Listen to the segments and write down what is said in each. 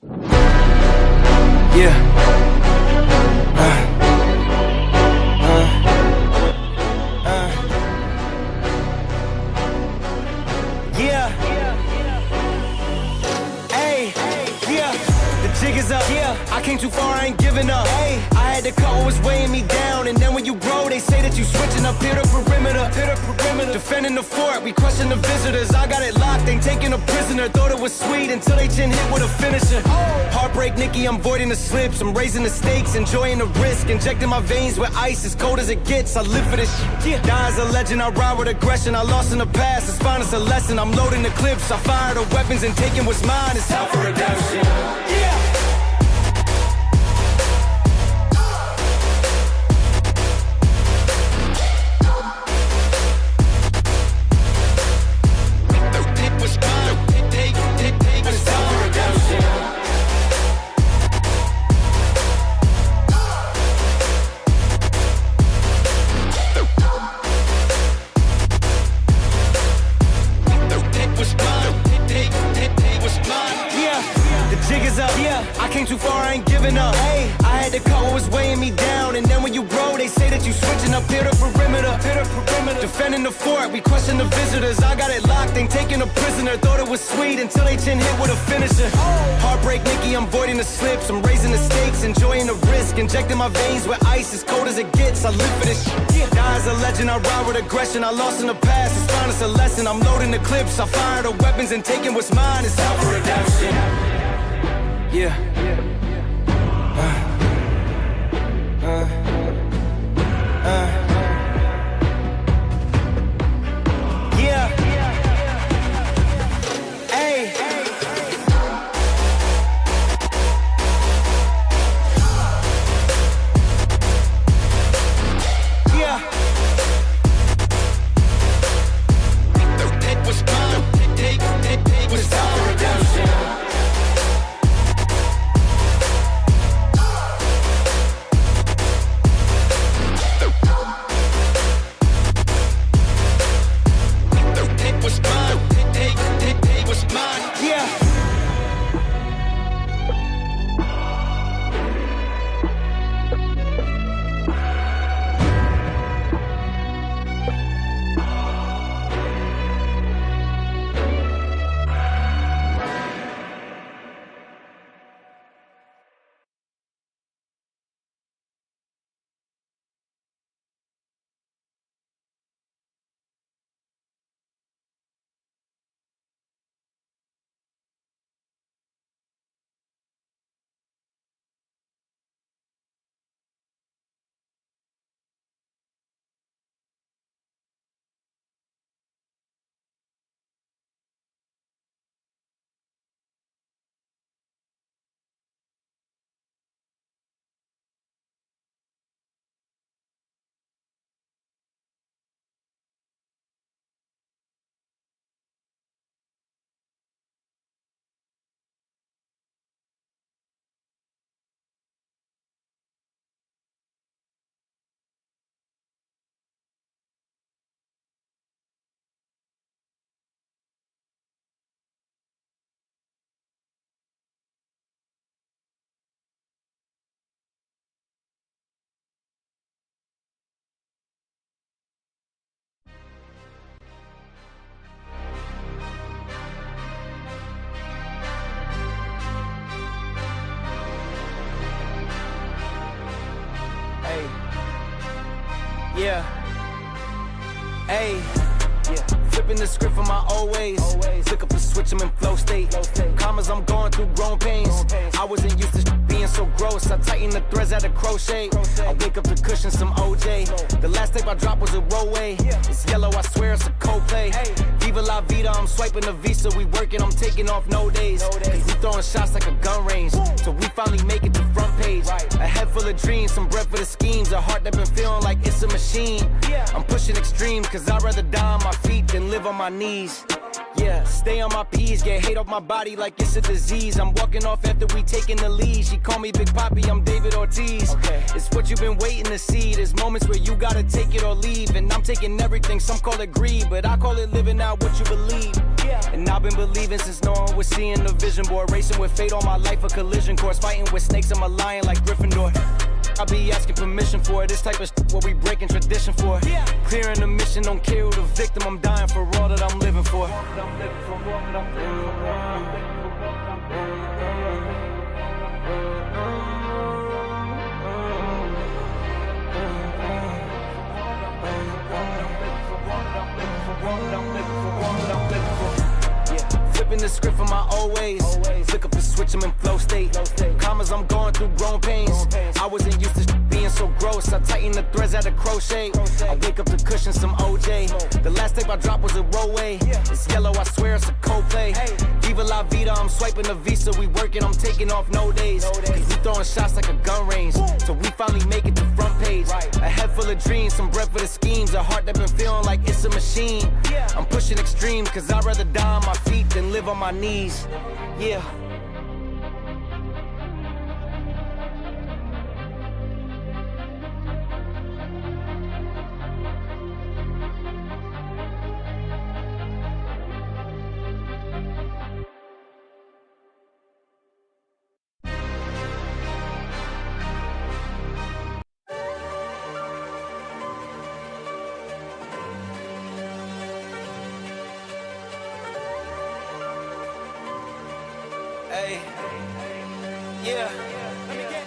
Yeah. Yeah. Hey. Yeah. The jig is up. Yeah. I came too far, I ain't giving up. Hey. I had to cut what was weighing me down, and then when you grow, they say that you switching up here to perimeter. Defending the fort, we crushing the visitors. I got it locked, ain't taking a prisoner. Thought it was sweet until they chin hit with a finisher. Heartbreak, Nikki, I'm voiding the slips. I'm raising the stakes, enjoying the risk. Injecting my veins with ice, as cold as it gets. I live for this shit. Die as a legend, I ride with aggression. I lost in the past, it's fine, it's a lesson. I'm loading the clips, I fire the weapons and taking what's mine. It's time for redemption. Yeah. I came too far, I ain't giving up. Hey, I had to cut what was weighing me down, and then when you grow, they say that you switching up here to perimeter. Defending the fort, we crushing the visitors. I got it locked, ain't taking a prisoner. Thought it was sweet until they chin hit with a finisher. Heartbreak, Nikki, I'm voiding the slips. I'm raising the stakes, enjoying the risk. Injecting my veins with ice, as cold as it gets. I live for this shit. Die as a legend, I ride with aggression. I lost in the past, it's fine, it's a lesson. I'm loading the clips, I fire the weapons and taking what's mine. It's time for redemption. Yeah. Yeah. Hey. Yeah. Take what's mine. Take what's time for redemption. Yeah. Hey. Yeah. Flipping the script from my old ways. Flick up a switch, I'm in flow state. Commas, I'm going through growing pains. I wasn't used to being so gross. I tighten the threads at a crochet. I wake up to cushion some OJ. The last tape I dropped was a rollway. It's yellow, I swear it's a Coldplay. Viva la vida, I'm swiping the visa. We working, I'm taking off no days. Cause we throwing shots like a gun range. So we finally make it to front page. A head full of dreams, some breath for the schemes. A heart that been feeling like it's a machine. I'm pushing extremes, cause I'd rather die on my feet than live on my knees. Yeah, stay on my P's, get hate off my body like it's a disease. I'm walking off after we taking the lead. She call me Big Papi, I'm David Ortiz. It's what you've been waiting to see. There's moments where you gotta take it or leave. And I'm taking everything, some call it greed, but I call it living out what you believe. And I've been believing since no one was seeing the vision board. Racing with fate all my life, a collision course. Fighting with snakes, I'm a lion like Gryffindor. I be asking permission for it. This type of shit what we breaking tradition for. Clearing the mission, don't care who the victim. I'm dying for all that I'm living for. Flipping the script from my old ways. Flick up the switch, I'm in flow state. Commas, I'm going through growing pains. I wasn't used to being so gross. I tighten the threads at a crochet. I wake up to cushion some OJ. The last tape I dropped was a rollway. It's yellow, I swear it's a Coldplay. Viva la vida, I'm swiping the visa. We working, I'm taking off no days. Cause we throwing shots like a gun range. So we finally make it to front page. A head full of dreams, some breath for the schemes. A heart that been feeling like it's a machine. I'm pushing extreme, cause I'd rather die on my feet than live on my knees. Yeah. Hey, yeah.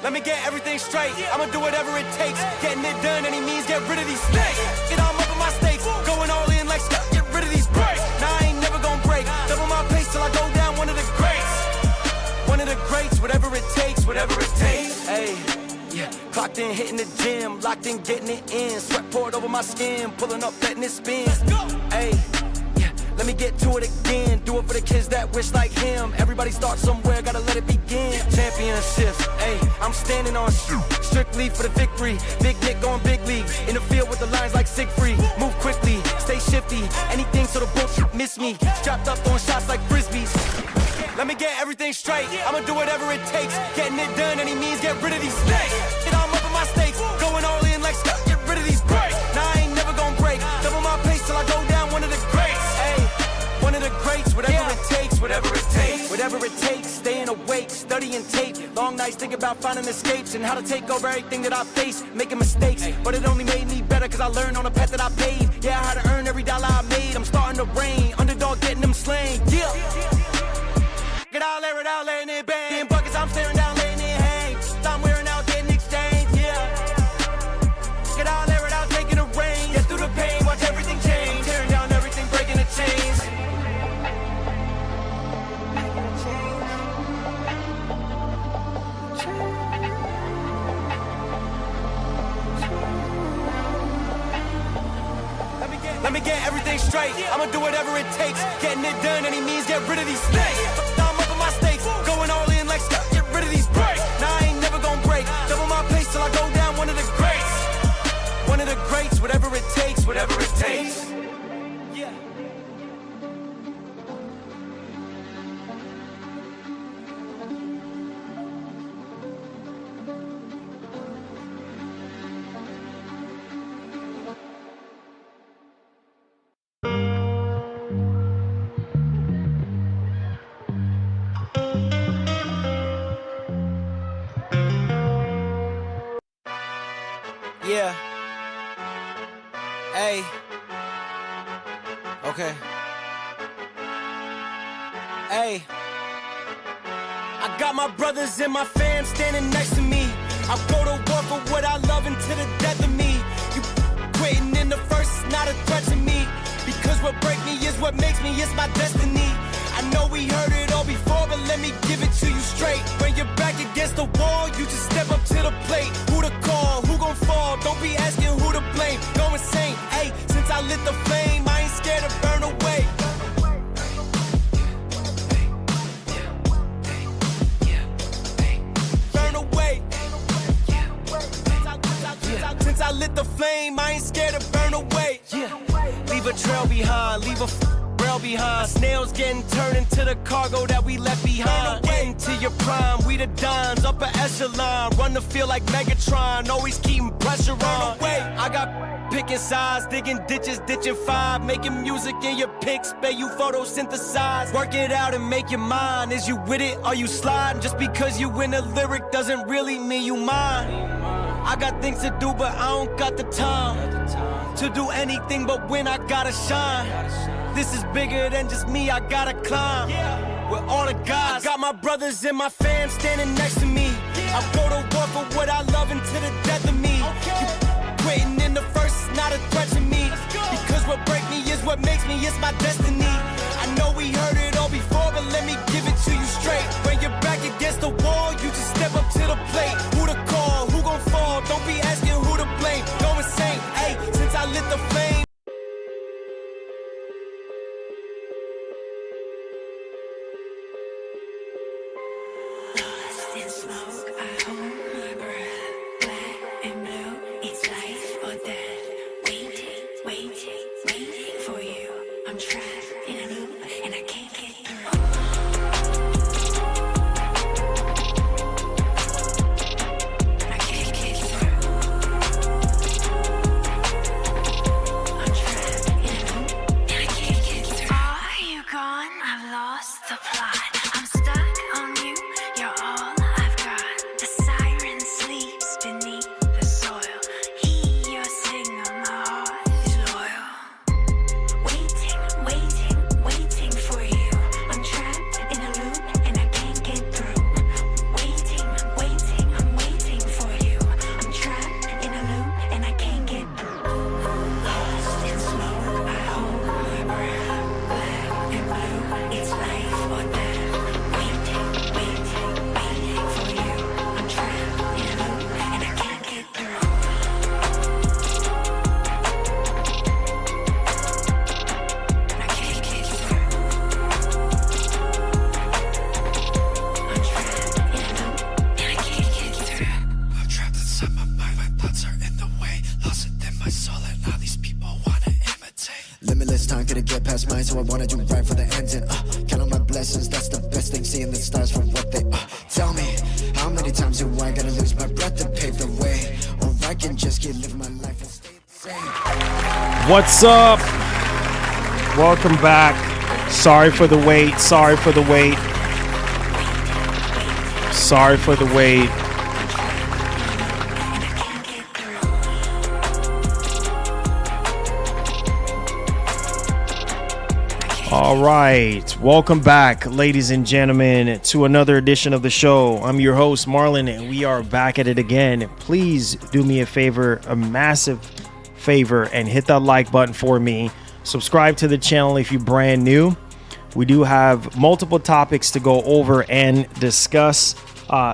Let me get everything straight. I'ma do whatever it takes. Getting it done, any means, get rid of these snakes. Get all up in my stakes. Going all in like Scott, get rid of these breaks. Nah, I ain't never gonna break. Double my pace till I go down one of the greats. One of the greats, whatever it takes, whatever it takes. Hey, yeah. Clocked in, hitting the gym. Locked in, getting it in. Sweat poured over my skin. Pulling up, letting it spin. Hey. Let me get to it again. Do it for the kids that wish like him. Everybody starts somewhere, gotta let it begin. Championships, ayy, I'm standing on strictly for the victory. Big Nick going big league. In the field with the lines like Siegfried. Move quickly, stay shifty. Anything so the bullshit miss me. Strapped up throwing shots like frisbees. Let me get everything straight. I'ma do whatever it takes. Getting it done, any means, get rid of these snakes. Get all up in my stakes. Going all in like Scott, get rid of these breaks. Nah, I ain't never gonna break. Double my pace till I go down one of the greats. One of the greats, whatever it takes, whatever it takes. Whatever it takes, staying awake, studying tape. Long nights thinking about finding escapes and how to take over everything that I face. Making mistakes, but it only made me better cause I learned on the path that I paved. Yeah, I had to earn every dollar I made. I'm starting to reign, underdog getting them slain. Yeah. Get out, air it out, letting it bang. In buckets, I'm staring down, letting it hang. I'm wearing out, getting exchanged, yeah. Get out, air it out, taking the rain. Get through the pain, watch everything change. Tearing down everything, breaking the chains. Let me get everything straight. I'ma do whatever it takes. Getting it done, any means, get rid of these snakes. I'm up in my stakes. Going all in like Scott, get rid of these breaks. Nah, I ain't never gonna break. Double my pace till I go down one of the greats. One of the greats, whatever it takes, whatever it takes. Yeah. Yeah. Hey. Okay. Hey. I got my brothers and my fam standing next to me. I'll go to war for what I love until the death of me. You quitting in the first is not a threat to me. Because what break me is what makes me, it's my destiny. I know we heard it all before, but let me give it to you straight. When you're back against the wall, you just step up to the plate. Who to call, who gon' fall, don't be asking who to blame. Go insane, hey, since I lit the flame, I ain't scared to burn away. Burn away. Since I lit the flame, I ain't scared to burn away. Yeah. Leave a trail behind, leave a rail hell behind. Snails getting turned into the cargo that we left behind. Getting to your prime, we the dimes, upper echelon. Run the field like Megatron, always keeping pressure on. I got picking sides, digging ditches, ditching five. Making music in your pics, bet you photosynthesize. Work it out and make your mind. Is you with it, are you sliding? Just because you win a lyric doesn't really mean you mine. I got things to do, but I don't got the time to do anything but when I gotta shine. This is bigger than just me, I gotta climb with all the guys. I got my brothers and my fam standing next to me. I go to war for what I love until the death of me. You quitting in the first is not a threat to me, because what break me is what makes me, it's my destiny. I know we heard it all before, but let me give it to you straight. When you're back against the wall, you just step up to the plate. Who to call, who gon' fall, don't be asking who to blame. Go insane, hey, since I lit the flame. Lost in smoke, I hold my breath. Black and blue, it's life or death. Waiting, waiting, waiting for you. I'm trapped in a loop and I can't get through. I can't get through. I'm trapped in a loop and I can't get through. Are you gone? I've lost the plot. I'm stuck on you. You're all I've got. The siren sleeps beneath the soil. Hear your signal, my heart is loyal. Waiting, waiting, waiting for you. I'm trapped in a loop and I can't get through. Waiting, waiting, I'm waiting for you. I'm trapped in a loop and I can't get through. Lost in smoke, I hold my breath. Black and blue, it's life or death. Waiting, waiting, waiting for you. I'm trapped in a loop and I can't get through. I can't get through. I'm trapped in a loop and I can't get through. I'm trapped inside my mind, my thoughts are in the way. Lost within my soul and all these people wanna imitate. Limitless time, gonna get past mine, so I wanna do right for the ending. Count on my blessings, that's the best thing, seeing the stars for what they tell me, how many times do I gotta lose my breath to pave the way? Or I can just keep living my life and stay the same. What's up? Welcome back. Sorry for the wait. Sorry for the wait. Sorry for the wait. All right. Welcome back, ladies and gentlemen, to another edition of the show. I'm your host, Marlon, and we are back at it again. Please do me a favor, a massive favor, and hit that like button for me. Subscribe to the channel if you're brand new. We do have multiple topics to go over and discuss.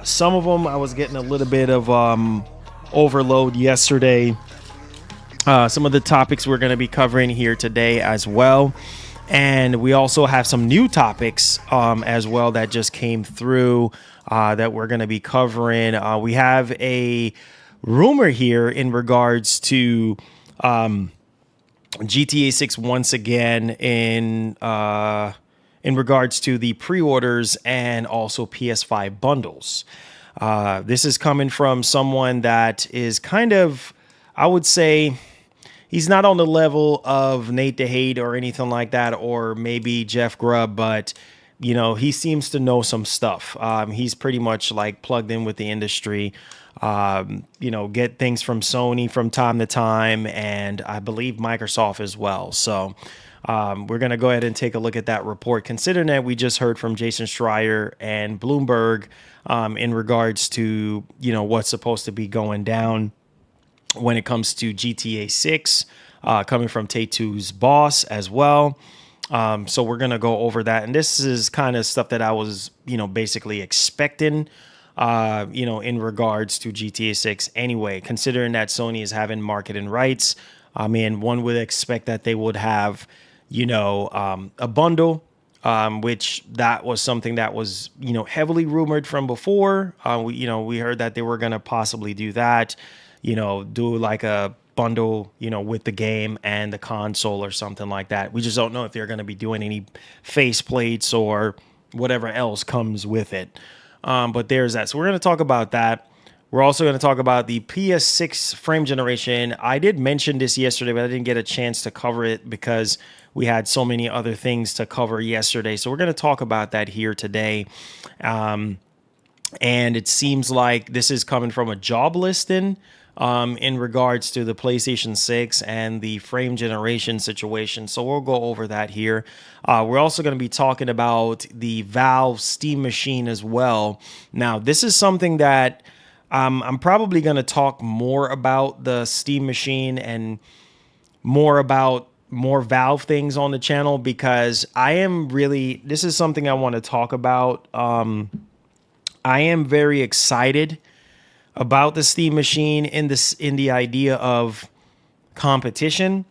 Some of them I was getting a little bit of overload yesterday. Some of the topics we're going to be covering here today as well. And we also have some new topics as well that just came through that we're going to be covering. We have a rumor here in regards to GTA 6 once again in regards to the pre-orders and also PS5 bundles. This is coming from someone that is kind of, I would say, he's not on the level of Nate the Hate or anything like that, or maybe Jeff Grubb, but you know, he seems to know some stuff. He's pretty much like plugged in with the industry. You know, get things from Sony from time to time, and I believe Microsoft as well. So we're going to go ahead and take a look at that report, considering that we just heard from Jason Schreier and Bloomberg in regards to, you know, what's supposed to be going down when it comes to GTA 6, coming from Take-Two's boss as well. So we're going to go over that. And this is kind of stuff that I was, you know, basically expecting, you know, in regards to GTA 6 anyway, considering that Sony is having marketing rights. I mean, one would expect that they would have, you know, a bundle, which that was something that was, you know, heavily rumored from before. We heard that they were going to possibly do that. You know, do like a bundle, with the game and the console or something like that. We just don't know if they're going to be doing any faceplates or whatever else comes with it. But there's that. So we're going to talk about that. We're also going to talk about the PS6 frame generation. I did mention this yesterday, but I didn't get a chance to cover it because we had so many other things to cover yesterday. So we're going to talk about that here today. And it seems like this is coming from a job listing in regards to the PlayStation 6 and the frame generation situation. So we'll go over that here. We're also going to be talking about the Valve Steam Machine as well. Now, this is something that I'm probably going to talk more about the Steam Machine and more about more Valve things on the channel, because this is something I want to talk about. I am very excited about the Steam Machine in the idea of competition,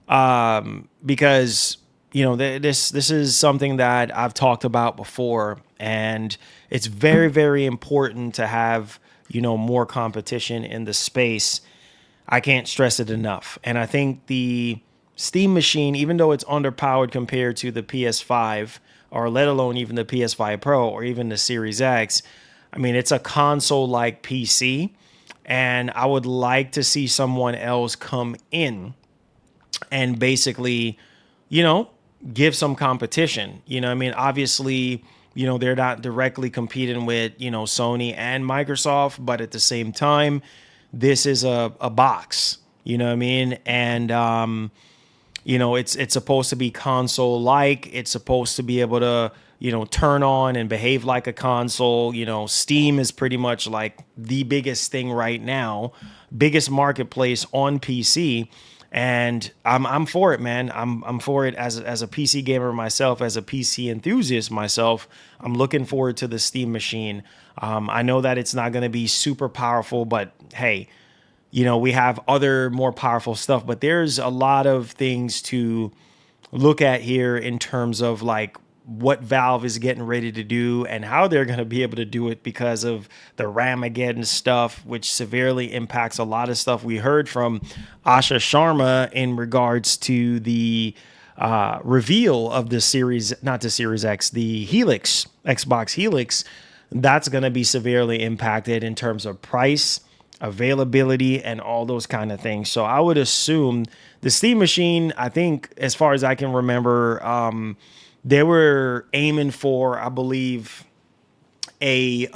because this is something that I've talked about before, and it's very, very important to have more competition in the space. I can't stress it enough. And I think the Steam Machine, even though it's underpowered compared to the PS5, or let alone even the PS5 Pro or even the Series X, I mean, it's a console-like PC, and I would like to see someone else come in and basically, give some competition. I mean, obviously, they're not directly competing with, Sony and Microsoft, but at the same time, this is a box, you know what I mean? And, it's supposed to be console-like. It's supposed to be able to, turn on and behave like a console. Steam is pretty much like the biggest thing right now, biggest marketplace on PC. And I'm for it, man. I'm for it as a PC gamer myself, as a PC enthusiast myself. I'm looking forward to the Steam Machine. I know that it's not going to be super powerful, but hey, we have other more powerful stuff. But there's a lot of things to look at here in terms of like what Valve is getting ready to do and how they're going to be able to do it because of the Ramageddon stuff, which severely impacts a lot of stuff we heard from Asha Sharma in regards to the reveal of the not the Series X, the Helix, Xbox Helix. That's going to be severely impacted in terms of price, availability, and all those kind of things. So I would assume the Steam Machine, I think, as far as I can remember, they were aiming for, I believe, a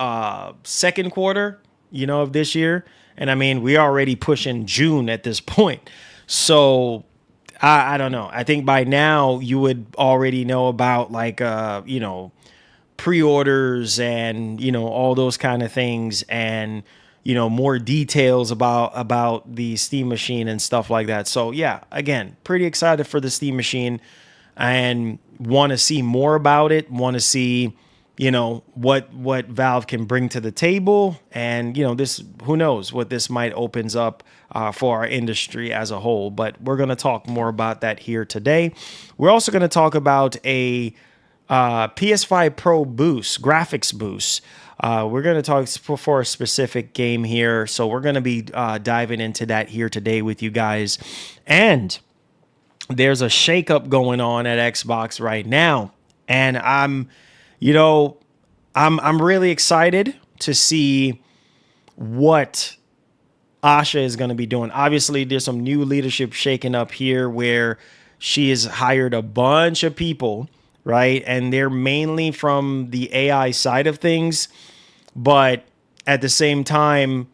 second quarter, of this year. And I mean, we're already pushing June at this point. So I don't know. I think by now you would already know about like, pre-orders and, all those kind of things, and, more details about the Steam Machine and stuff like that. So yeah, again, pretty excited for the Steam Machine and want to see more about it, want to see, what Valve can bring to the table. And, this, who knows what this might opens up for our industry as a whole. But we're going to talk more about that here today. We're also going to talk about a PS5 Pro boost, graphics boost. We're going to talk for a specific game here. So we're going to be diving into that here today with you guys. And there's a shakeup going on at Xbox right now. And I'm really excited to see what Asha is going to be doing. Obviously, there's some new leadership shaking up here where she has hired a bunch of people, right? And they're mainly from the AI side of things. But at the same time,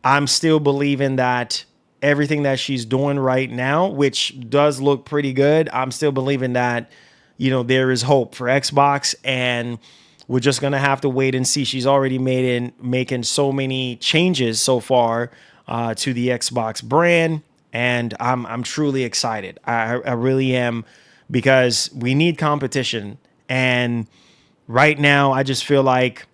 I'm still believing that everything that she's doing right now, which does look pretty good, I'm still believing that, there is hope for Xbox, and we're just going to have to wait and see. She's already making so many changes so far to the Xbox brand, and I'm truly excited. I really am, because we need competition. And right now, I just feel like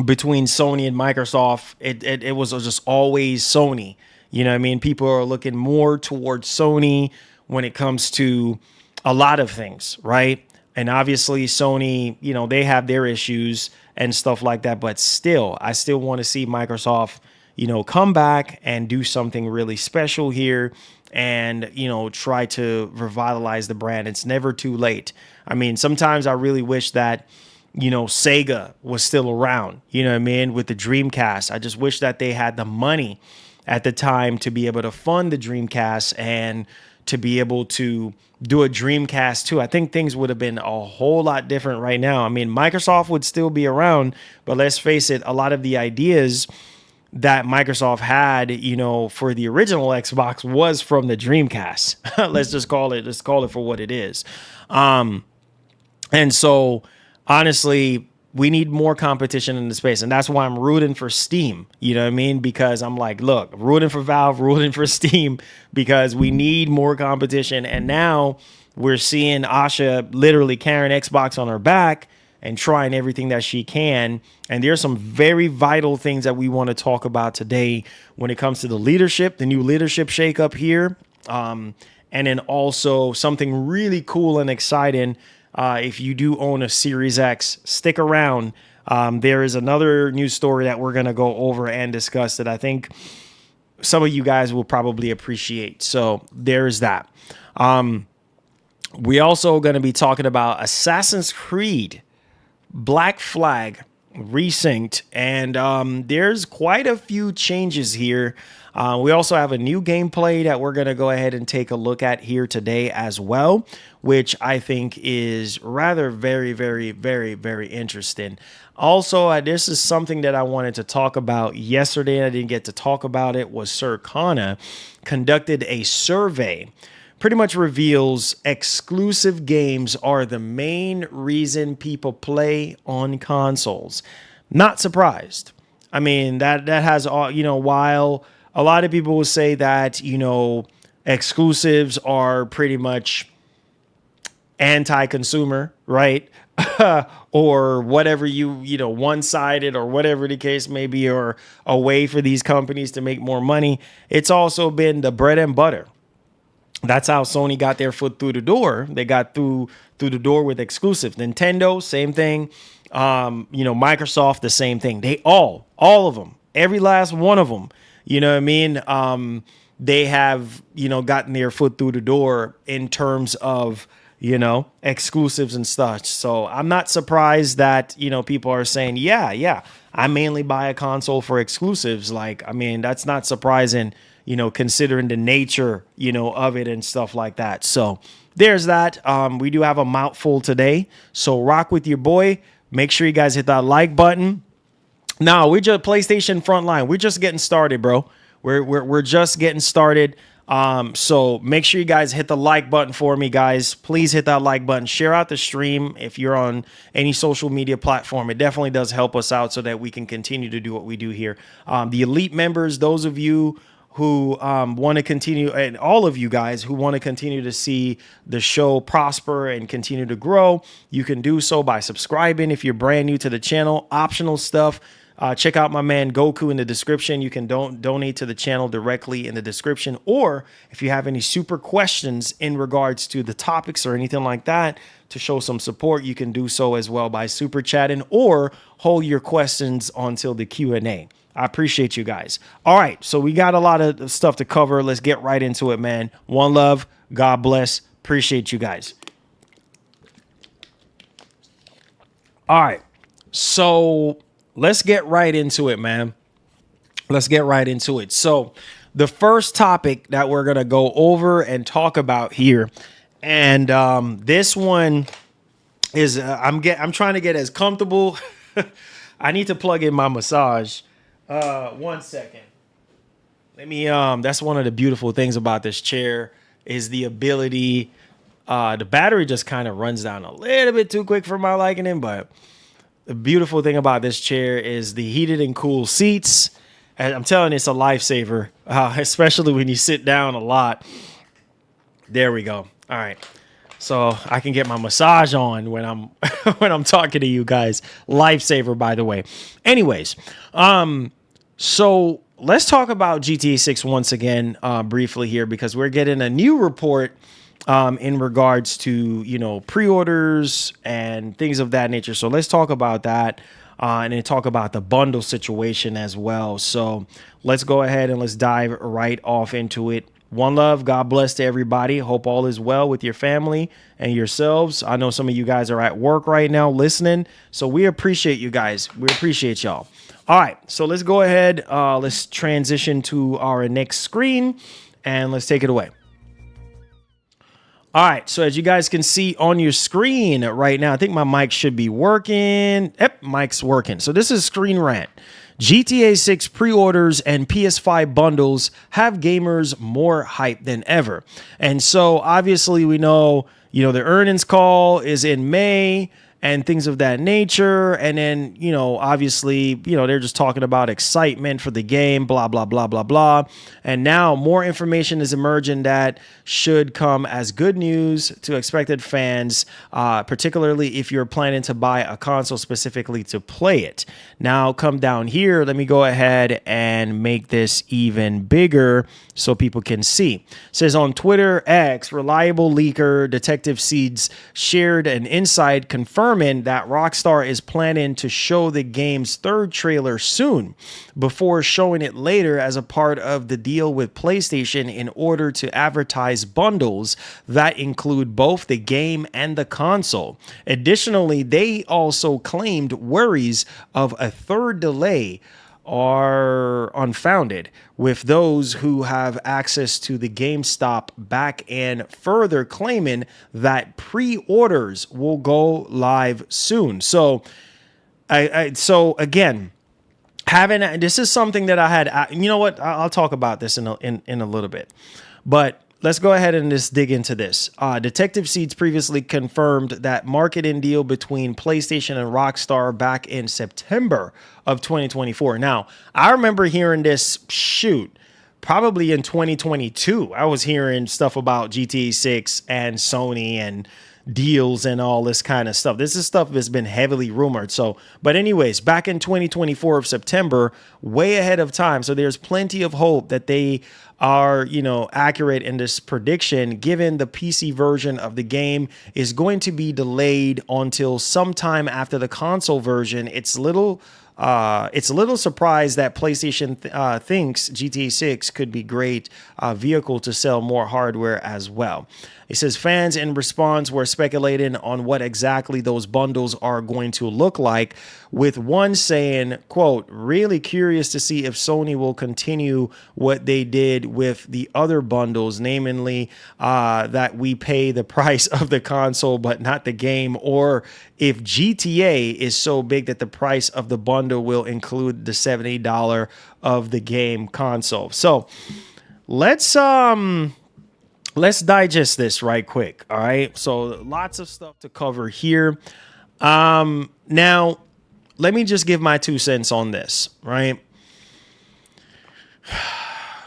between Sony and Microsoft, it was just always Sony. You know what I mean? People are looking more towards Sony when it comes to a lot of things, right? And obviously Sony, they have their issues and stuff like that. But still, I still want to see Microsoft, come back and do something really special here and, try to revitalize the brand. It's never too late. I mean, sometimes I really wish that, Sega was still around, with the Dreamcast. I just wish that they had the money at the time to be able to fund the Dreamcast and to be able to do a Dreamcast 2. I think things would have been a whole lot different right now. I mean, Microsoft would still be around, but let's face it, a lot of the ideas that Microsoft had, for the original Xbox was from the Dreamcast. Let's call it for what it is. And so honestly, we need more competition in the space. And that's why I'm rooting for Steam. You know what I mean? Because I'm like, look, rooting for Valve, rooting for Steam, because we need more competition. And now we're seeing Asha literally carrying Xbox on her back and trying everything that she can. And there's some very vital things that we want to talk about today when it comes to the leadership, the new leadership shakeup here. And then also something really cool and exciting. If you do own a Series X, stick around. There is another news story that we're going to go over and discuss that I think some of you guys will probably appreciate. So there's that. We also going to be talking about Assassin's Creed Black Flag Resynced, and there's quite a few changes here. We also have a new gameplay that we're going to go ahead and take a look at here today as well, which I think is rather very, very, very, very interesting. Also, this is something that I wanted to talk about yesterday, and I didn't get to talk about it, was Sir Kana conducted a survey. Pretty much reveals exclusive games are the main reason people play on consoles. Not surprised. I mean, that has all, while a lot of people will say that, exclusives are pretty much anti-consumer, right? Or whatever one-sided or whatever the case may be, or a way for these companies to make more money. It's also been the bread and butter. That's how Sony got their foot through the door. They got through the door with exclusives. Nintendo, same thing. Microsoft, the same thing. They all of them, every last one of them. You know what I mean? They have, gotten their foot through the door in terms of, exclusives and such. So I'm not surprised that, people are saying, yeah, I mainly buy a console for exclusives. Like, I mean, that's not surprising, considering the nature, of it and stuff like that. So there's that. We do have a mouthful today. So rock with your boy. Make sure you guys hit that like button. Now, we're just PlayStation Frontline. We're just getting started, bro. We're just getting started. So make sure you guys hit the like button for me, guys. Please hit that like button. Share out the stream if you're on any social media platform. It definitely does help us out so that we can continue to do what we do here. The elite members, those of you who want to continue, and all of you guys who want to continue to see the show prosper and continue to grow, you can do so by subscribing. If you're brand new to the channel, optional stuff. Check out my man Goku in the description. You can donate to the channel directly in the description. Or if you have any super questions in regards to the topics or anything like that to show some support, you can do so as well by super chatting or hold your questions until the Q&A. I appreciate you guys. All right, so we got a lot of stuff to cover. Let's get right into it, man. One love. God bless. Appreciate you guys. All right, so let's get right into it, man. Let's get right into it. So the first topic that we're going to go over and talk about here, and this one is I'm trying to get as comfortable. I need to plug in my massage. 1 second. Let me that's one of the beautiful things about this chair is the ability, the battery just kind of runs down a little bit too quick for my liking, but the beautiful thing about this chair is the heated and cool seats. And I'm telling you, it's a lifesaver, especially when you sit down a lot. There we go. All right. So I can get my massage on when I'm when I'm talking to you guys. Lifesaver, by the way. Anyways, so let's talk about GTA 6 once again, briefly here, because we're getting a new report in regards to, pre-orders and things of that nature. So let's talk about that. and then talk about the bundle situation as well. So let's go ahead and let's dive right off into it. One love, God bless to everybody. Hope all is well with your family and yourselves. I know some of you guys are at work right now listening, so we appreciate you guys. We appreciate y'all. All right, so let's go ahead. Let's transition to our next screen and let's take it away. All right, so as you guys can see on your screen right now, I think my mic should be working. Yep, mic's working. So this is Screen Rant. GTA 6 pre-orders and PS5 bundles have gamers more hyped than ever. And so obviously we know, the earnings call is in May and things of that nature. And then, obviously, they're just talking about excitement for the game, blah, blah, blah, blah, blah. And now more information is emerging that should come as good news to expected fans, particularly if you're planning to buy a console specifically to play it. Now, come down here. Let me go ahead and make this even bigger so people can see. It says on Twitter X, reliable leaker Detective Seeds shared an insight confirming that Rockstar is planning to show the game's third trailer soon before showing it later as a part of the deal with PlayStation in order to advertise bundles that include both the game and the console. Additionally, they also claimed worries of a third delay are unfounded, with those who have access to the GameStop back end further claiming that pre-orders will go live soon. So, so again, this is something that I had. You know what? I'll talk about this in a little bit, but let's go ahead and just dig into this. Detective Seeds previously confirmed that marketing deal between PlayStation and Rockstar back in September of 2024. Now, I remember hearing this probably in 2022. I was hearing stuff about GTA 6 and Sony and deals and all this kind of stuff. This is stuff that's been heavily rumored. So, but anyways, back in 2024 of September, way ahead of time. So there's plenty of hope that they are, accurate in this prediction, given the PC version of the game is going to be delayed until sometime after the console version. It's a little surprised that PlayStation thinks GTA 6 could be great vehicle to sell more hardware as well. It says fans in response were speculating on what exactly those bundles are going to look like, with one saying, quote, really curious to see if Sony will continue what they did with the other bundles, namely that we pay the price of the console but not the game, or if GTA is so big that the price of the bundle will include the $70 of the game console. So let's digest this right quick. All right. So lots of stuff to cover here. Now let me just give my 2 cents on this, right?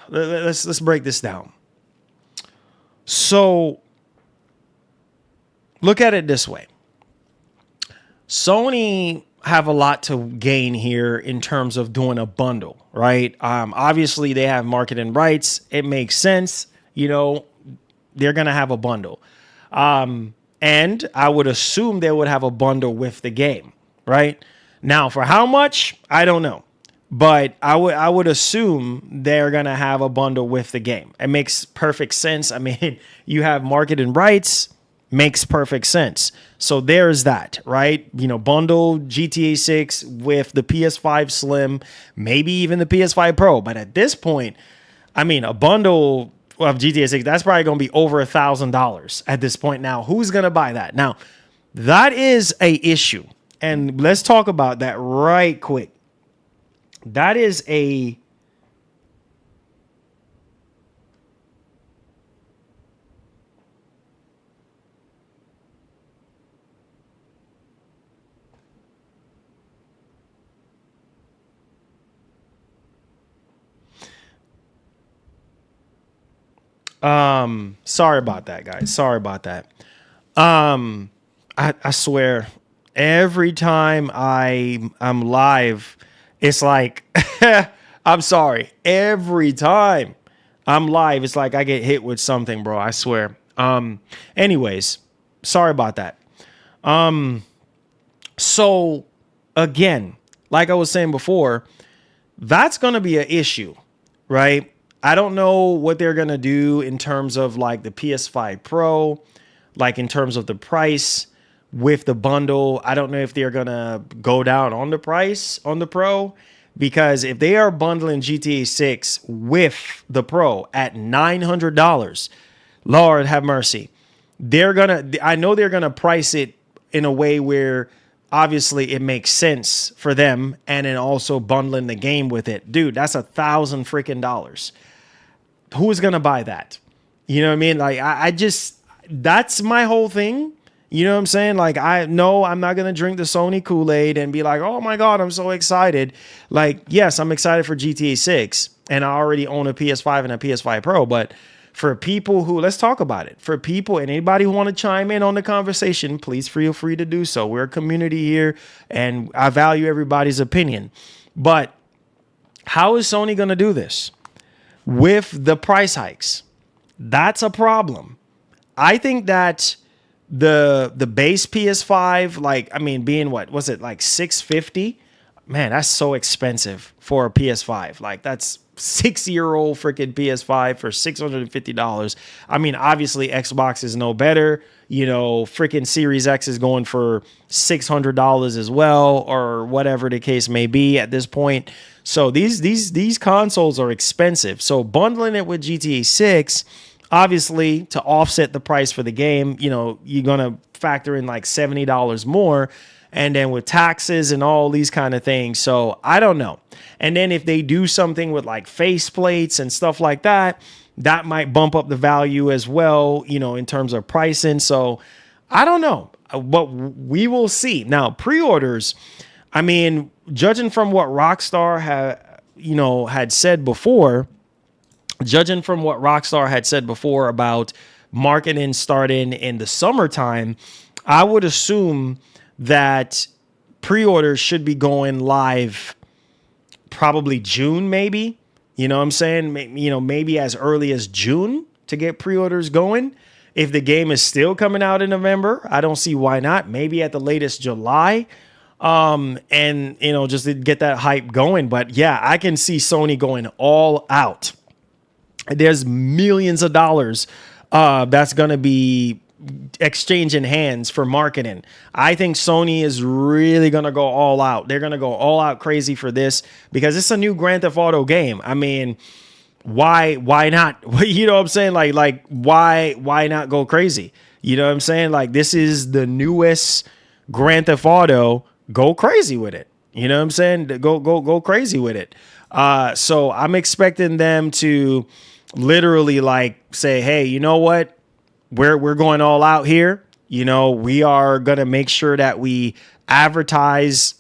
Let's break this down. So look at it this way. Sony have a lot to gain here in terms of doing a bundle, right? Obviously they have marketing rights. It makes sense. They're going to have a bundle. And I would assume they would have a bundle with the game, right? Now, for how much, I don't know. But I would assume they're going to have a bundle with the game. It makes perfect sense. I mean, you have marketing rights, makes perfect sense. So there's that, right? Bundle GTA 6 with the PS5 Slim, maybe even the PS5 Pro. But at this point, I mean, a bundle of GTA 6, that's probably going to be over $1,000 at this point. Now, who's going to buy that? Now, that is a issue. And let's talk about that right quick. That is a sorry about that, guys. Sorry about that. I swear, every time I'm live, it's like I'm sorry. Every time I'm live, it's like I get hit with something, bro. I swear. Anyways, sorry about that. So again, like I was saying before, that's going to be an issue, right? I don't know what they're going to do in terms of like the PS5 Pro, like in terms of the price with the bundle. I don't know if they're going to go down on the price on the Pro, because if they are bundling GTA 6 with the Pro at $900, Lord have mercy. I know they're going to price it in a way where obviously it makes sense for them, and then also bundling the game with it. Dude, that's $1,000 freaking dollars. Who's going to buy that? You know what I mean? Like, I just, that's my whole thing. You know what I'm saying? Like, I'm not going to drink the Sony Kool-Aid and be like, oh my God, I'm so excited. Like, yes, I'm excited for GTA 6, and I already own a PS5 and a PS5 Pro, but for people who, let's talk about it. For people and anybody who want to chime in on the conversation, please feel free to do so. We're a community here, and I value everybody's opinion. But how is Sony going to do this with the price hikes? That's a problem. I think that the base PS5, like, I mean, being what was it, like $650? Man, that's so expensive for a PS5. Like, that's 6-year-old freaking PS5 for $650. I mean, obviously Xbox is no better. You know, freaking Series X is going for $600 as well, or whatever the case may be at this point. So these consoles are expensive. So bundling it with GTA 6, obviously to offset the price for the game, you know, you're going to factor in like $70 more. And then with taxes and all these kind of things. So I don't know. And then if they do something with like face plates and stuff like that, that might bump up the value as well, you know, in terms of pricing. So I don't know, but we will see. Now, pre-orders, I mean, judging from what Rockstar had said before about marketing starting in the summertime, I would assume that pre-orders should be going live probably June, maybe. You know what I'm saying? You know, maybe as early as June to get pre-orders going. If the game is still coming out in November, I don't see why not. Maybe at the latest July. And, you know, just to get that hype going. But yeah, I can see Sony going all out. There's millions of dollars that's going to be exchanging hands for marketing. I think Sony is really going to go all out. They're going to go all out crazy for this because it's a new Grand Theft Auto game. I mean, why not? You know what I'm saying? Like why not go crazy? You know what I'm saying? Like, this is the newest Grand Theft Auto. Go crazy with it. You know what I'm saying? Go crazy with it. So I'm expecting them to literally like say, hey, you know what? We're going all out here. You know, we are going to make sure that we advertise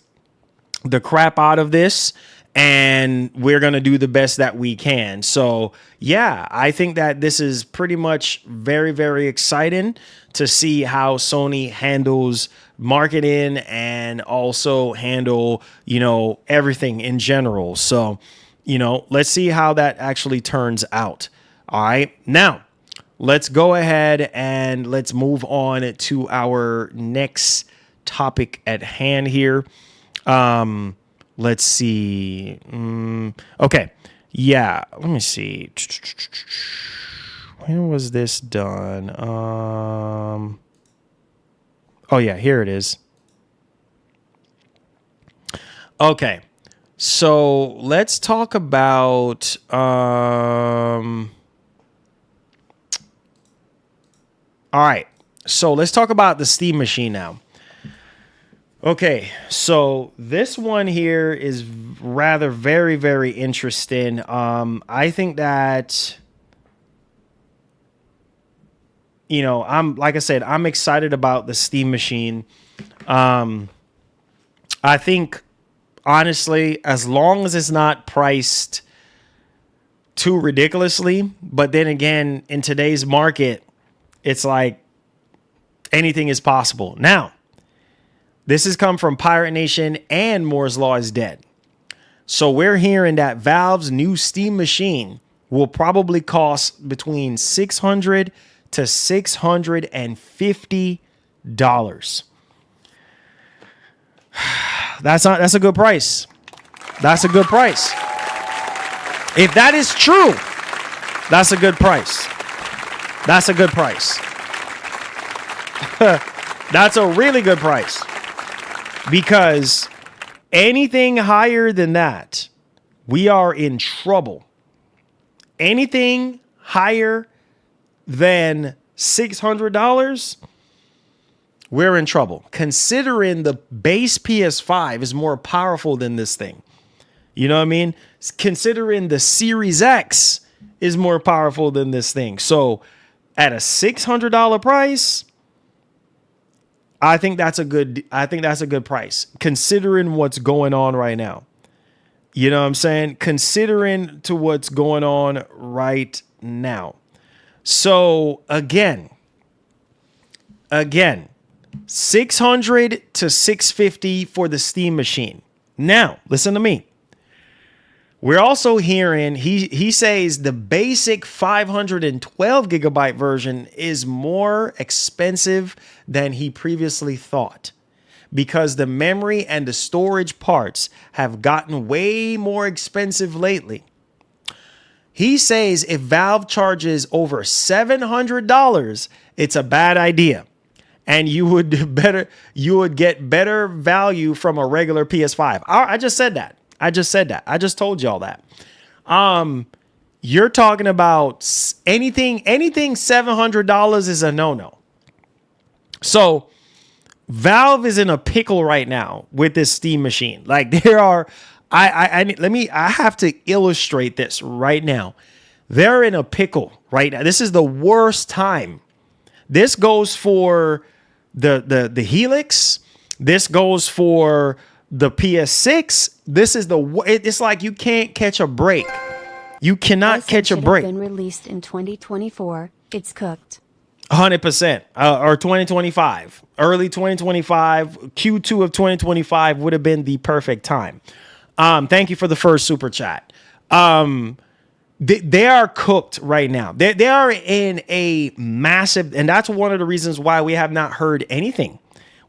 the crap out of this, and we're going to do the best that we can. So, yeah, I think that this is pretty much very, very exciting to see how Sony handles marketing and also handle, you know, everything in general. So, you know, let's see how that actually turns out. All right. Now, let's go ahead and let's move on to our next topic at hand here. Let's see. Okay. Yeah. Let me see. When was this done? Oh, yeah. Here it is. Okay. So let's talk about... All right, so let's talk about the Steam machine now. Okay, so this one here is rather very, very interesting. I think that, you know, like I said, I'm excited about the Steam machine. I think, honestly, as long as it's not priced too ridiculously, but then again, in today's market, it's like anything is possible. Now, this has come from Pirate Nation and Moore's Law is Dead. So we're hearing that Valve's new Steam machine will probably cost between $600 to $650. That's a good price. That's a good price. If that is true, that's a good price. That's a good price. That's a really good price. Because anything higher than that, we are in trouble. Anything higher than $600, we're in trouble. Considering the base PS5 is more powerful than this thing. You know what I mean? Considering the Series X is more powerful than this thing. So at a $600 price, I think that's a good price considering what's going on right now. You know what I'm saying? Considering to what's going on right now. So again, 600 to 650 for the Steam machine. Now, listen to me. We're also hearing he says the basic 512 gigabyte version is more expensive than he previously thought because the memory and the storage parts have gotten way more expensive lately. He says if Valve charges over $700, it's a bad idea. And you would get better value from a regular PS5. I just said that. I just told y'all that. You're talking about anything $700 is a no-no. So Valve is in a pickle right now with this Steam machine. Like there are, I have to illustrate this right now. They're in a pickle right now. This is the worst time. This goes for the Helix. This goes for the PS6. This is it's like you can't catch a break. You cannot catch a break. Been released in 2024. It's cooked. 100%. Or 2025. Early 2025. Q2 of 2025 would have been the perfect time. Thank you for the first super chat. They are cooked right now. They are in a massive, and that's one of the reasons why we have not heard anything.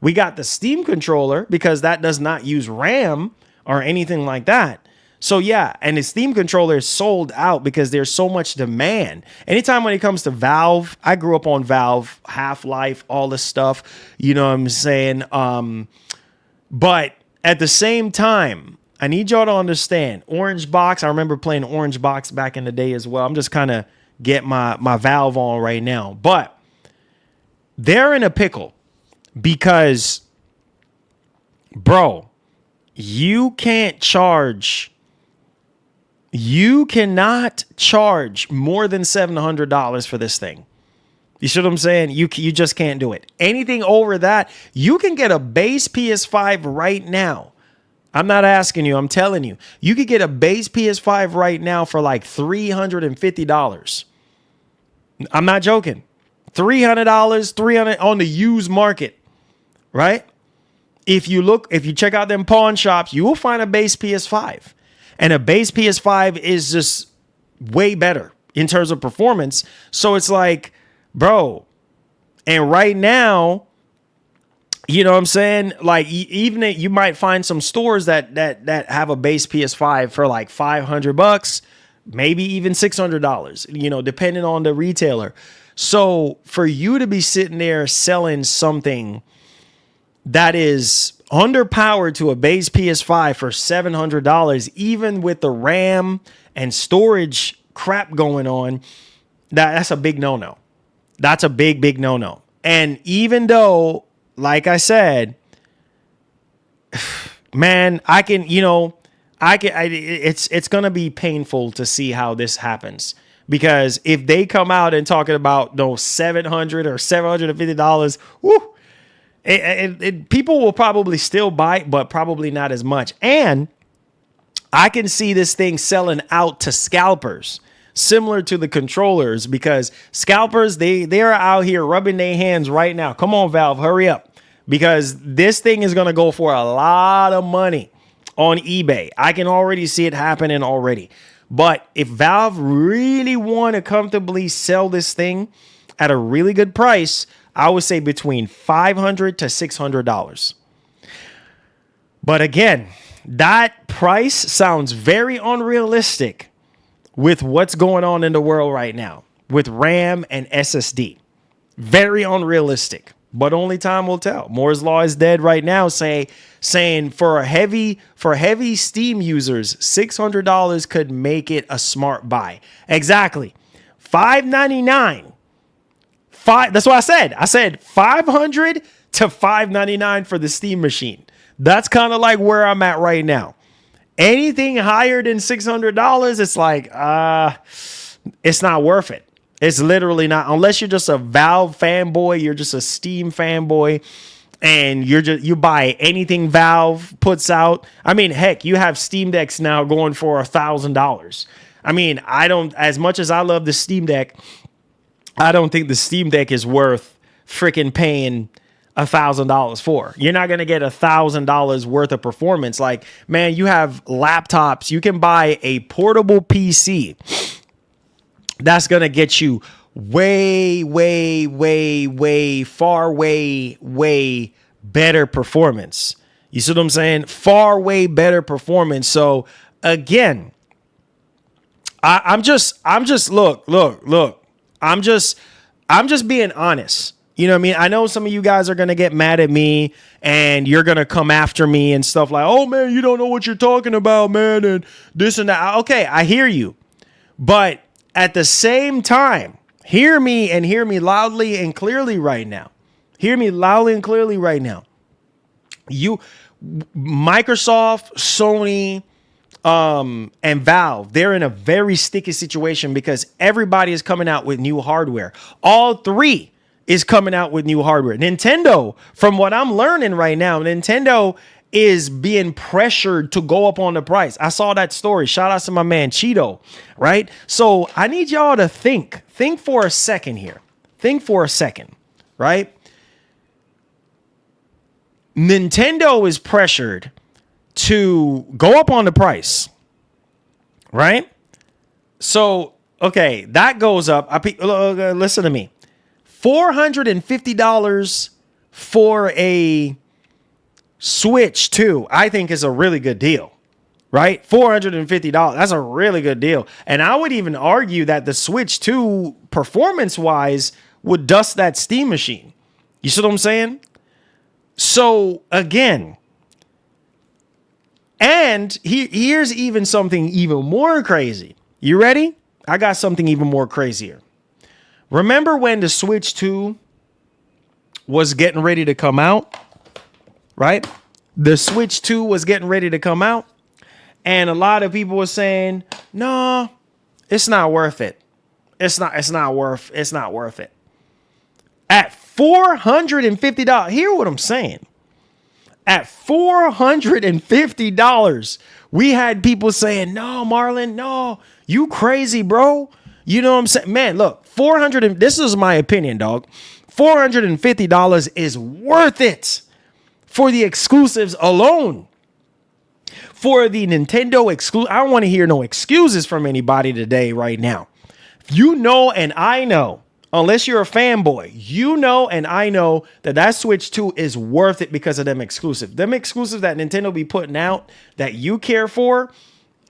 We got the Steam controller because that does not use RAM or anything like that. So yeah, and the Steam controller is sold out because there's so much demand. Anytime when it comes to Valve, I grew up on Valve, Half-Life, all this stuff. You know what I'm saying? But at the same time, I need y'all to understand Orange Box. I remember playing Orange Box back in the day as well. I'm just kind of get my Valve on right now. But they're in a pickle because, bro, you cannot charge more than $700 for this thing. You see what I'm saying? You just can't do it. Anything over that, you can get a base PS5 right now. I'm not asking you. I'm telling you. You could get a base PS5 right now for like $350. I'm not joking. $300, $300 on the used market, right? If you check out them pawn shops, you will find a base PS5. And a base PS5 is just way better in terms of performance. So it's like, bro, and right now, you know what I'm saying? Like even you might find some stores that have a base PS5 for like $500, maybe even $600, you know, depending on the retailer. So for you to be sitting there selling something that is underpowered to a base PS5 for $700, even with the RAM and storage crap going on, that's a big no-no. That's a big no-no. And even though, like I said, man, it's going to be painful to see how this happens. Because if they come out and talking about $700 or $750, whoo, people will probably still buy it, but probably not as much. And I can see this thing selling out to scalpers, similar to the controllers, because scalpers, they are out here rubbing their hands right now. Come on, Valve, hurry up, because this thing is going to go for a lot of money on eBay. I can already see it happening already. But if Valve really want to comfortably sell this thing at a really good price, I would say between $500 to $600. But again, that price sounds very unrealistic with what's going on in the world right now with RAM and SSD. Very unrealistic, but only time will tell. Moore's law is dead right now, saying for heavy Steam users, $600 could make it a smart buy. Exactly. $599. That's what I said. I said $500 to $599 for the Steam machine. That's kind of like where I'm at right now. Anything higher than $600, it's like, it's not worth it. It's literally not, unless you're just a Valve fanboy, you're just a Steam fanboy, and you buy anything Valve puts out. I mean, heck, you have Steam Decks now going for $1,000. I mean, as much as I love the Steam Deck, I don't think the Steam Deck is worth freaking paying $1,000 for. You're not going to get $1,000 worth of performance. Like, man, you have laptops. You can buy a portable PC that's going to get you way better performance. You see what I'm saying? Far way better performance. So again, I'm just being honest. You know what I mean? I know some of you guys are going to get mad at me and you're going to come after me and stuff like, oh man, you don't know what you're talking about, man. And this and that. Okay. I hear you, but at the same time, hear me loudly and clearly right now. Hear me loudly and clearly right now. Microsoft, Sony, and Valve, they're in a very sticky situation because everybody is coming out with new hardware. All three is coming out with new hardware. Nintendo, from what I'm learning right now, Nintendo is being pressured to go up on the price. I saw that story. Shout out to my man Cheeto, right? So I need y'all to think for a second here. Think for a second, right? Nintendo is pressured to go up on the price, right? So, okay, that goes up. Listen to me. $450 for a Switch 2, I think is a really good deal, right? $450. That's a really good deal. And I would even argue that the Switch 2 performance-wise would dust that Steam machine. You see what I'm saying? So, again, and here's even something even more crazy. You ready? I got something even more crazier. Remember when the Switch 2 was getting ready to come out, right? The Switch 2 was getting ready to come out, and a lot of people were saying, no, it's not worth it. It's not worth it. At $450, hear what I'm saying. At $450, we had people saying, no, Marlon, no, you crazy, bro. You know what I'm saying? Man, look, this is my opinion, dog. $450 is worth it for the exclusives alone. For the Nintendo exclusive, I don't want to hear no excuses from anybody today right now. You know, and I know, unless you're a fanboy, you know, and I know that Switch 2 is worth it because of them exclusives. Them exclusives that Nintendo be putting out that you care for,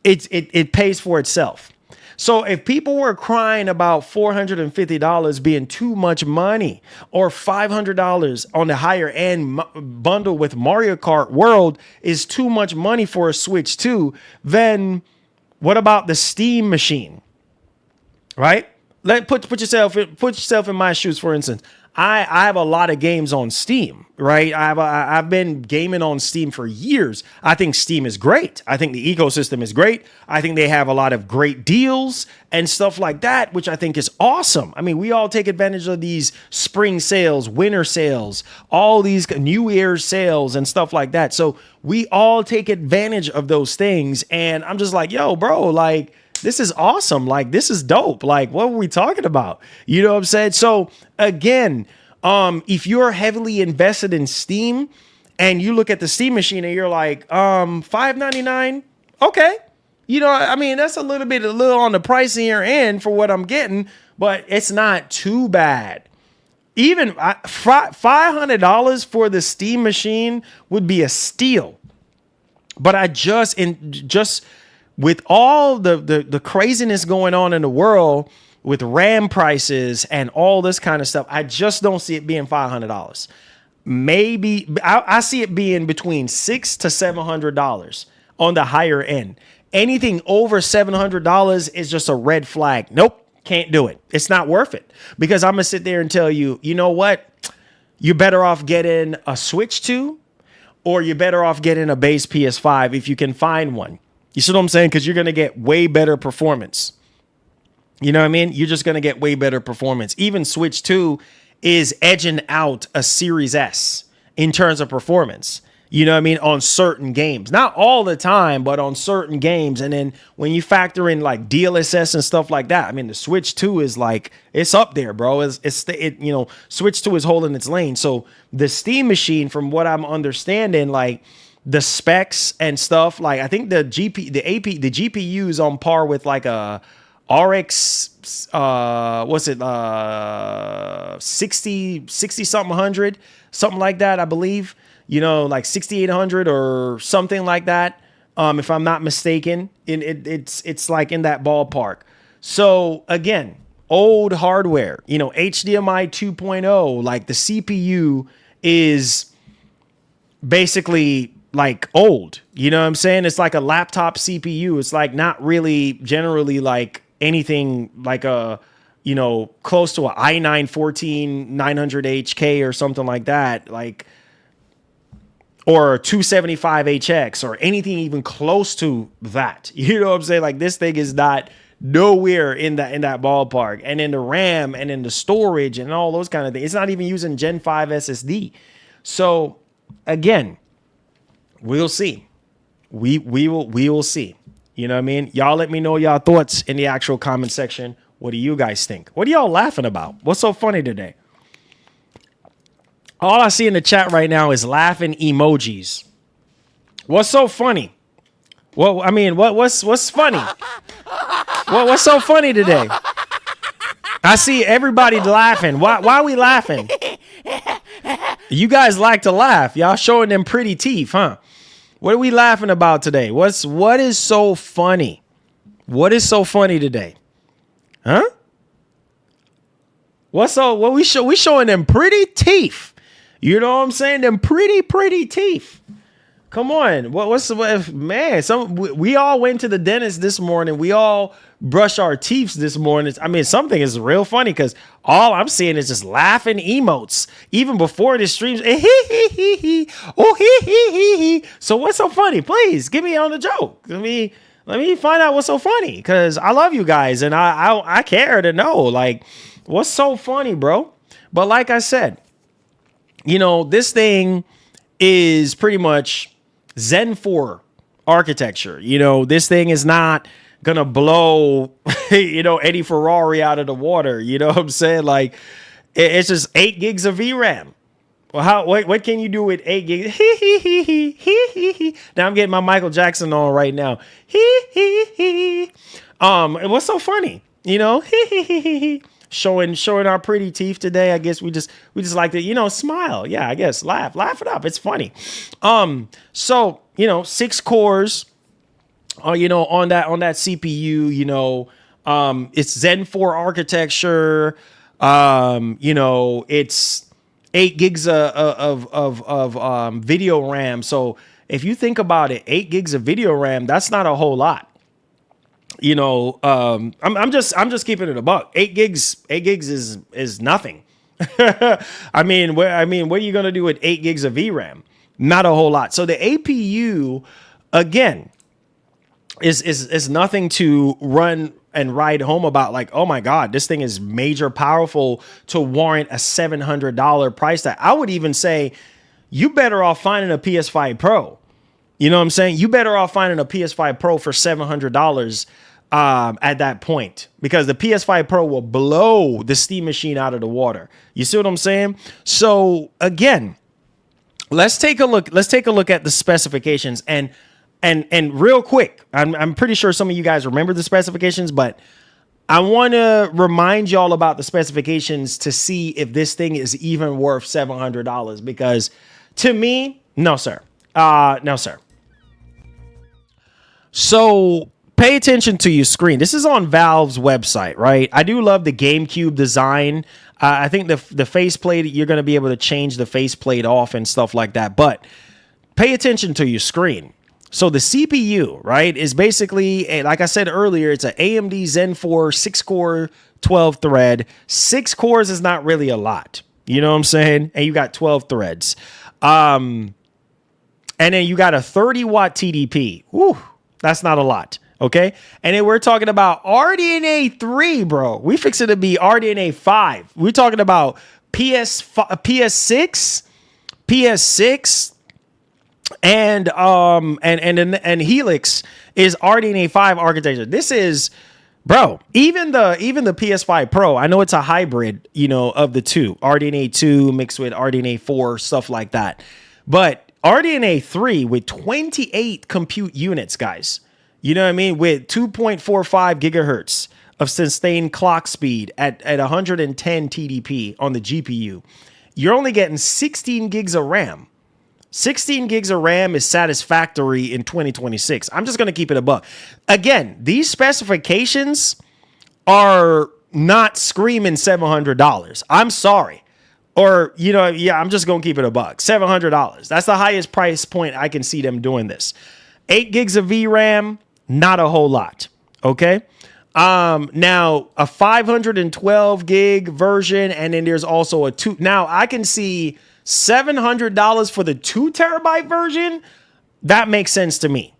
it pays for itself. So if people were crying about $450 being too much money or $500 on the higher end bundle with Mario Kart World is too much money for a Switch 2, then what about the Steam machine? Right? Put yourself in my shoes, for instance. I have a lot of games on Steam, right? I've been gaming on Steam for years. I think Steam is great. I think the ecosystem is great. I think they have a lot of great deals and stuff like that, which I think is awesome. I mean, we all take advantage of these spring sales, winter sales, all these New Year's sales and stuff like that. So we all take advantage of those things. And I'm just like, yo, bro, like, this is awesome. Like, this is dope. Like, what were we talking about? You know what I'm saying? So again, if you're heavily invested in Steam and you look at the Steam machine and you're like, $599, okay. You know, I mean, that's a little on the pricier end for what I'm getting, but it's not too bad. Even $500 for the Steam machine would be a steal. But I just with all the craziness going on in the world with RAM prices and all this kind of stuff, I just don't see it being $500. Maybe I see it being between $600 to $700 on the higher end. Anything over $700 is just a red flag. Nope, can't do it. It's not worth it, because I'm gonna sit there and tell you, you know what? You're better off getting a Switch 2, or you're better off getting a base PS5 if you can find one. You see what I'm saying? Because you're gonna get way better performance. You know what I mean? You're just gonna get way better performance. Even Switch 2 is edging out a Series S in terms of performance. You know what I mean? On certain games, not all the time, but on certain games. And then when you factor in like DLSS and stuff like that, I mean, the Switch 2 is like, it's up there, bro. Switch 2 is holding its lane. So the Steam machine, from what I'm understanding, like the specs and stuff, like I think the GPU is on par with like a RX, 60 something hundred, something like that, I believe. You know, like 6800 or something like that. If I'm not mistaken, it's like in that ballpark. So again, old hardware, you know, HDMI 2.0, like the CPU is basically like old, you know what I'm saying? It's like a laptop CPU. It's like not really generally like anything like a, you know, close to a i9 14900HK or something like that. Like, or a 275HX or anything even close to that. You know what I'm saying? Like this thing is not nowhere in that ballpark. And in the RAM and in the storage and all those kind of things, it's not even using Gen 5 SSD. So again, we'll see. We will see. You know what I mean? Y'all let me know y'all thoughts in the actual comment section. What do you guys think? What are y'all laughing about? What's so funny today? All I see in the chat right now is laughing emojis. What's so funny? Well, I mean, what's funny? What's so funny today? I see everybody laughing. Why are we laughing? You guys like to laugh. Y'all showing them pretty teeth, huh? What are we laughing about today? What is so funny? What is so funny today? Huh? We showing them pretty teeth. You know what I'm saying? Them pretty teeth. Come on. Man, we all went to the dentist this morning. We all brush our teeth this morning. I mean, something is real funny because all I'm seeing is just laughing emotes. Even before this stream. So what's so funny? Please give me on the joke. Let me find out what's so funny, because I love you guys and I care to know, like, what's so funny, bro. But like I said, you know, this thing is pretty much Zen 4 architecture. You know, this thing is not gonna blow, you know, Eddie Ferrari out of the water. You know what I'm saying? Like, it's just 8 gigs of VRAM. Well, what can you do with 8 gigs? Now I'm getting my Michael Jackson on right now. What's so funny? You know, showing our pretty teeth today. I guess we just like to, you know, smile. Yeah, I guess laugh it up. It's funny. So, you know, 6 cores, you know, on that CPU, you know, it's Zen 4 architecture. You know, it's 8 gigs of video RAM. So if you think about it, 8 gigs of video RAM, that's not a whole lot. You know, I'm just keeping it a buck. 8 gigs is nothing. I mean, what are you gonna do with 8 gigs of VRAM? Not a whole lot. So the APU, again, is nothing to run and ride home about. Like, oh my God, this thing is major powerful to warrant a $700 price tag. I would even say you better off finding a PS5 Pro. You know what I'm saying? You better off finding a PS5 Pro for $700 at that point, because the PS5 Pro will blow the Steam machine out of the water. You see what I'm saying? So again, let's take a look. Let's take a look at the specifications and real quick. I'm pretty sure some of you guys remember the specifications, but I want to remind y'all about the specifications to see if this thing is even worth $700. Because to me, no, sir. No, sir. So pay attention to your screen. This is on Valve's website, right? I do love the GameCube design. I think the faceplate, you're going to be able to change the faceplate off and stuff like that. But pay attention to your screen. So the CPU, right, is basically, like I said earlier, it's an AMD Zen 4 6-core 12-thread. 6 cores is not really a lot. You know what I'm saying? And you got 12 threads. And then you got a 30-watt TDP. Woo, that's not a lot. Okay. And then we're talking about RDNA 3, bro. We fix it to be RDNA 5. We're talking about PS6, and Helix is RDNA 5 architecture. This is, bro, even the PS5 Pro, I know it's a hybrid, of the two, RDNA 2 mixed with RDNA 4, stuff like that. But RDNA 3 with 28 compute units, guys. You know what I mean? With 2.45 gigahertz of sustained clock speed at 110 TDP on the GPU. You're only getting 16 gigs of RAM. 16 gigs of RAM is satisfactory in 2026. I'm just going to keep it a buck. Again, these specifications are not screaming $700. I'm sorry. Or, I'm just going to keep it a buck. $700. That's the highest price point I can see them doing this. 8 gigs of VRAM, not a whole lot. Okay. Now a 512 gig version, and then there's also a 2. Now I can see $700 for the 2 terabyte version. That makes sense to me.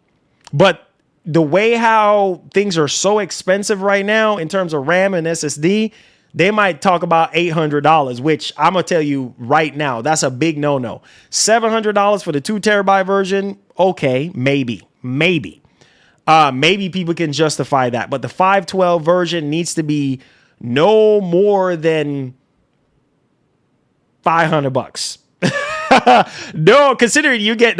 But the way how things are so expensive right now in terms of RAM and SSD, they might talk about $800, which I'm going to tell you right now, that's a big no-no. $700 for the 2 terabyte version. Okay, maybe. Maybe people can justify that, but the 512 version needs to be no more than $500. No, considering you get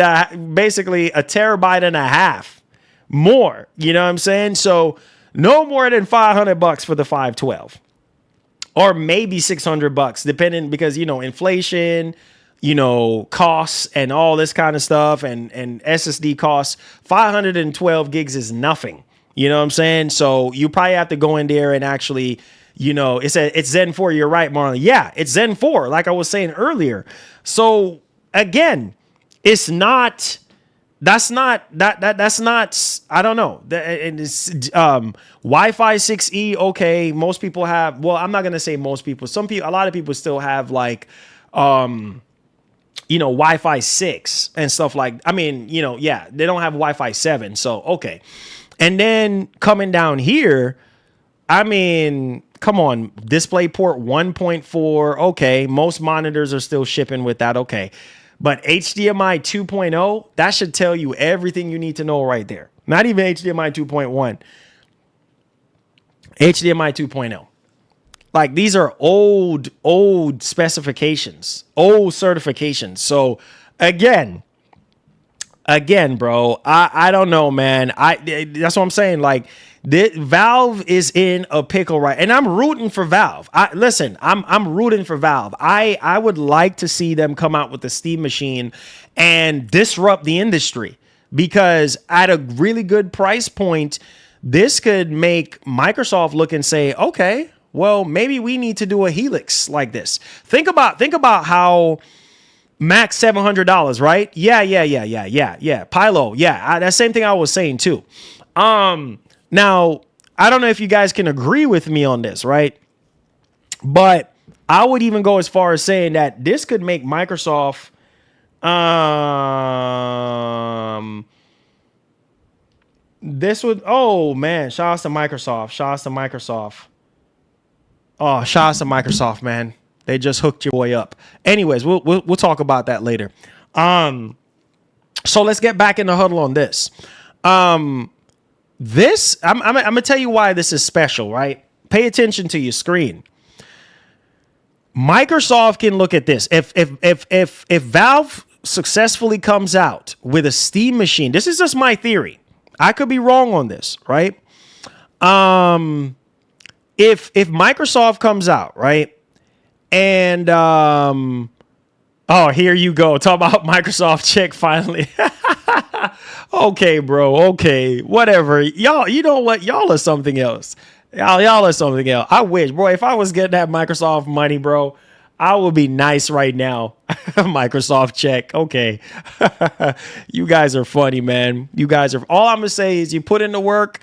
basically a terabyte and a half more, you know what I'm saying? So no more than $500 for the 512, or maybe $600, depending, because inflation, costs and all this kind of stuff, and SSD costs. 512 gigs is nothing. You know what I'm saying? So you probably have to go in there and actually, it's Zen 4. You're right, Marlon. Yeah, it's Zen 4, like I was saying earlier. So again, that's not, I don't know. It's Wi-Fi 6E. Okay. Most people have, well, I'm not going to say most people. A lot of people still have like, Wi-Fi 6 and stuff like, they don't have Wi-Fi 7. So, okay. And then coming down here, come on, DisplayPort 1.4. Okay. Most monitors are still shipping with that. Okay. But HDMI 2.0, that should tell you everything you need to know right there. Not even HDMI 2.1. HDMI 2.0. Like, these are old specifications, old certifications. So again, bro, I don't know, man. That's what I'm saying. Like, Valve is in a pickle, right? And I'm rooting for Valve. I'm rooting for Valve. I would like to see them come out with the Steam machine and disrupt the industry, because at a really good price point, this could make Microsoft look and say, okay, well, maybe we need to do a Helix like this. Think about how max $700, right? Yeah. Pylo. Yeah. That same thing I was saying too. Now, I don't know if you guys can agree with me on this, right? But I would even go as far as saying that this could make Microsoft, oh man, shout out to Microsoft. Oh, shout out to Microsoft, man. They just hooked your boy up. Anyways, we'll talk about that later. So let's get back in the huddle on this. I'm gonna tell you why this is special, right? Pay attention to your screen. Microsoft can look at this. If Valve successfully comes out with a Steam machine, this is just my theory. I could be wrong on this, right? If Microsoft comes out, right, and oh, here you go, talk about Microsoft check finally. Okay, bro. Okay, whatever. Y'all, you know what? Y'all are something else. Y'all are something else. I wish, bro. If I was getting that Microsoft money, bro, I would be nice right now. Microsoft check. Okay. You guys are funny, man. You guys are. All I'm gonna say is you put in the work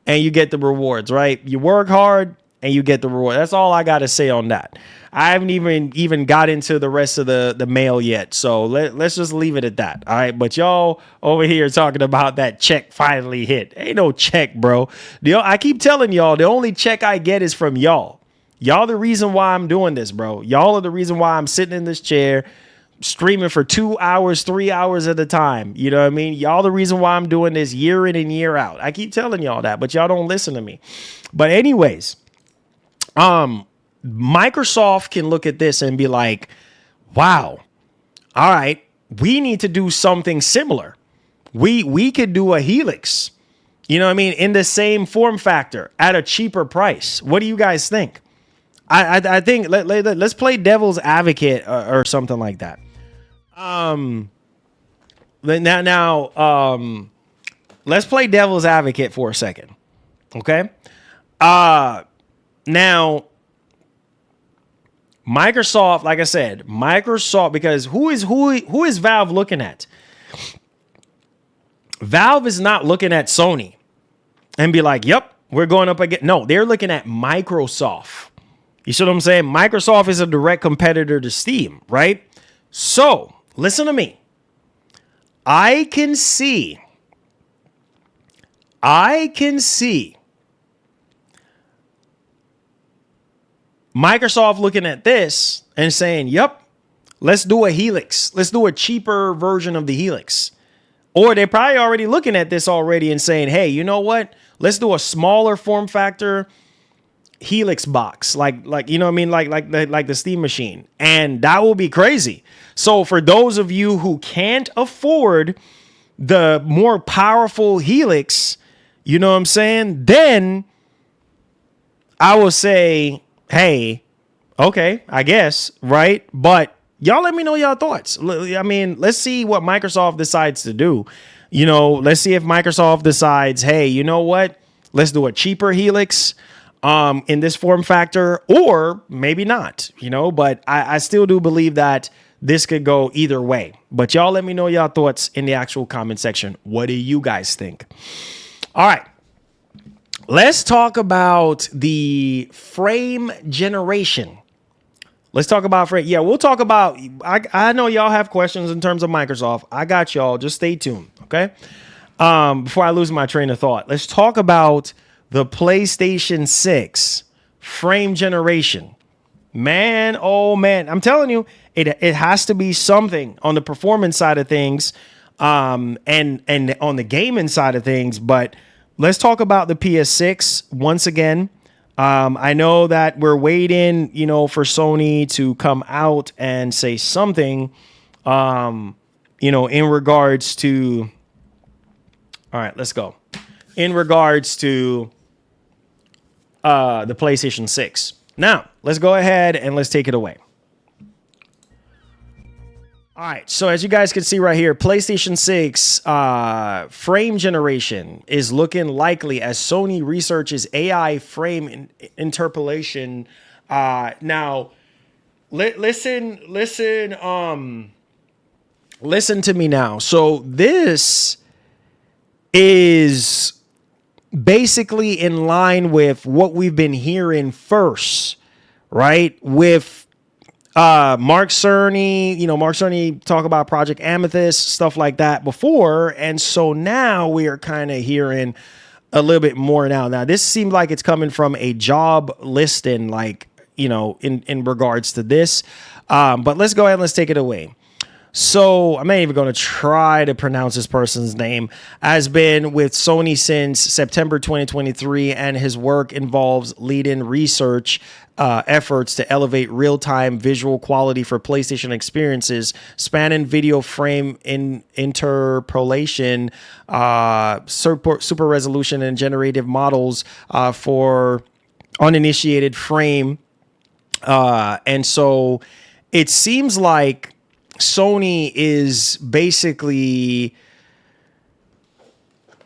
and you get the rewards, right? You work hard and you get the reward. That's all I got to say on that. I haven't even got into the rest of the mail yet. So let's just leave it at that. All right. But y'all over here talking about that check finally hit. Ain't no check, bro. I keep telling y'all the only check I get is from y'all. Y'all the reason why I'm doing this, bro. Y'all are the reason why I'm sitting in this chair streaming for 2 hours, 3 hours at a time. You know what I mean? Y'all the reason why I'm doing this year in and year out. I keep telling y'all that, but y'all don't listen to me. But anyways, Microsoft can look at this and be like, wow, all right, we need to do something similar. We could do a Helix, you know what I mean, in the same form factor at a cheaper price. What do you guys think? I think let's play devil's advocate or something like that. Now, let's play devil's advocate for a second. Okay. Now, Microsoft, like I said, Microsoft, because who is Valve looking at? Valve is not looking at Sony and be like, yep, we're going up again. No, they're looking at Microsoft. You see what I'm saying? Microsoft is a direct competitor to Steam, right? So listen to me. I can see Microsoft looking at this and saying, yep, let's do a Helix. Let's do a cheaper version of the Helix. Or they're probably already looking at this already and saying, hey, you know what? Let's do a smaller form factor Helix box, like you know what I mean, like the Steam machine, and that will be crazy. So for those of you who can't afford the more powerful Helix, you know what I'm saying, then I will say, hey, okay, I guess, right? But y'all let me know your thoughts. I mean, let's see what Microsoft decides to do. You know, let's see if Microsoft decides, hey, you know what? Let's do a cheaper Helix in this form factor, or maybe not, you know, but I still do believe that this could go either way. But y'all let me know your thoughts in the actual comment section. What do you guys think? All right. Let's talk about the frame generation. Let's talk about frame. Yeah, we'll talk about, I know y'all have questions in terms of Microsoft. I got y'all. Just stay tuned. Okay. Before I lose my train of thought, let's talk about the PlayStation 6 frame generation. Man, oh man, I'm telling you, it has to be something on the performance side of things, and on the gaming side of things. But let's talk about the PS6 once again. I know that we're waiting, you know, for Sony to come out and say something, you know, in regards to. All right, let's go. In regards to the PlayStation 6. Now, let's go ahead and let's take it away. All right, so as you guys can see right here, PlayStation 6 frame generation is looking likely as Sony researches AI frame interpolation. Now, listen to me now. So this is basically in line with what we've been hearing first, right? With Mark Cerny, you know, Mark Cerny talk about Project Amethyst, stuff like that before. And so now we are kind of hearing a little bit more now. Now, this seems like it's coming from a job listing, like, you know, in regards to this. But let's go ahead and let's take it away. So I'm not even going to try to pronounce this person's name. Has been with Sony since September 2023, and his work involves leading research efforts to elevate real-time visual quality for PlayStation experiences, spanning video frame interpolation, super resolution, and generative models for uninitiated frame. And so it seems like Sony is basically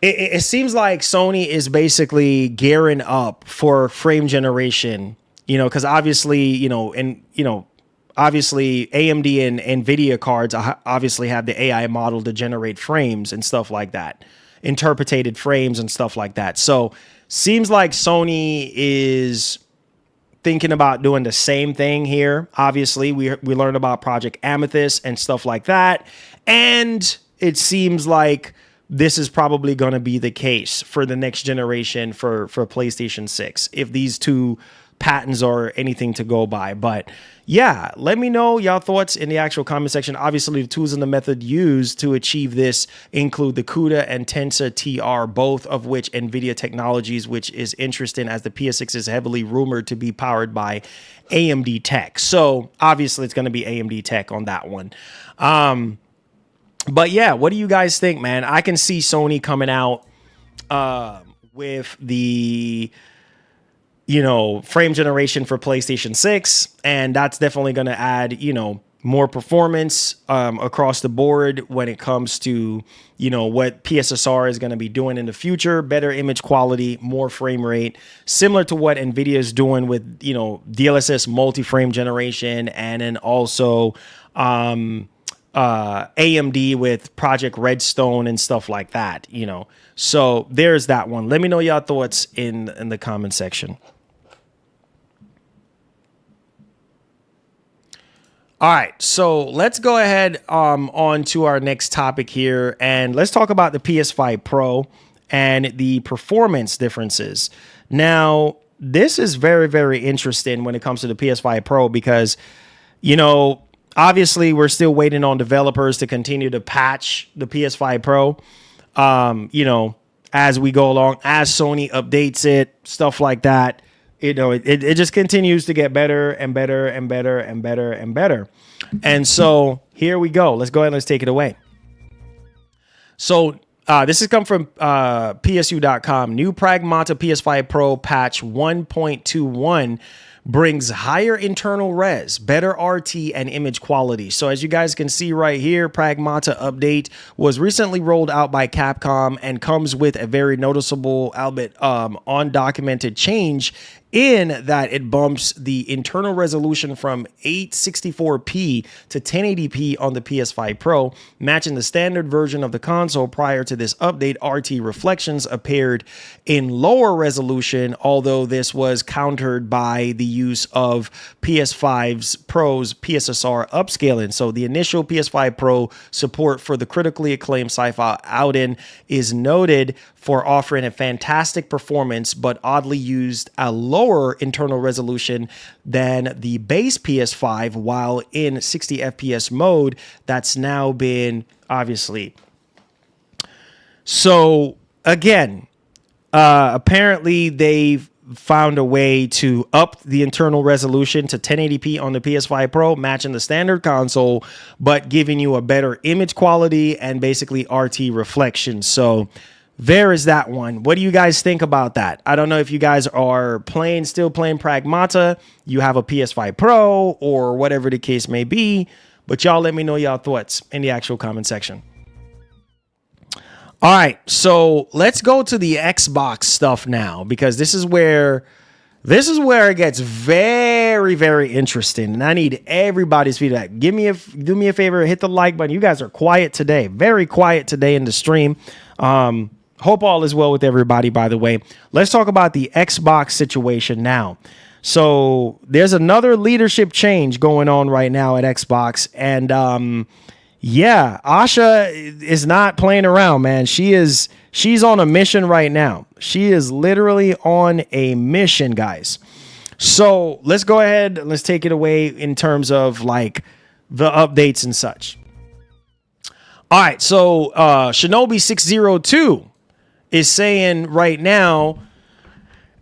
it seems like Sony is basically gearing up for frame generation, because obviously, obviously AMD and NVIDIA cards obviously have the AI model to generate frames and stuff like that, interpreted frames and stuff like that. So seems like Sony is thinking about doing the same thing here. Obviously, we learned about Project Amethyst and stuff like that. And it seems like this is probably going to be the case for the next generation for PlayStation 6, if these two patents are anything to go by. But yeah, let me know y'all thoughts in the actual comment section. Obviously, the tools and the method used to achieve this include the CUDA and Tensor TR, both of which NVIDIA technologies, which is interesting as the PS6 is heavily rumored to be powered by AMD tech. So obviously it's going to be AMD tech on that one. But yeah, what do you guys think, man? I can see Sony coming out with the frame generation for PlayStation 6, and that's definitely going to add, more performance across the board when it comes to, what PSSR is going to be doing in the future, better image quality, more frame rate, similar to what NVIDIA is doing with, DLSS multi-frame generation, and then also AMD with Project Redstone and stuff like that, So there's that one. Let me know y'all thoughts in the comment section. All right, so let's go ahead on to our next topic here, and let's talk about the PS5 Pro and the performance differences. Now, this is very, very interesting when it comes to the PS5 Pro because, obviously we're still waiting on developers to continue to patch the PS5 Pro, as we go along, as Sony updates it, stuff like that. It just continues to get better and better and better and better and better. And so here we go. Let's go ahead and let's take it away. So this has come from PSU.com. New Pragmata PS5 Pro patch 1.21 brings higher internal res, better RT, and image quality. So as you guys can see right here, Pragmata update was recently rolled out by Capcom and comes with a very noticeable, albeit undocumented change in that it bumps the internal resolution from 864p to 1080p on the PS5 Pro, matching the standard version of the console. Prior to this update, RT reflections appeared in lower resolution, although this was countered by the use of PS5's Pro's PSSR upscaling. So the initial PS5 Pro support for the critically acclaimed sci-fi Auden is noted for offering a fantastic performance, but oddly used a lower internal resolution than the base PS5 while in 60 FPS mode. That's now been obviously. So again, apparently they've found a way to up the internal resolution to 1080p on the PS5 Pro, matching the standard console, but giving you a better image quality and basically RT reflection. So there is that one. What do you guys think about that? I don't know if you guys are still playing Pragmata, you have a PS5 Pro or whatever the case may be, but y'all let me know y'all thoughts in the actual comment section. All right, so let's go to the Xbox stuff now, because this is where it gets very, very interesting, and I need everybody's feedback. Do me a favor, hit the like button. You guys are quiet today, very quiet today in the stream. Hope all is well with everybody, by the way. Let's talk about the Xbox situation now. So there's another leadership change going on right now at Xbox, and yeah, Asha is not playing around, man. She's on a mission right now. She is literally on a mission, guys. So let's go ahead and let's take it away in terms of like the updates and such. All right, so Shinobi 602 is saying right now,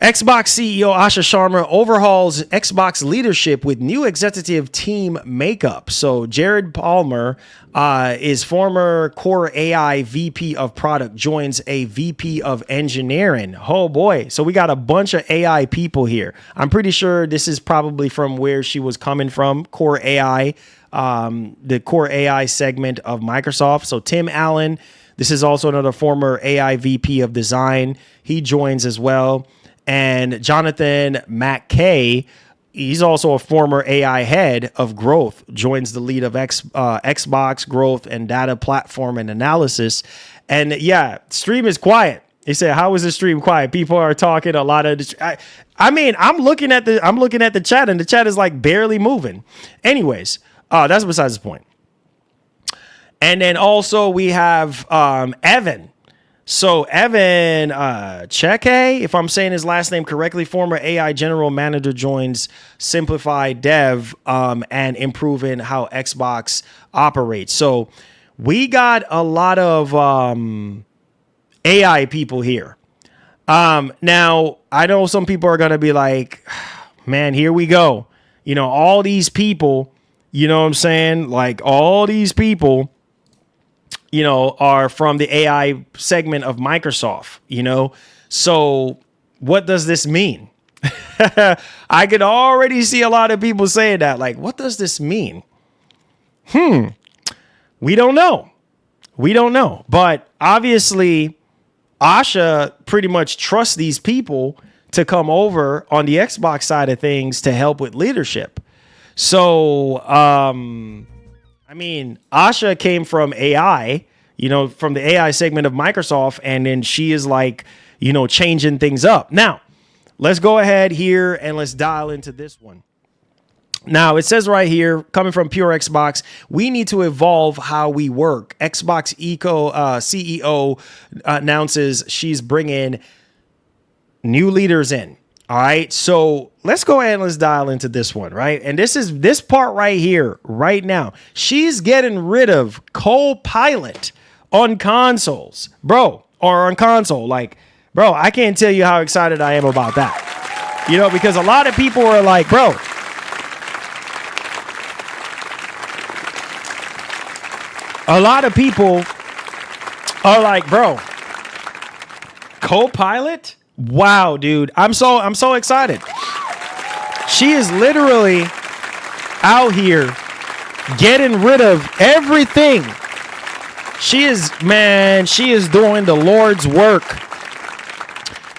Xbox CEO Asha Sharma overhauls Xbox leadership with new executive team makeup. So Jared Palmer is former Core AI VP of product, joins a VP of engineering. Oh boy. So we got a bunch of AI people here. I'm pretty sure this is probably from where she was coming from, Core AI, the Core AI segment of Microsoft. So Tim Allen, This is also another former AI VP of design. He joins as well. And Jonathan McKay, he's also a former AI head of growth, joins the lead of Xbox growth and data platform and analysis. And yeah, stream is quiet. They said, "How is the stream quiet?" People are talking a lot of. I mean, I'm looking at the chat, and the chat is like barely moving. Anyways, that's besides the point. And then also we have Evan. So Evan Cheke, if I'm saying his last name correctly, former AI general manager, joins Simplified Dev and improving how Xbox operates. So we got a lot of AI people here. Now, I know some people are going to be like, man, here we go. You know, all these people, you know what I'm saying? Like all these people, you know, are from the AI segment of Microsoft, you know? So what does this mean? I could already see a lot of people saying that. Like, what does this mean? We don't know. We don't know. But obviously, Asha pretty much trusts these people to come over on the Xbox side of things to help with leadership. So, I mean, Asha came from AI, you know, from the AI segment of Microsoft, and then she is like, you know, changing things up. Now, let's go ahead here and let's dial into this one. Now, it says right here, coming from Pure Xbox, we need to evolve how we work. Xbox CEO announces she's bringing new leaders in. All right, so let's go ahead and let's dial into this one, right? And this is this part right here, right now. She's getting rid of Copilot on consoles, bro, or on console. Like, bro, I can't tell you how excited I am about that. You know, because a lot of people are like, bro, a lot of people are like, bro, Copilot? Wow, dude. I'm so excited. She is literally out here getting rid of everything. She is doing the Lord's work.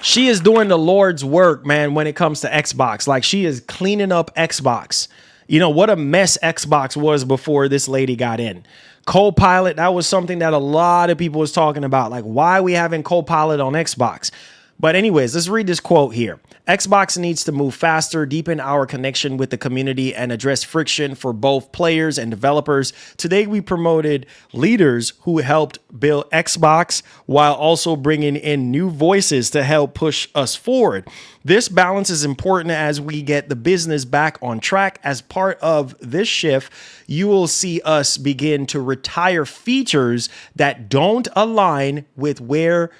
She is doing the Lord's work, man, when it comes to Xbox. Like, she is cleaning up Xbox. You know, what a mess Xbox was before this lady got in. Copilot, that was something that a lot of people was talking about. Like, why are we having Copilot on Xbox? But anyways, let's read this quote here. Xbox needs to move faster, deepen our connection with the community, and address friction for both players and developers. Today, we promoted leaders who helped build Xbox while also bringing in new voices to help push us forward. This balance is important as we get the business back on track. As part of this shift, you will see us begin to retire features that don't align with where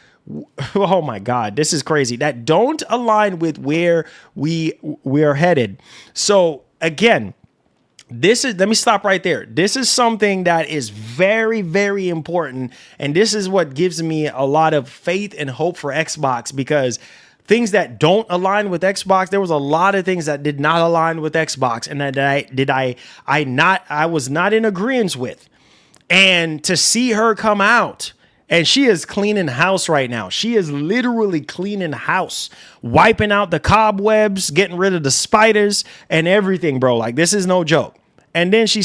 oh my God, this is crazy. That don't align with where we're headed. So again, let me stop right there. This is something that is very, very important. And this is what gives me a lot of faith and hope for Xbox, because things that don't align with Xbox, there was a lot of things that did not align with Xbox and that I was not in agreement with. And to see her come out, and she is cleaning house right now. She is literally cleaning house, wiping out the cobwebs, getting rid of the spiders and everything, bro. Like, this is no joke. And then she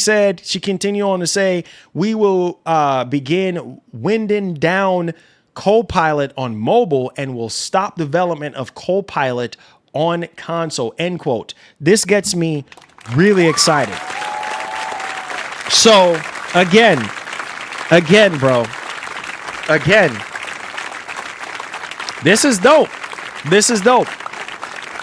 continued on to say, we will begin winding down Copilot on mobile and will stop development of Copilot on console, end quote. This gets me really excited. So again, bro. Again, this is dope. This is dope,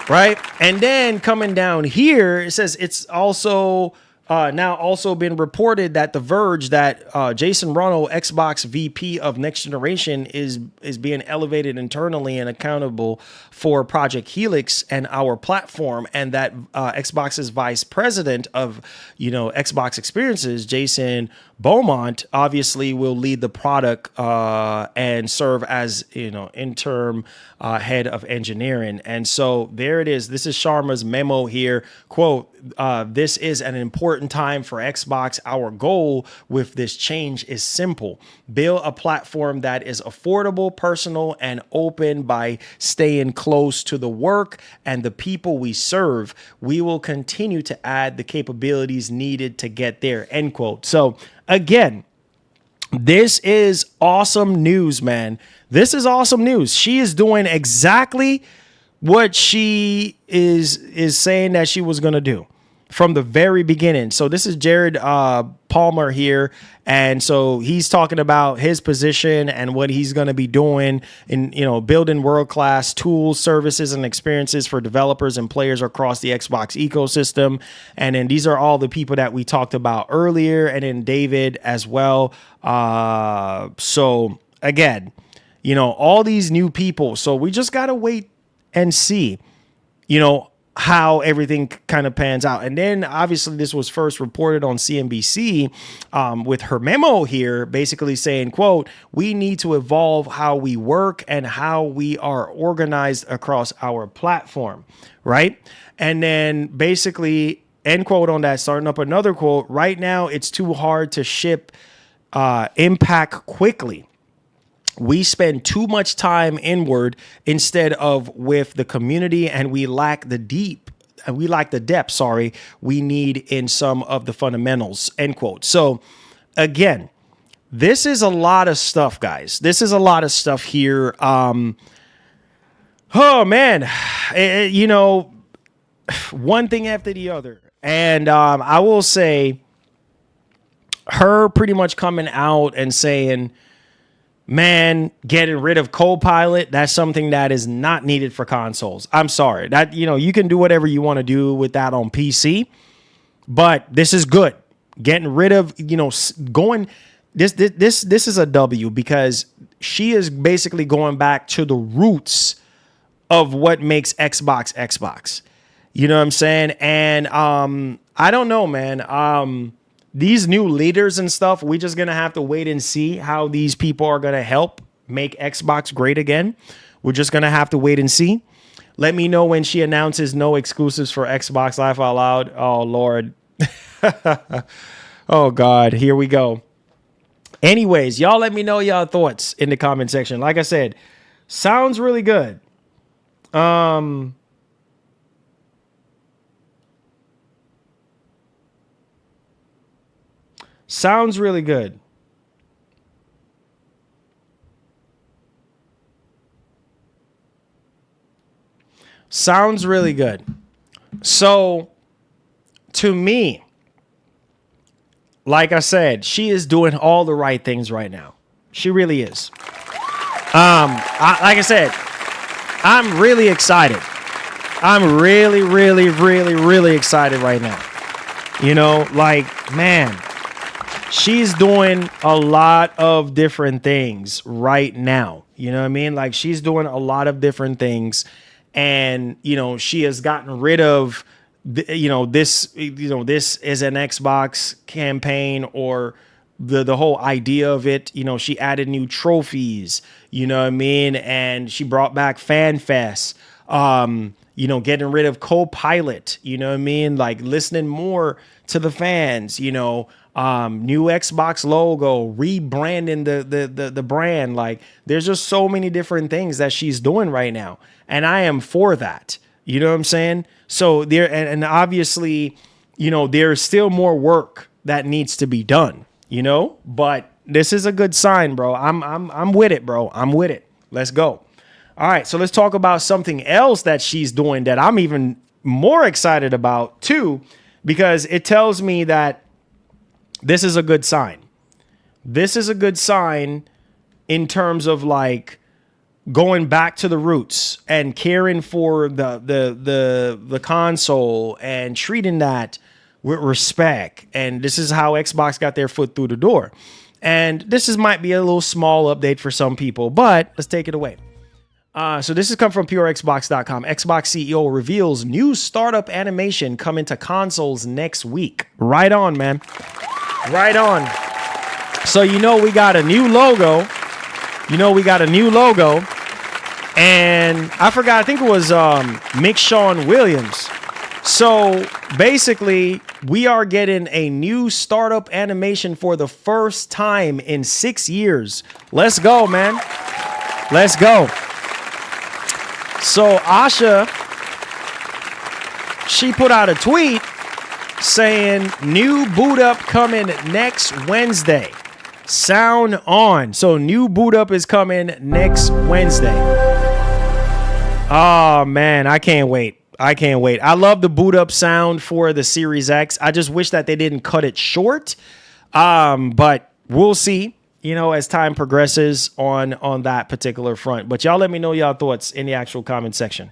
right? And then coming down here, it says it's also now also been reported that The Verge that Jason Ronald, Xbox VP of Next Generation, is being elevated internally and accountable for Project Helix and our platform, and that Xbox's vice president of, you know, Xbox Experiences, Jason Beaumont, obviously will lead the product and serve as, you know, interim head of engineering. And so there it is. This is Sharma's memo here. Quote, this is an important uncertain time for Xbox, our goal with this change is simple. Build a platform that is affordable, personal, and open by staying close to the work and the people we serve. We will continue to add the capabilities needed to get there, end quote. So again, this is awesome news, man. This is awesome news. She is doing exactly what she is saying that she was going to do from the very beginning. So this is Jared Palmer here. And so he's talking about his position and what he's going to be doing in, building world-class tools, services, and experiences for developers and players across the Xbox ecosystem. And then these are all the people that we talked about earlier, and then David as well. So again, all these new people. So we just got to wait and see, how everything kind of pans out. And then obviously this was first reported on CNBC with her memo here, basically saying, quote, we need to evolve how we work and how we are organized across our platform. Right. And then basically end quote on that, starting up another quote. Right now, it's too hard to ship impact quickly. We spend too much time inward instead of with the community, and we lack the depth, we need in some of the fundamentals, end quote. So again, this is a lot of stuff, guys. This is a lot of stuff here. Oh man, one thing after the other. And I will say her pretty much coming out and saying, man, getting rid of Copilot, that's something that is not needed for consoles. I'm sorry. That, you can do whatever you want to do with that on PC, but this is good. Getting rid of, going this is a W, because she is basically going back to the roots of what makes Xbox. You know what I'm saying? And I don't know, man. These new leaders and stuff, we're just going to have to wait and see how these people are going to help make Xbox great again. We're just going to have to wait and see. Let me know when she announces no exclusives for Xbox. Laugh out loud. Oh, Lord. Oh, God. Here we go. Anyways, y'all let me know y'all thoughts in the comment section. Like I said, sounds really good. Sounds really good. Sounds really good. So, to me, like I said, she is doing all the right things right now. She really is. Like I said, I'm really excited. I'm really, really, really, really excited right now. Man, she's doing a lot of different things right now. You know what I mean? Like, she's doing a lot of different things. And, she has gotten rid of, this is an Xbox campaign, or the whole idea of it. She added new trophies, you know what I mean? And she brought back FanFest, getting rid of Copilot, you know what I mean? Like, listening more to the fans, new Xbox logo, rebranding the brand. Like, there's just so many different things that she's doing right now. And I am for that. You know what I'm saying? So there, and obviously, there's still more work that needs to be done, but this is a good sign, bro. I'm with it, bro. I'm with it. Let's go. All right. So let's talk about something else that she's doing that I'm even more excited about too, because it tells me that this is a good sign. This is a good sign in terms of like going back to the roots and caring for the console and treating that with respect. And this is how Xbox got their foot through the door. And this might be a little small update for some people, but let's take it away. So this has come from PureXbox.com. Xbox CEO reveals new startup animation coming to consoles next week. Right on, man. Right on. So we got a new logo. And I forgot, I think it was Mick Sean Williams. So basically, we are getting a new startup animation for the first time in 6 years. Let's go, man. Let's go. So Asha, she put out a tweet saying new boot up coming next Wednesday. Sound on. So new boot up is coming next Wednesday. Oh man, I can't wait. I love the boot up sound for the Series X. I just wish that they didn't cut it short. But we'll see, as time progresses on that particular front. But y'all let me know y'all thoughts in the actual comment section.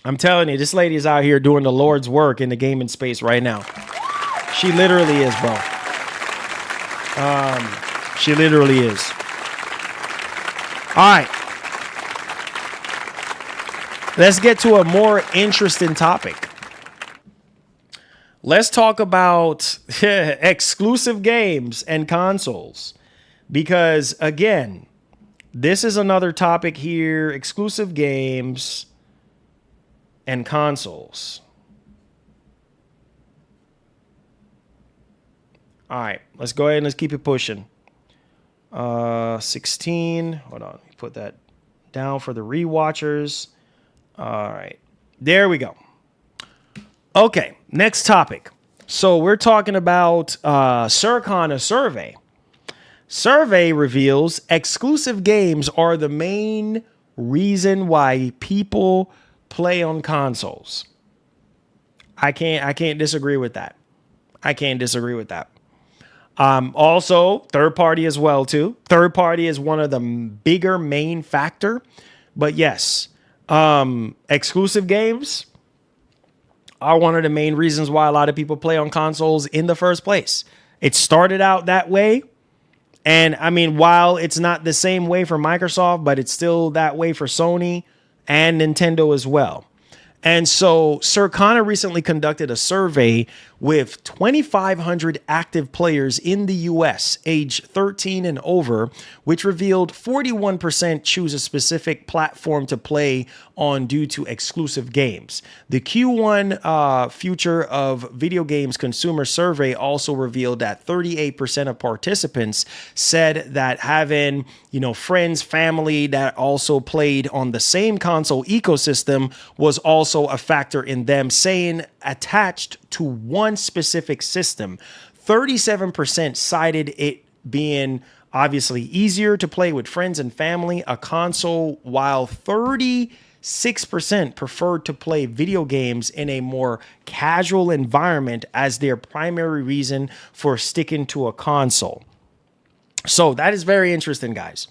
I'm telling you, this lady is out here doing the Lord's work in the gaming space right now. She literally is, bro. She literally is. All right. Let's get to a more interesting topic. Let's talk about exclusive games and consoles. Because, again, this is another topic here. Exclusive games and consoles. All right. Let's go ahead and let's keep it pushing. 16. Hold on. Let me put that down for the rewatchers. All right, there we go. Okay, next topic. So we're talking about Circana survey. Survey reveals exclusive games are the main reason why people play on consoles. I can't disagree with that. Also, third party as well too. Third party is one of the bigger main factor, but yes. Exclusive games are one of the main reasons why a lot of people play on consoles in the first place. It started out that way. And I mean, while it's not the same way for Microsoft, but it's still that way for Sony and Nintendo as well. And so Circana recently conducted a survey with 2,500 active players in the US, age 13 and over, which revealed 41% choose a specific platform to play on due to exclusive games. The Q1 Future of Video Games Consumer Survey also revealed that 38% of participants said that having, friends, family that also played on the same console ecosystem was also a factor in them saying attached to one specific system. 37% cited it being obviously easier to play with friends and family, a console, while 36% preferred to play video games in a more casual environment as their primary reason for sticking to a console. So that is very interesting, guys.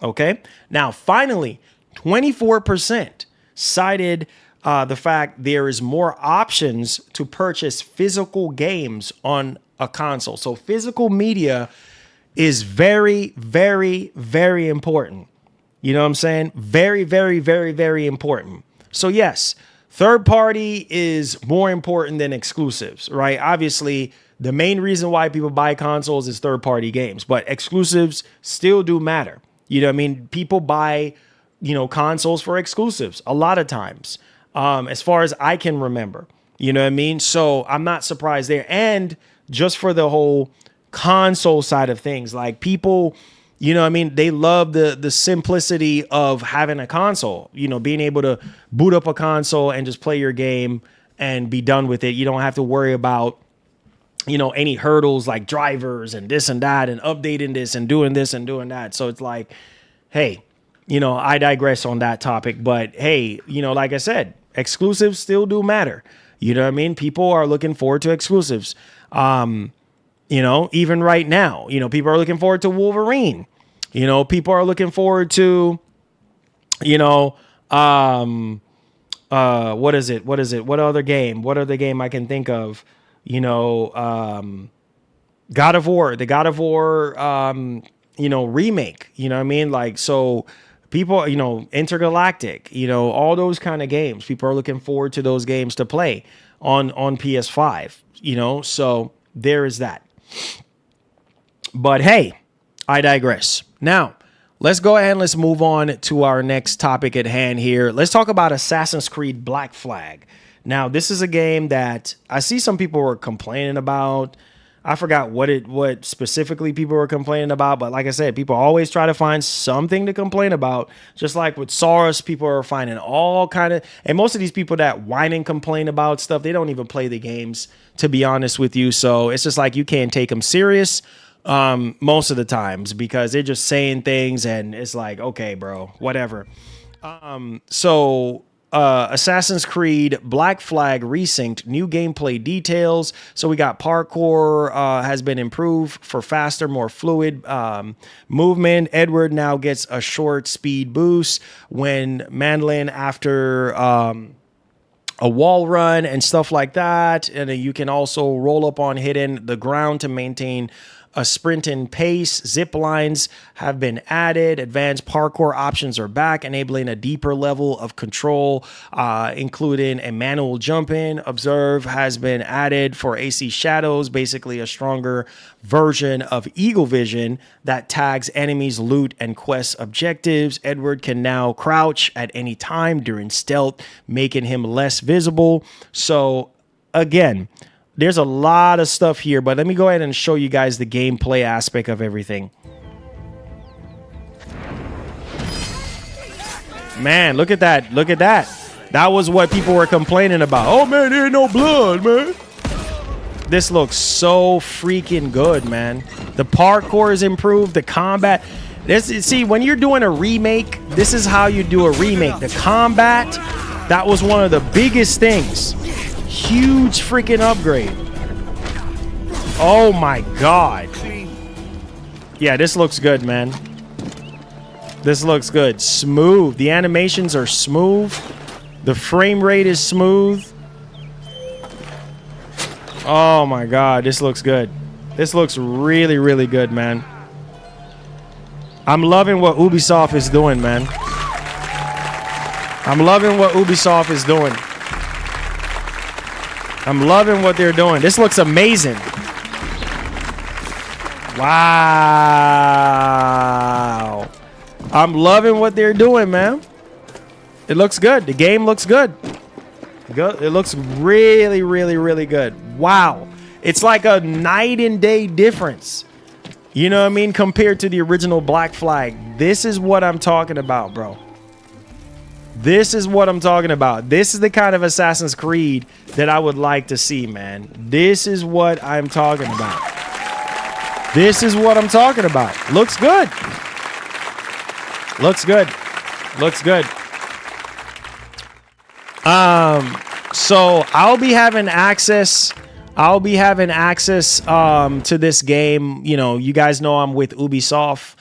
Okay. Now, finally, 24% cited the fact there is more options to purchase physical games on a console. So physical media is very, very, very important. You know what I'm saying? Very, very, very, very important. So yes, third party is more important than exclusives, right? Obviously, the main reason why people buy consoles is third party games, but exclusives still do matter. You know what I mean? People buy, consoles for exclusives a lot of times. As far as I can remember, you know what I mean? So I'm not surprised there. And just for the whole console side of things, like people, they love the simplicity of having a console, being able to boot up a console and just play your game and be done with it. You don't have to worry about, any hurdles like drivers and this and that and updating this and doing that. So it's like, hey, I digress on that topic, but hey, like I said, exclusives still do matter. You know what I mean? People are looking forward to exclusives. Even right now, people are looking forward to Wolverine. People are looking forward to, what is it? What other game? What other game I can think of? God of War, the God of War, remake, you know what I mean? Like, so people, Intergalactic, all those kind of games, people are looking forward to those games to play on PS5, so there is that. But hey, I digress. Now, let's go ahead and let's move on to our next topic at hand here. Let's talk about Assassin's Creed Black Flag. Now, this is a game that I see some people were complaining about. I forgot what specifically people were complaining about, but like I said, people always try to find something to complain about. Just like with Saurus, people are finding all kind of, and most of these people that whine and complain about stuff, they don't even play the games, to be honest with you. So it's just like you can't take them serious most of the times because they're just saying things, and it's like, okay, bro, whatever. Assassin's Creed Black Flag Resynced, new gameplay details. So we got parkour has been improved for faster, more fluid movement. Edward now gets a short speed boost when Mandolin after a wall run and stuff like that. And you can also roll up on hitting the ground to maintain a sprinting pace. Zip lines have been added. Advanced parkour options are back, enabling a deeper level of control, including a manual jump in. Observe has been added for AC shadows, basically a stronger version of Eagle Vision that tags enemies, loot, and quest objectives. Edward can now crouch at any time during stealth, making him less visible. So again, there's a lot of stuff here, but let me go ahead and show you guys the gameplay aspect of everything. Man, look at that. Look at that. That was what people were complaining about. Oh, man, there ain't no blood, man. This looks so freaking good, man. The parkour is improved. The combat. See, when you're doing a remake, this is how you do a remake. The combat, that was one of the biggest things. Huge freaking upgrade. Oh my god. Yeah, this looks good, man. This looks good. Smooth. The animations are smooth. The frame rate is smooth. Oh my god, this looks good. This looks really, really good, man. I'm loving what Ubisoft is doing, man. I'm loving what Ubisoft is doing. I'm loving what they're doing. This looks amazing. Wow. I'm loving what they're doing, man. It looks good. The game looks good. It looks really, really, really good. Wow. It's like a night and day difference. You know what I mean? Compared to the original Black Flag. This is what I'm talking about, bro. This is what I'm talking about. This is the kind of Assassin's Creed that I would like to see, man. This is what I'm talking about. This is what I'm talking about. Looks good. Looks good. Looks good. So I'll be having access to this game. You know, you guys know I'm with Ubisoft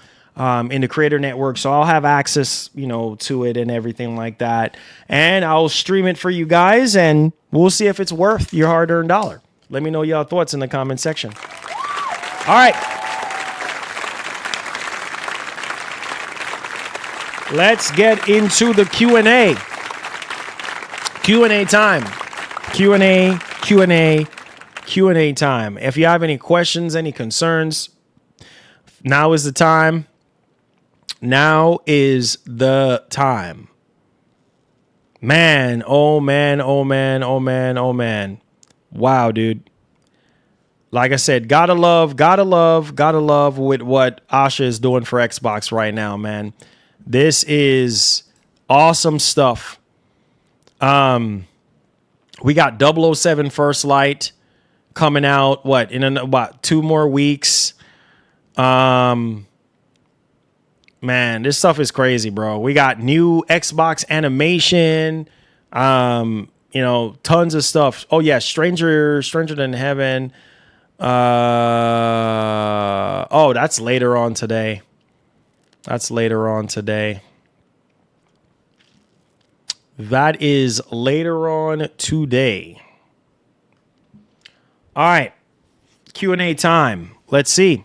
in the Creator Network, so I'll have access, you know, to it and everything like that. And I'll stream it for you guys, and we'll see if it's worth your hard-earned dollar. Let me know y'all thoughts in the comment section. All right. Let's get into the Q&A. Q&A time. Q&A time. If you have any questions, any concerns, now is the time. Now is the time. Man, oh man, oh man, oh man, oh man. Wow, dude. Like I said, gotta love with what Asha is doing for Xbox right now, man. This is awesome stuff. We got 007 First Light coming out, in 2 more weeks. Man, this stuff is crazy, bro. We got new Xbox animation, you know, tons of stuff. Oh yeah, Stranger Than Heaven. Oh, that's later on today. That is later on today. All right. Q&A time. Let's see.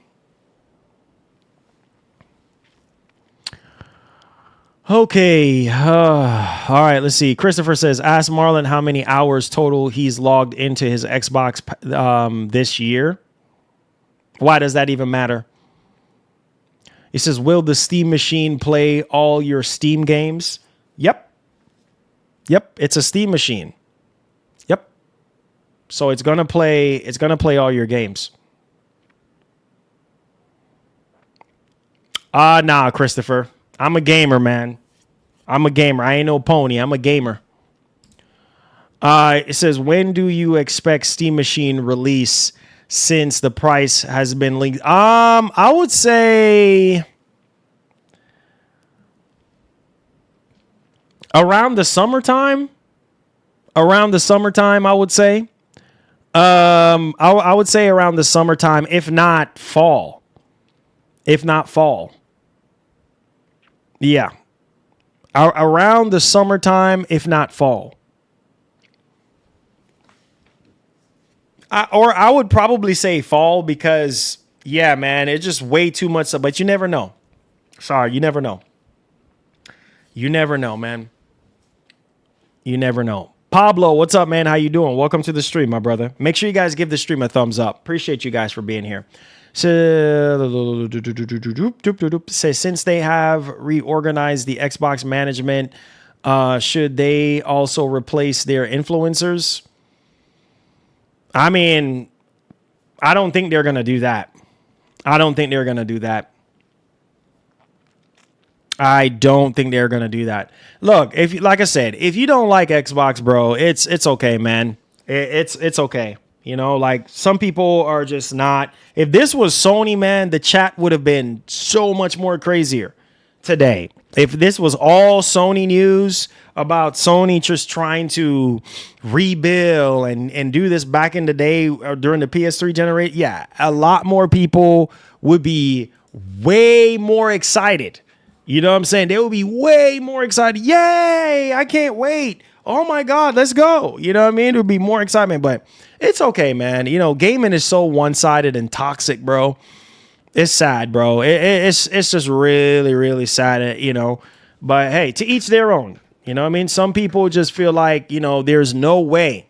Okay. All right. Let's see. Christopher says, ask Marlon how many hours total he's logged into his Xbox this year. Why does that even matter? He says, will the Steam machine play all your Steam games? Yep. It's a Steam machine. So it's gonna play all your games. Nah, Christopher. I'm a gamer, man. I'm a gamer. I ain't no pony. I'm a gamer. It says, when do you expect Steam Machine release since the price has been linked? I would say around the summertime. Around the summertime, I would say. I would say around the summertime, if not fall. If not fall. Yeah. Around the summertime, if not fall. I would probably say fall because, yeah, man, it's just way too much stuff. But you never know. Sorry, you never know. You never know, man. You never know. Pablo, what's up, man? How you doing? Welcome to the stream, my brother. Make sure you guys give the stream a thumbs up. Appreciate you guys for being here. So, say since they have reorganized the Xbox management, should they also replace their influencers? I mean, I don't think they're gonna do that. I don't think they're gonna do that. I don't think they're gonna do that. Look, if like I said, if you don't like Xbox, bro, it's okay, man. It's okay. You know, like some people are just not. If this was Sony, man, the chat would have been so much more crazier today. If this was all Sony news about Sony just trying to rebuild and do this back in the day during the PS3 generation, yeah, a lot more people would be way more excited. You know what I'm saying? They would be way more excited. Yay! I can't wait. Oh my God, let's go. You know what I mean? It would be more excitement, but it's okay, man. You know, gaming is so one-sided and toxic, bro. It's sad, bro. It's just really, really sad, you know. But hey, to each their own. You know what I mean? Some people just feel like, you know, there's no way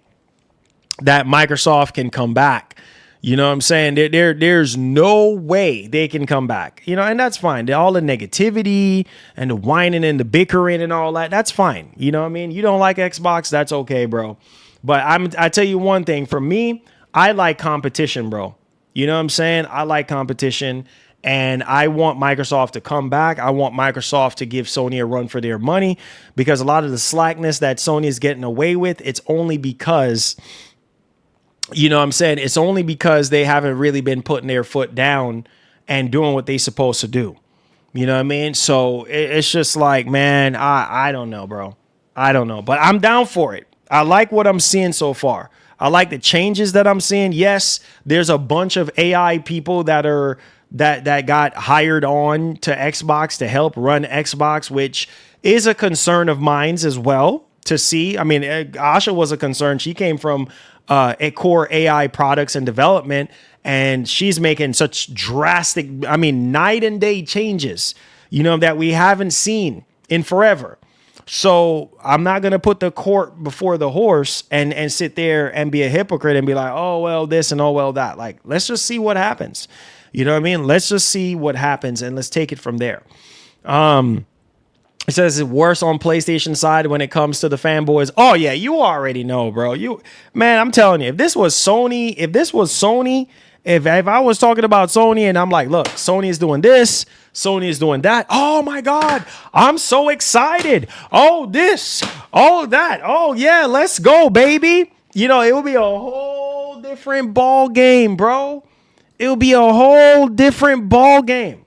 that Microsoft can come back. You know what I'm saying? There's no way they can come back. You know, and that's fine. All the negativity and the whining and the bickering and all that, that's fine. You know what I mean? You don't like Xbox, that's okay, bro. But I tell you one thing, for me, I like competition, bro. You know what I'm saying? I like competition, and I want Microsoft to come back. I want Microsoft to give Sony a run for their money, because a lot of the slackness that Sony is getting away with, it's only because, you know what I'm saying? It's only because they haven't really been putting their foot down and doing what they're supposed to do. You know what I mean? So it's just like, man, I don't know, bro. I don't know, but I'm down for it. I like what I'm seeing so far. I like the changes that I'm seeing. Yes, there's a bunch of AI people that got hired on to Xbox to help run Xbox, which is a concern of mine as well to see. I mean, Asha was a concern. She came from a core AI products and development, and she's making such drastic, I mean, night and day changes, you know, that we haven't seen in forever. So I'm not going to put the cart before the horse and sit there and be a hypocrite and be like, oh, well, this and oh, well, that. Like, let's just see what happens. You know what I mean? Let's just see what happens and let's take it from there. It says it's worse on PlayStation side when it comes to the fanboys. Oh, yeah, you already know, bro. Man, I'm telling you, if this was Sony, if I was talking about Sony and I'm like, look, Sony is doing this, Sony is doing that. Oh my God, I'm so excited. Oh, this, oh, that. Oh, yeah, let's go, baby. You know, it would be a whole different ball game, bro. It would be a whole different ball game.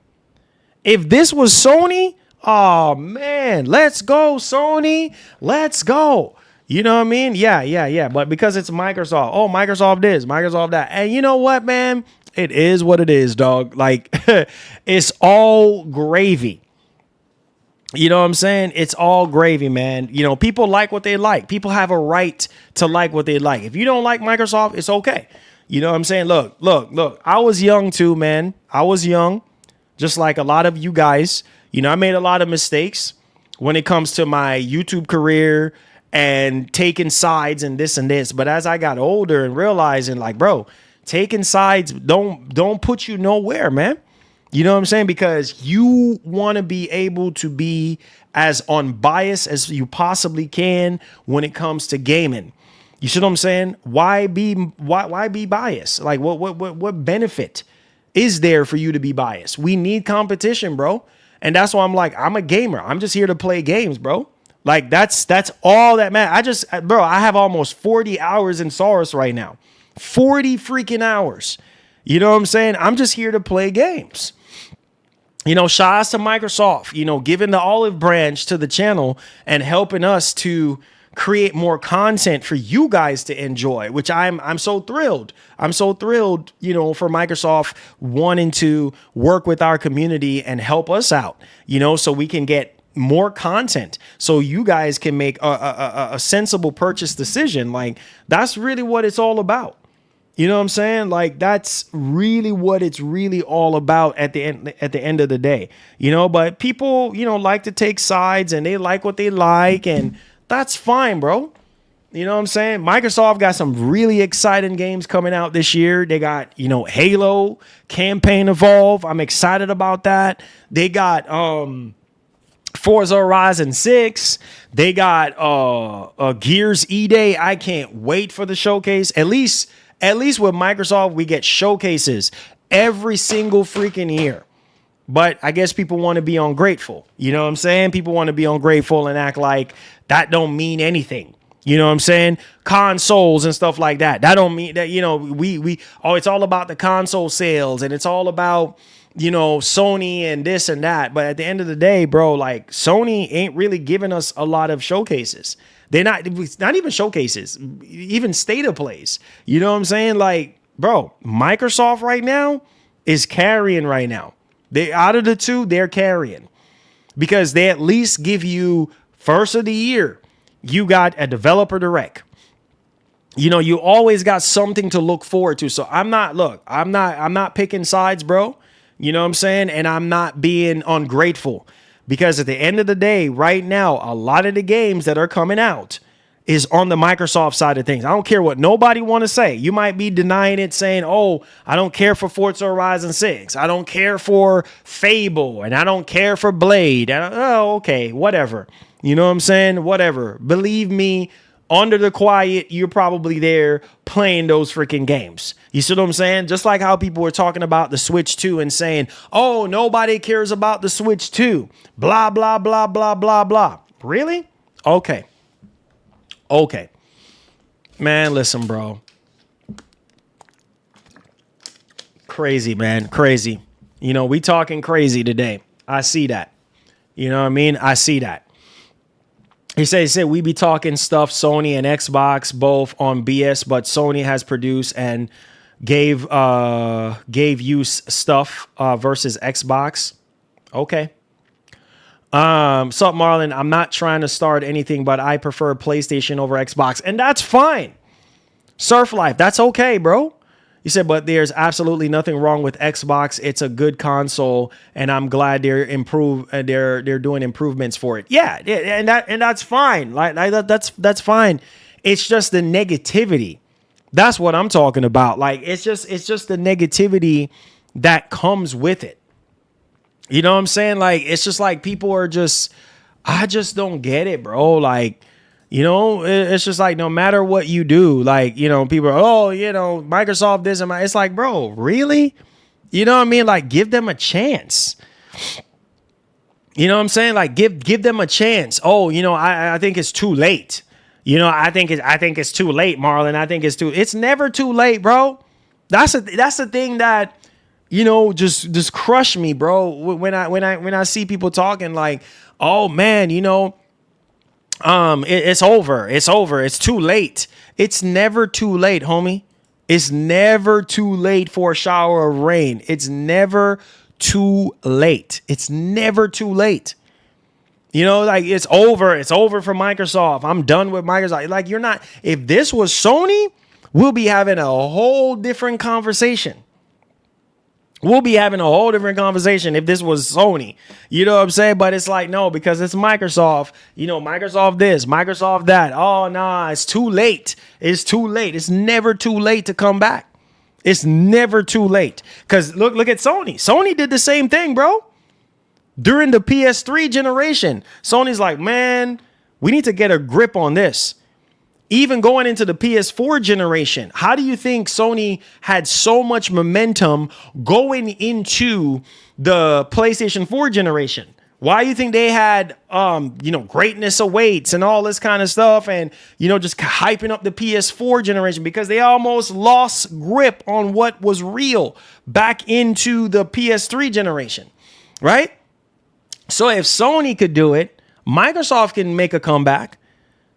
If this was Sony, oh man, let's go, Sony. Let's go. You know what I mean? Yeah. But because it's Microsoft, oh, Microsoft this, Microsoft that. And you know what, man? It is what it is, dog. Like, it's all gravy. You know what I'm saying? It's all gravy, man. You know, people like what they like. People have a right to like what they like. If you don't like Microsoft, it's okay. You know what I'm saying? Look. I was young too, man. I was young, just like a lot of you guys. You know, I made a lot of mistakes when it comes to my YouTube career and taking sides and this and this. But as I got older and realizing, like, bro, taking sides don't put you nowhere, man. You know what I'm saying? Because you want to be able to be as unbiased as you possibly can when it comes to gaming. You see what I'm saying? Why be biased? Like what benefit is there for you to be biased? We need competition, bro. And that's why I'm like, I'm a gamer. I'm just here to play games, bro. Like that's all that matters. I have almost 40 hours in Saurus right now. 40 freaking hours. You know what I'm saying? I'm just here to play games. You know, shout outs to Microsoft, you know, giving the olive branch to the channel and helping us to create more content for you guys to enjoy, which I'm so thrilled. I'm so thrilled, you know, for Microsoft wanting to work with our community and help us out, you know, so we can get more content so you guys can make a sensible purchase decision. Like that's really what it's all about. You know what I'm saying? Like that's really what it's really all about at the end of the day, you know, but people, you know, like to take sides and they like what they like, and that's fine, bro. You know what I'm saying? Microsoft got some really exciting games coming out this year. They got, you know, Halo, Campaign Evolve. I'm excited about that. They got Forza Horizon 6. They got Gears E-Day. I can't wait for the showcase. At least with Microsoft, we get showcases every single freaking year. But I guess people want to be ungrateful. You know what I'm saying? People want to be ungrateful and act like that don't mean anything. You know what I'm saying? Consoles and stuff like that. That don't mean that, you know, it's all about the console sales and it's all about, you know, Sony and this and that. But at the end of the day, bro, like Sony ain't really giving us a lot of showcases. They're not even showcases, even state of plays. You know what I'm saying? Like, bro, Microsoft right now is carrying right now. They out of the two, they're carrying because they at least give you first of the year. You got a developer direct. You know, you always got something to look forward to. So I'm not picking sides, bro. You know what I'm saying? And I'm not being ungrateful because at the end of the day, right now, a lot of the games that are coming out is on the Microsoft side of things. I don't care what nobody want to say. You might be denying it, saying, oh, I don't care for Forza Horizon 6. I don't care for Fable, and I don't care for Blade. Okay, whatever. You know what I'm saying? Whatever. Believe me, under the quiet, you're probably there playing those freaking games. You see what I'm saying? Just like how people were talking about the Switch 2 and saying, oh, nobody cares about the Switch 2. Blah, blah, blah, blah, blah, blah. Really? Okay. Man, listen, bro. Crazy, man. Crazy. You know, we talking crazy today. I see that. You know what I mean? I see that. He said we be talking stuff, Sony and Xbox, both on BS, but Sony has produced and gave use stuff versus Xbox. Okay. Sup, Marlon? I'm not trying to start anything, but I prefer PlayStation over Xbox, and that's fine. Surf Life, that's okay, bro. You said, but there's absolutely nothing wrong with Xbox. It's a good console, and I'm glad they're doing improvements for it. Yeah, and that's fine. Like that's fine. It's just the negativity. That's what I'm talking about. Like it's just the negativity that comes with it. You know what I'm saying? Like it's just like people are just, I just don't get it, bro. Like, you know, it's just like no matter what you do, like, you know, people are, oh, you know, Microsoft this and it's like, bro, really? You know what I mean? Like, give them a chance. You know what I'm saying? Like, give them a chance. Oh, you know, I think it's too late. You know, I think it's too late, Marlon. I think it's never too late, bro. That's the thing that, you know, just crush me, bro. When I see people talking like, oh man, you know, it's over. It's too late. It's never too late, homie. It's never too late for a shower of rain. It's never too late. It's never too late. You know, like it's over. It's over for Microsoft. I'm done with Microsoft. Like you're not, if this was Sony, we'll be having a whole different conversation. We'll be having a whole different conversation if this was Sony. You know what I'm saying? But it's like, no, because it's Microsoft. You know, Microsoft this, Microsoft that. Oh, nah, it's too late. It's too late. It's never too late to come back. It's never too late. Because look at Sony. Sony did the same thing, bro. During the PS3 generation, Sony's like, man, we need to get a grip on this. even going into the PS4 generation, how do you think Sony had so much momentum going into the PlayStation 4 generation? Why do you think they had, greatness awaits and all this kind of stuff and, just hyping up the PS4 generation? Because they almost lost grip on what was real back into the PS3 generation, right? So if Sony could do it, Microsoft can make a comeback.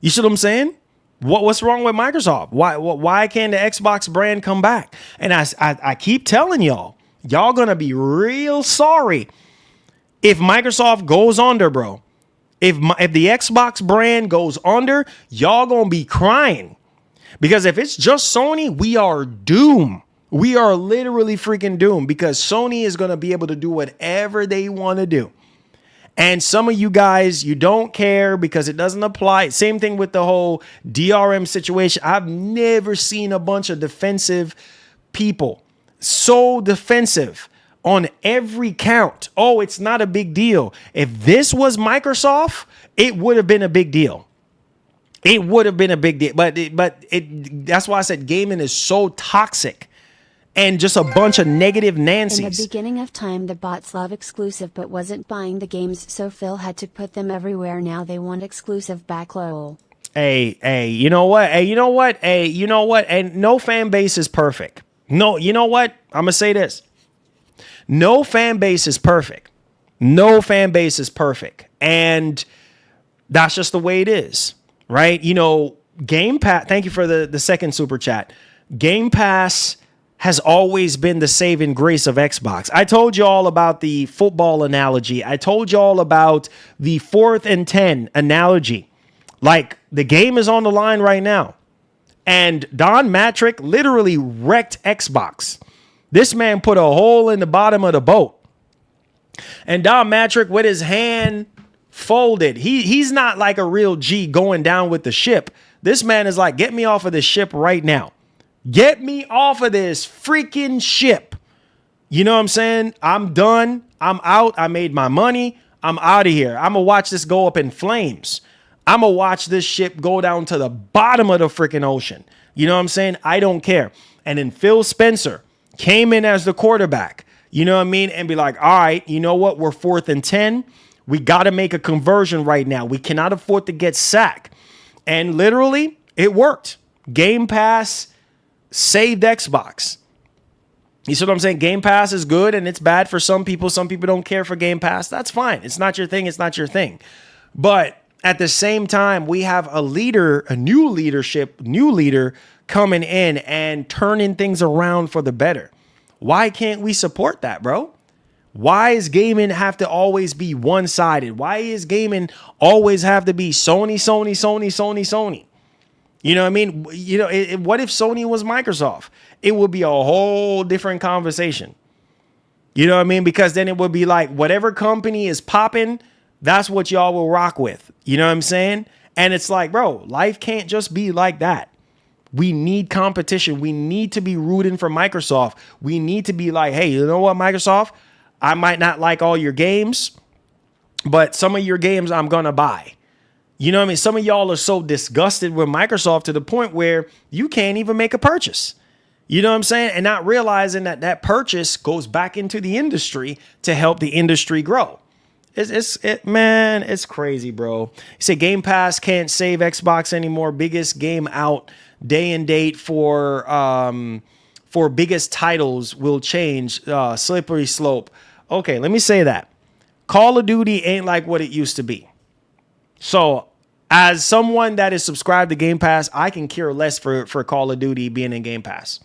You see what I'm saying? What's wrong with Microsoft? Why can't the Xbox brand come back? And I keep telling y'all gonna be real sorry if Microsoft goes under, bro. If the Xbox brand goes under, y'all gonna be crying. Because if it's just Sony, we are doomed. We are literally freaking doomed because Sony is gonna be able to do whatever they want to do. And some of you guys, you don't care because it doesn't apply. Same thing with the whole DRM situation. I've never seen a bunch of defensive people so defensive on every count. Oh, it's not a big deal. If this was Microsoft, it would have been a big deal. It would have been a big deal. But that's why I said gaming is so toxic. And just a bunch of negative Nancys. In the beginning of time, the bots love exclusive but wasn't buying the games, so Phil had to put them everywhere. Now they want exclusive back, lol. Hey, you know what? And no fan base is perfect. No, you know what? I'm going to say this. No fan base is perfect. No fan base is perfect. And that's just the way it is, right? Game Pass, thank you for the second super chat. Game Pass has always been the saving grace of Xbox. I told you all about the football analogy. I told you all about the 4th and 10 analogy. Like, the game is on the line right now. And Don Matrick literally wrecked Xbox. This man put a hole in the bottom of the boat. And Don Matrick, with his hand folded, he's not like a real G going down with the ship. This man is like, get me off of this ship right now. Get me off of this freaking ship. You know what I'm saying? I'm done. I'm out. I made my money. I'm out of here. I'm going to watch this go up in flames. I'm going to watch this ship go down to the bottom of the freaking ocean. You know what I'm saying? I don't care. And then Phil Spencer came in as the quarterback, you know what I mean? And be like, all right, you know what? We're 4th and 10. We got to make a conversion right now. We cannot afford to get sacked. And literally, it worked. Game Pass saved Xbox. You see what I'm saying? Game Pass is good and it's bad for some people. Some people don't care for Game Pass. That's fine. It's not your thing. It's not your thing. But at the same time, we have a leader, a new leader coming in and turning things around for the better. Why can't we support that, bro? Why is gaming have to always be one-sided? Why is gaming always have to be Sony? You know what I mean? What if Sony was Microsoft? It would be a whole different conversation. You know what I mean? Because then it would be like whatever company is popping, that's what y'all will rock with. You know what I'm saying? And it's like, bro, life can't just be like that. We need competition. We need to be rooting for Microsoft. We need to be like, hey, you know what, Microsoft? I might not like all your games, but some of your games I'm going to buy. You know what I mean? Some of y'all are so disgusted with Microsoft to the point where you can't even make a purchase. You know what I'm saying? And not realizing that purchase goes back into the industry to help the industry grow. It's crazy, bro. You say Game Pass can't save Xbox anymore. Biggest game out, day and date for biggest titles will change. Slippery slope. Okay, let me say that. Call of Duty ain't like what it used to be. So as someone that is subscribed to Game Pass, I can care less for Call of Duty being in Game Pass.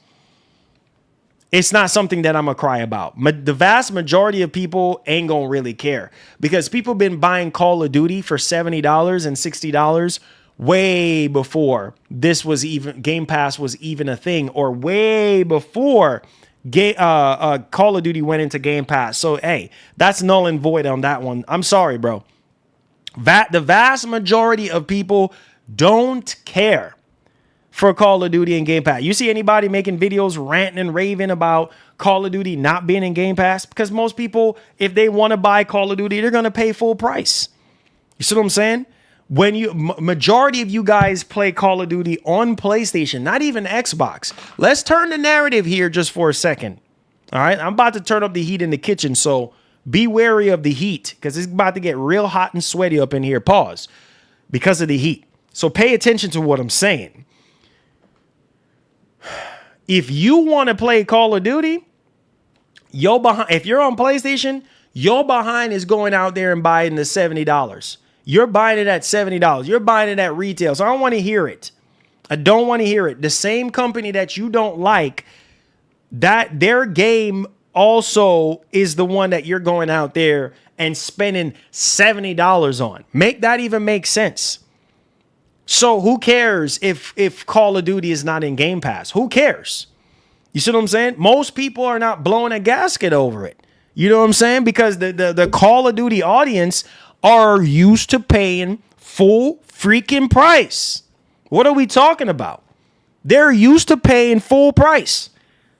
It's not something that I'm going to cry about. The vast majority of people ain't going to really care because people been buying Call of Duty for $70 and $60 way before this was even Game Pass was even a thing, or way before Call of Duty went into Game Pass. So, hey, that's null and void on that one. I'm sorry, bro. The vast majority of people don't care for Call of Duty and Game Pass. You see anybody making videos ranting and raving about Call of Duty not being in Game Pass? Because most people, if they want to buy Call of Duty, they're going to pay full price. You see what I'm saying? When majority of you guys play Call of Duty on PlayStation, not even Xbox. Let's turn the narrative here just for a second. All right, I'm about to turn up the heat in the kitchen, so be wary of the heat because it's about to get real hot and sweaty up in here. Pause. Because of the heat. So pay attention to what I'm saying. If you want to play Call of Duty, if you're on PlayStation, your behind is going out there and buying the $70. You're buying it at $70. You're buying it at retail. So I don't want to hear it. I don't want to hear it. The same company that you don't like, that their game also is the one that you're going out there and spending $70 on. Make that even make sense. So who cares if Call of Duty is not in Game Pass? Who cares? You see what I'm saying? Most people are not blowing a gasket over it. You know what I'm saying? Because the Call of Duty audience are used to paying full freaking price. What are we talking about? They're used to paying full price,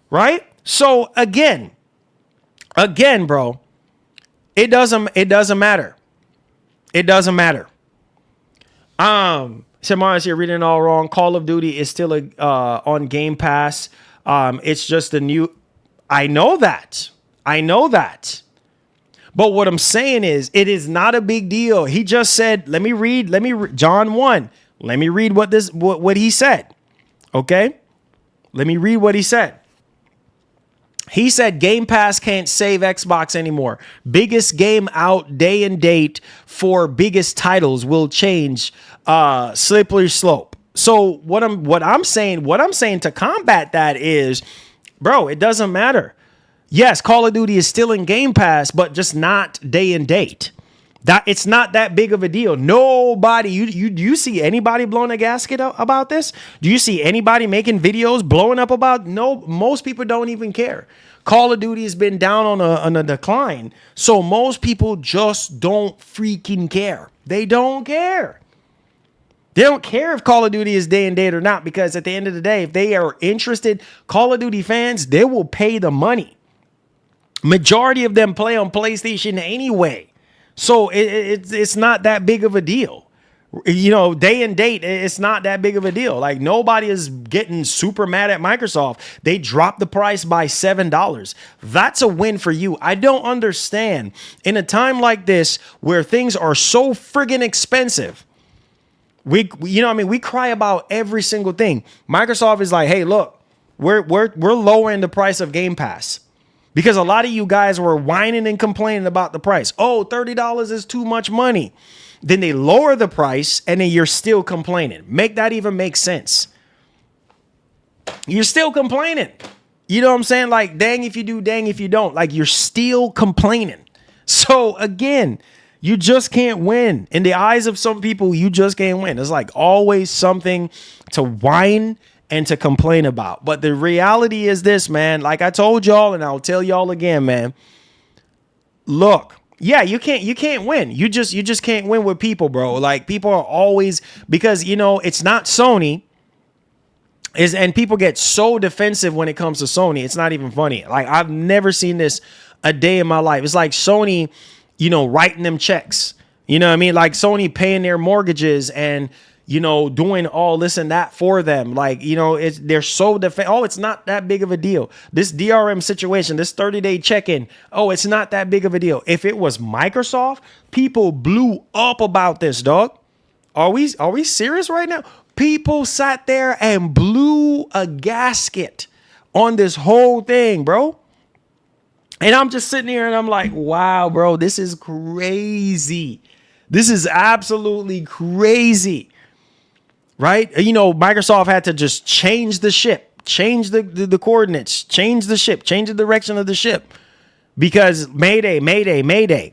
right? So again, bro, it doesn't matter. It doesn't matter. Samara's here reading it all wrong. Call of Duty is still on Game Pass. It's just a new. I know that. But what I'm saying is, it is not a big deal. He just said, let me read John 1. Let me read what he said. Okay? Let me read what he said. He said Game Pass can't save Xbox anymore. Biggest game out day and date for biggest titles will change slippery slope. So what I'm saying to combat that is, bro, it doesn't matter. Yes, Call of Duty is still in Game Pass, but just not day and date. That it's not that big of a deal. Nobody, you see anybody blowing a gasket about this? Do you see anybody making videos blowing up about? No, most people don't even care. Call of Duty has been down on a decline, so most people just don't freaking care. They don't care. They don't care if Call of Duty is day and date or not, because at the end of the day, if they are interested, Call of Duty fans, they will pay the money. Majority of them play on PlayStation anyway. So it's not that big of a deal. You know, day and date, it's not that big of a deal. Like, nobody is getting super mad at Microsoft. They dropped the price by $7. That's a win for you. I don't understand. In a time like this where things are so friggin' expensive, we cry about every single thing. Microsoft is like, hey, look, we're lowering the price of Game Pass. Because a lot of you guys were whining and complaining about the price. Oh, $30 is too much money. Then they lower the price and then you're still complaining. Make that even make sense. You're still complaining. You know what I'm saying? Like, dang if you do, dang if you don't. Like, you're still complaining. So again, you just can't win. In the eyes of some people, you just can't win. It's like always something to whine and to complain about. But the reality is this, man. Like I told y'all, and I'll tell y'all again, man. Look, yeah, you can't win. You just can't win with people, bro. Like, people are always, because it's not Sony. And people get so defensive when it comes to Sony. It's not even funny. Like, I've never seen this a day in my life. It's like Sony, writing them checks. You know what I mean? Like, Sony paying their mortgages and doing all this and that for them. Like, they're so it's not that big of a deal. This DRM situation, this 30-day check-in, it's not that big of a deal. If it was Microsoft, people blew up about this, dog. Are we serious right now? People sat there and blew a gasket on this whole thing, bro. And I'm just sitting here and I'm like, wow, bro, this is crazy. This is absolutely crazy. Right? Microsoft had to just change the ship, change the coordinates, change the ship, change the direction of the ship, because Mayday.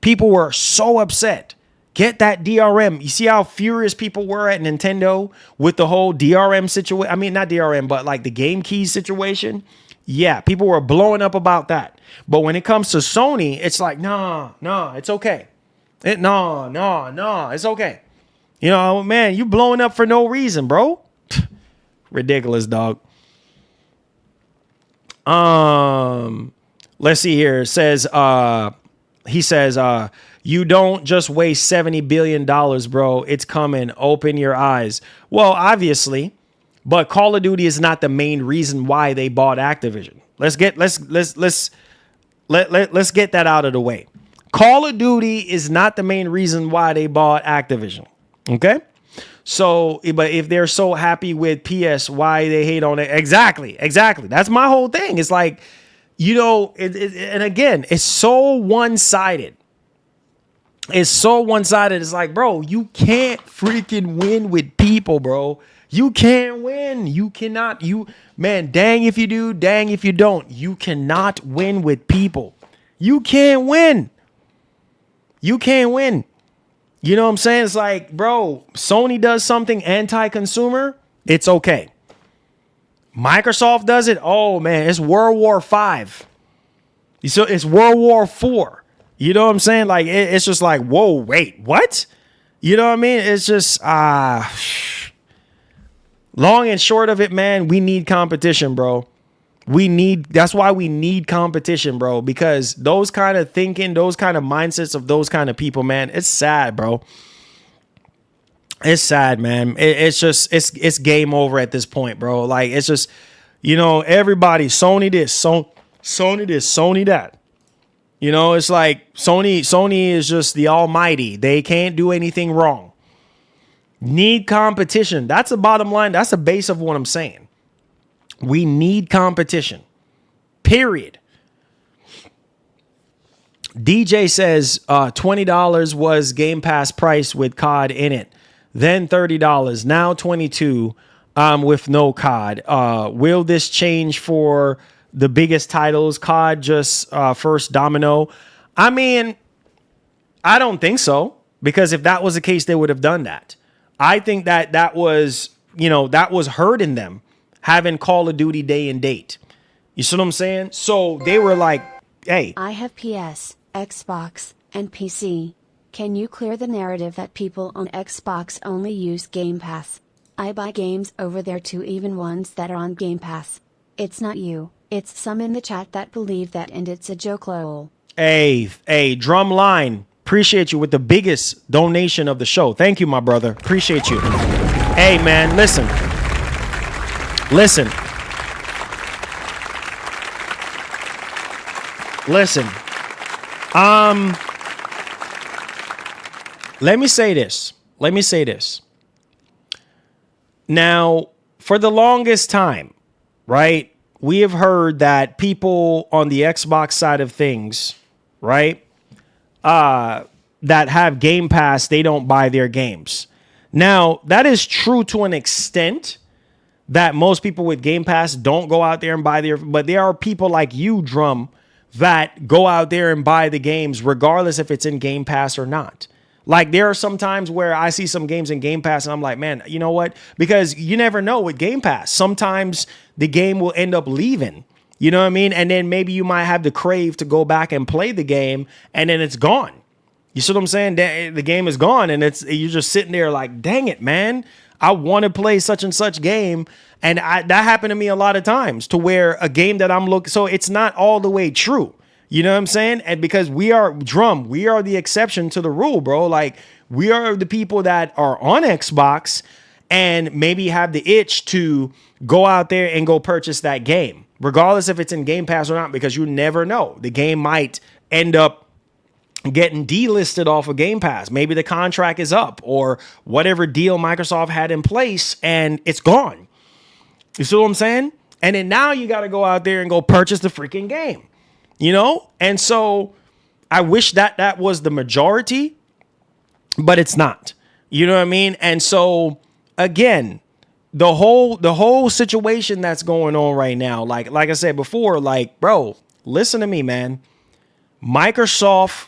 People were so upset. Get that DRM. You see how furious people were at Nintendo with the whole DRM situation? I mean, not DRM, but like the game keys situation. Yeah, people were blowing up about that. But when it comes to Sony, it's like, no, it's okay. No, it's okay. Man, you blowing up for no reason, bro. Ridiculous, dog. Let's see here. It says, He says, you don't just waste $70 billion, bro. It's coming. Open your eyes. Well, obviously, but Call of Duty is not the main reason why they bought Activision. Let's get that out of the way. Call of Duty is not the main reason why they bought Activision. Okay? So, but if they're so happy with PS, why they hate on it? Exactly. That's my whole thing. It's like, you know, and again, it's so one-sided. It's like, bro, you can't freaking win with people, bro. You can't win. You cannot. Man, dang if you do, dang if you don't. You cannot win with people. You can't win. You know what I'm saying? It's like, bro, Sony does something anti-consumer, it's okay. Microsoft does it, oh man, it's World War V. So it's World War IV. You know what I'm saying? Like, it's just like, whoa, wait, what? You know what I mean? It's just, long and short of it, man, we need competition, bro. That's why we need competition, bro, because those kind of thinking, those kind of mindsets of those kind of people, man, it's sad, bro. It's sad, man. It's just, it's game over at this point, bro. Like, it's just, you know, everybody, Sony this, Sony this, Sony that. You know, it's like Sony is just the almighty. They can't do anything wrong. Need competition. That's the bottom line. That's the base of what I'm saying. We need competition. Period. DJ says $20 was Game Pass price with COD in it. Then $30. Now $22 with no COD. Will this change for the biggest titles? COD just first domino. I mean, I don't think so. Because if that was the case, they would have done that. I think that was, you know, that was hurting them. Having Call of Duty day and date. You see what I'm saying? So they were like, hey. I have PS, Xbox, and PC. Can you clear the narrative that people on Xbox only use Game Pass? I buy games over there too, even ones that are on Game Pass. It's not you, it's some in the chat that believe that, and it's a joke, lol. Hey, Drumline. Appreciate you with the biggest donation of the show. Thank you, my brother. Appreciate you. Hey, man, listen. Listen. Let me say this. Now, for the longest time, right, we have heard that people on the Xbox side of things, right, that have Game Pass, they don't buy their games. Now, that is true to an extent. That most people with Game Pass don't go out there and buy but there are people like you, Drum, that go out there and buy the games regardless if it's in Game Pass or not. Like, there are some times where I see some games in Game Pass and I'm like, man, you know what? Because you never know with Game Pass. Sometimes the game will end up leaving. You know what I mean? And then maybe you might have the crave to go back and play the game and then it's gone. You see what I'm saying? The game is gone and you're just sitting there like, dang it, man. I want to play such and such game. And that happened to me a lot of times to where a game that I'm looking. So it's not all the way true. You know what I'm saying? And because we are the exception to the rule, bro. Like, we are the people that are on Xbox and maybe have the itch to go out there and go purchase that game, regardless if it's in Game Pass or not, because you never know. The game might end up getting delisted off of Game Pass. Maybe the contract is up or whatever deal Microsoft had in place and it's gone. You see what I'm saying? And then now you got to go out there and go purchase the freaking game, you know? And so I wish that was the majority, but it's not, you know what I mean? And so again, the whole situation that's going on right now, like I said before, like, bro, listen to me, man. Microsoft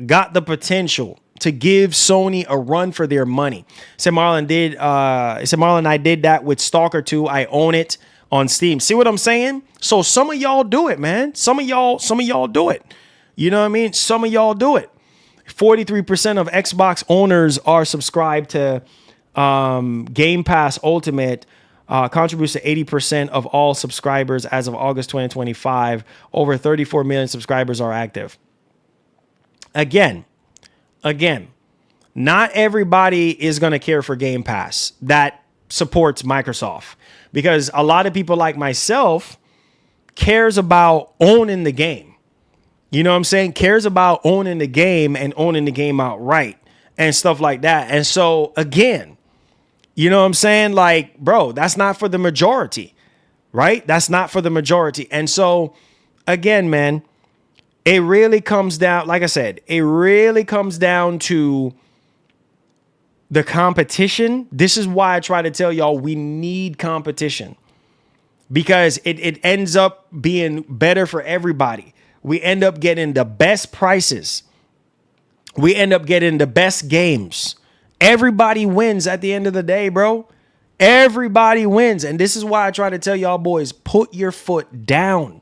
got the potential to give Sony a run for their money. Marlon I did that with Stalker 2. I own it on Steam. See what I'm saying? So some of y'all do it, man. Some of y'all do it. You know what I mean? Some of y'all do it. 43% of Xbox owners are subscribed to Game Pass Ultimate. Contributes to 80% of all subscribers as of August 2025. Over 34 million subscribers are active. Again, not everybody is going to care for Game Pass that supports Microsoft, because a lot of people like myself cares about owning the game. You know what I'm saying? Cares about owning the game and owning the game outright and stuff like that. And so again, you know what I'm saying? Like, bro, that's not for the majority, right? That's not for the majority. And so again, man, it really comes down, like I said, it really comes down to the competition. This is why I try to tell y'all we need competition, because it ends up being better for everybody. We end up getting the best prices. We end up getting the best games. Everybody wins at the end of the day, bro. Everybody wins. And this is why I try to tell y'all boys, put your foot down.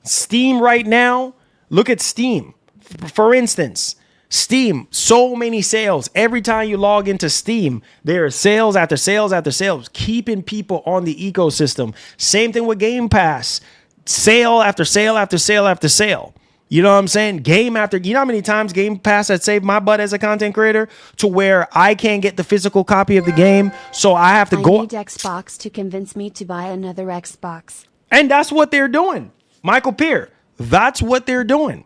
Steam right now, look at Steam. For instance, Steam, so many sales. Every time you log into Steam, there are sales after sales after sales, keeping people on the ecosystem. Same thing with Game Pass. Sale after sale after sale after sale. You know what I'm saying? Game after, you know how many times Game Pass has saved my butt as a content creator to where I can't get the physical copy of the game, so I have to I go. need Xbox to convince me to buy another Xbox. And that's what they're doing. Michael Peer, that's what they're doing.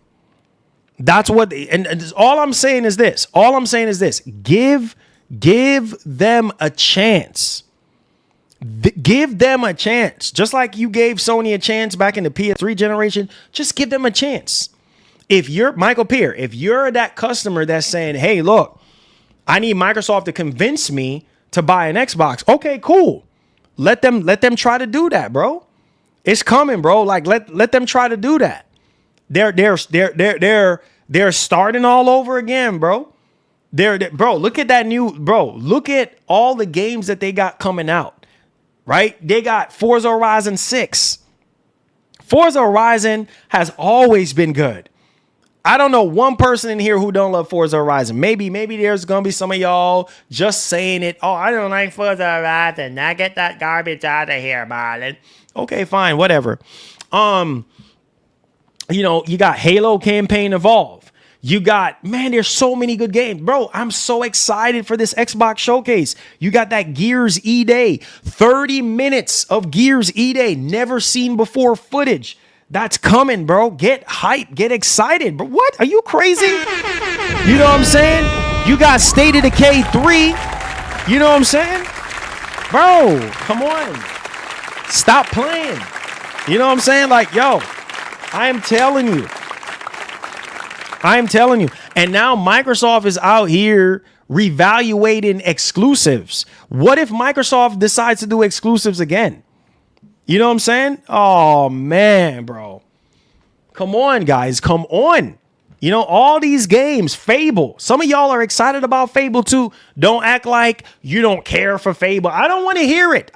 That's what and all I'm saying is this. All I'm saying is this. Give them a chance. Give them a chance. Just like you gave Sony a chance back in the PS3 generation, just give them a chance. If you're Michael Peer, if you're that customer that's saying, hey, look, I need Microsoft to convince me to buy an Xbox. Okay, cool. Let them try to do that, bro. It's coming, bro. Like let them try to do that. They're starting all over again, bro. Bro, look at that new, bro. Look at all the games that they got coming out, right? They got Forza Horizon 6. Forza Horizon has always been good. I don't know one person in here who don't love Forza Horizon. Maybe there's going to be some of y'all just saying it. Oh, I don't like Forza Horizon. Now get that garbage out of here, Marlon. Okay, fine, whatever. You know, you got Halo Campaign Evolve. You got, man, there's so many good games. Bro, I'm so excited for this Xbox showcase. You got that Gears E-Day. 30 minutes of Gears E-Day. Never seen before footage. That's coming, bro. Get hype. Get excited. But what? Are you crazy? You know what I'm saying? You got State of Decay 3. You know what I'm saying? Bro, come on. Stop playing. You know what I'm saying? Like, yo, I am telling you. And now Microsoft is out here reevaluating exclusives. What if Microsoft decides to do exclusives again? You know what I'm saying? Oh, man, bro. Come on, guys. Come on. You know, all these games, Fable. Some of y'all are excited about Fable too. Don't act like you don't care for Fable. I don't want to hear it.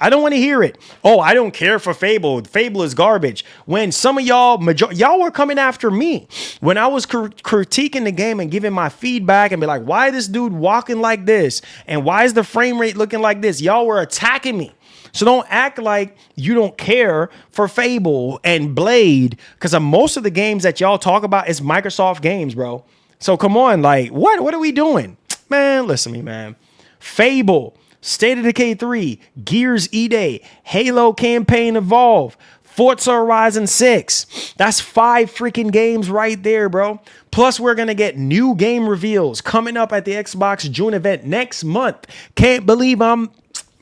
Oh, I don't care for Fable. Fable is garbage. When some of y'all were coming after me when I was critiquing the game and giving my feedback and be like, why is this dude walking like this? And why is the frame rate looking like this? Y'all were attacking me. So don't act like you don't care for Fable and Blade, because most of the games that y'all talk about is Microsoft games, bro. So come on, like, what are we doing? Man, listen to me, man. Fable, State of Decay 3, Gears E-Day, Halo Campaign Evolve, Forza Horizon 6. That's 5 freaking games right there, bro. Plus, we're going to get new game reveals coming up at the Xbox June event next month. Can't believe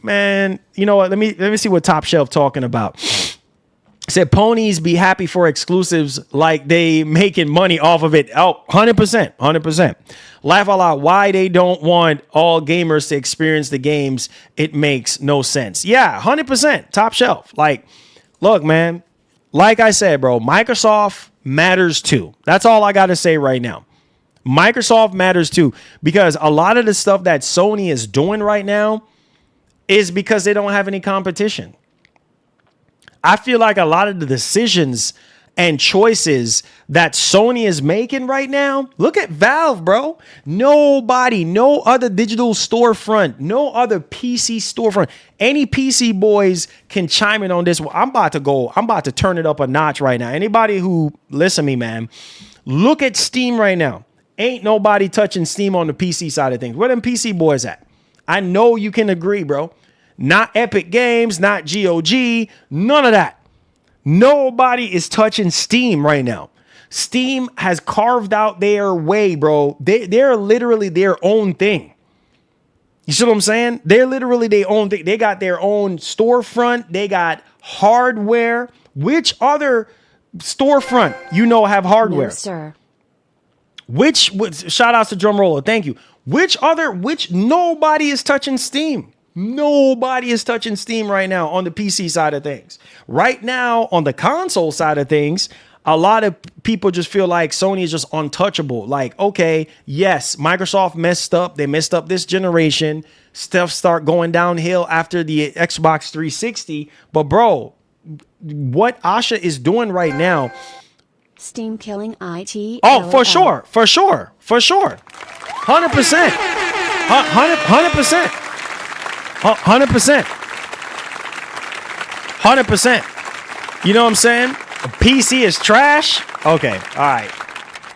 man, you know what? Let me see what Top Shelf talking about. Said ponies be happy for exclusives like they making money off of it. Oh, 100%. Laugh out loud. Why they don't want all gamers to experience the games? It makes no sense. Yeah, 100%. Top Shelf. Like, look, man. Like I said, bro, Microsoft matters too. That's all I got to say right now. Microsoft matters too, because a lot of the stuff that Sony is doing right now is because they don't have any competition. I feel like a lot of the decisions and choices that Sony is making right now, look at Valve, bro. Nobody, no other digital storefront, no other PC storefront. Any PC boys can chime in on this. I'm about to turn it up a notch right now. Anybody who, listen to me, man, look at Steam right now. Ain't nobody touching Steam on the PC side of things. Where them PC boys at? I know you can agree, bro. Not Epic Games, not GOG, none of that. Nobody is touching Steam right now. Steam has carved out their way, bro. They're literally their own thing. You see what I'm saying? They're literally their own thing. They got their own storefront. They got hardware. Which other storefront have hardware? No, sir. Which shout outs to Drumroller. Thank you. Which nobody is touching Steam. Nobody is touching Steam right now on the PC side of things. Right now on the console side of things, a lot of people just feel like Sony is just untouchable. Like, okay, yes, Microsoft messed up. They messed up this generation. Stuff start going downhill after the Xbox 360. But bro, what Asha is doing right now. Steam killing IT. Oh, LOL. for sure. 100%. 100%. 100%. 100%. You know what I'm saying? PC is trash. Okay. All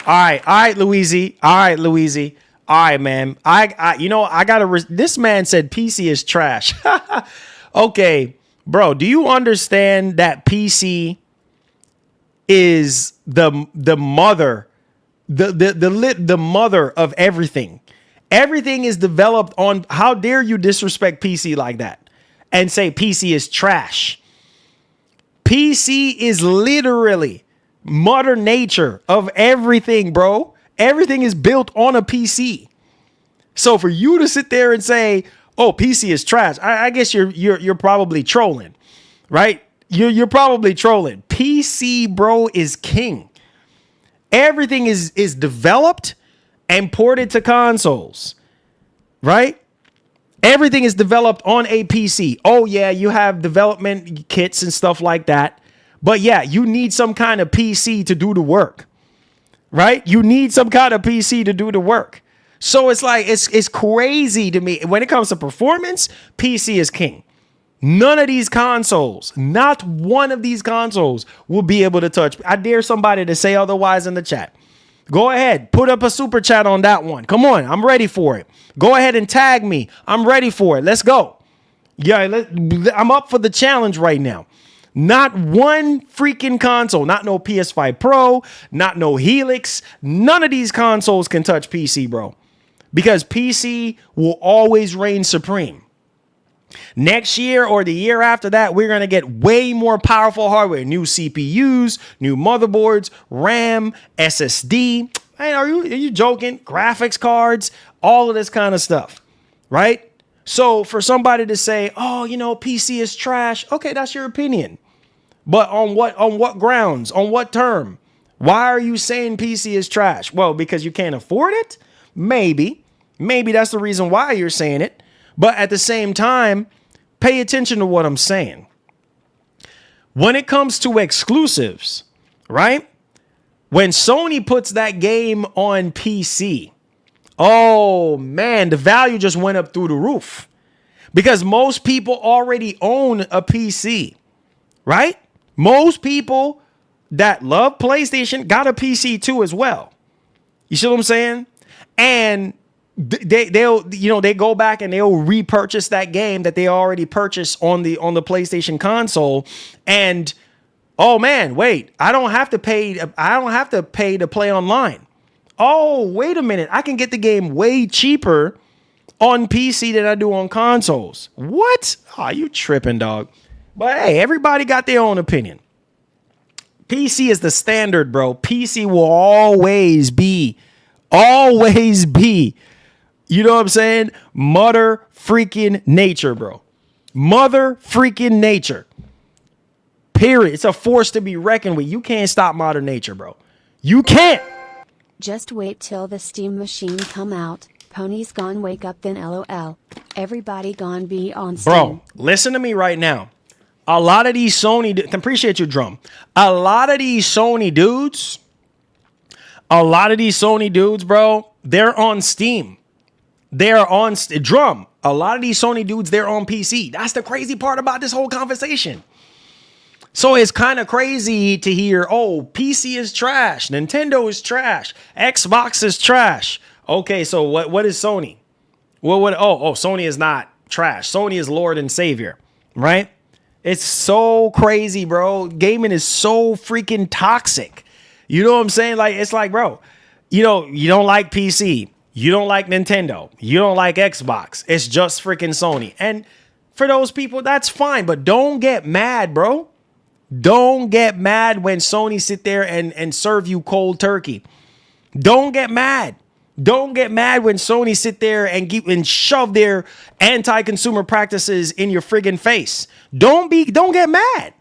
right, Louise. All right, man. This man said PC is trash. Okay, bro. Do you understand that PC is the mother, the mother of everything? Everything is developed on. How dare you disrespect PC like that and say PC is trash? PC is literally mother nature of everything, bro. Everything is built on a PC. So for you to sit there and say, "Oh, PC is trash," I guess you're probably trolling, right? You're probably trolling. PC, bro, is king. Everything is developed and ported to consoles, right? Everything is developed on a PC. Oh, yeah, you have development kits and stuff like that. But yeah, you need some kind of PC to do the work, right? You need some kind of PC to do the work. So it's like, it's crazy to me. When it comes to performance, PC is king. None of these consoles, not one of these consoles will be able to touch. I dare somebody to say otherwise in the chat. Go ahead, put up a super chat on that one. Come on, I'm ready for it. Go ahead and tag me. I'm ready for it. Let's go. Yeah, I'm up for the challenge right now. Not one freaking console, not no PS5 Pro, not no Helix. None of these consoles can touch PC, bro. Because PC will always reign supreme. Next year or the year after that, we're going to get way more powerful hardware. New CPUs, new motherboards, RAM, SSD. Hey, are you joking? Graphics cards, all of this kind of stuff, right? So for somebody to say, oh, PC is trash. Okay, that's your opinion. But on what grounds? On what term? Why are you saying PC is trash? Well, because you can't afford it? Maybe that's the reason why you're saying it. But at the same time, pay attention to what I'm saying. When it comes to exclusives, right? When Sony puts that game on PC, oh man, the value just went up through the roof. Because most people already own a PC, right? Most people that love PlayStation got a PC too as well. You see what I'm saying? And they'll go back and they'll repurchase that game that they already purchased on the PlayStation console. And oh man, wait, I don't have to pay to play online. Oh, wait a minute, I can get the game way cheaper on PC than I do on consoles. What? Oh, you tripping, dog. But hey, everybody got their own opinion. PC is the standard, bro. PC will always be. You know what I'm saying? Mother freaking nature, bro. Mother freaking nature. Period. It's a force to be reckoned with. You can't stop modern nature, bro. You can't. Just wait till the Steam machine come out. Pony's gone wake up then LOL. Everybody gone be on Steam. Bro, listen to me right now. A lot of these Sony, appreciate your drum. A lot of these Sony dudes, bro, they're on Steam. They're on drum. A lot of these Sony dudes, they're on PC. That's the crazy part about this whole conversation. So it's kind of crazy to hear, oh, PC is trash, Nintendo is trash, Xbox is trash. Okay, so what is Sony? Sony is not trash. Sony is Lord and Savior, right? It's so crazy, bro. Gaming is so freaking toxic. You know what I'm saying? Like, it's like, bro, you don't like PC. You don't like Nintendo. You don't like Xbox. It's just freaking Sony. And for those people, that's fine. But don't get mad, bro. Don't get mad when Sony sit there and serve you cold turkey. Don't get mad. Don't get mad when Sony sit there and shove their anti-consumer practices in your friggin' face. Don't get mad.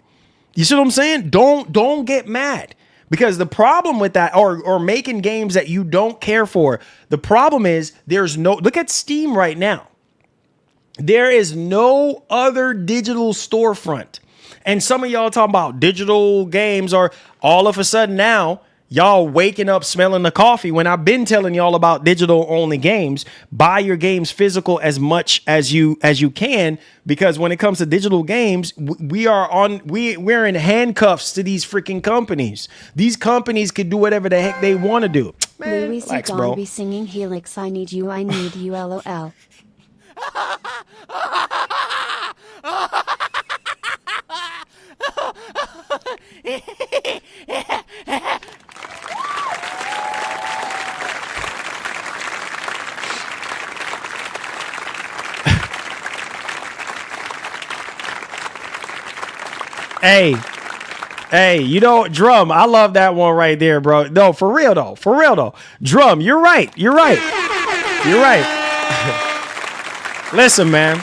You see what I'm saying? Don't get mad. Because the problem with that, or making games that you don't care for, the problem is look at Steam right now. There is no other digital storefront. And some of y'all talking about digital games, or all of a sudden now y'all waking up smelling the coffee when I've been telling y'all about digital only games. Buy your games physical as much as you can, because when it comes to digital games, we're in handcuffs to these freaking companies. These companies can do whatever the heck they want to do. Man, Louis relax, bro. be singing Helix, I need you, LOL. Hey, Drum, I love that one right there, bro. No, for real though. Drum, you're right. Listen, man.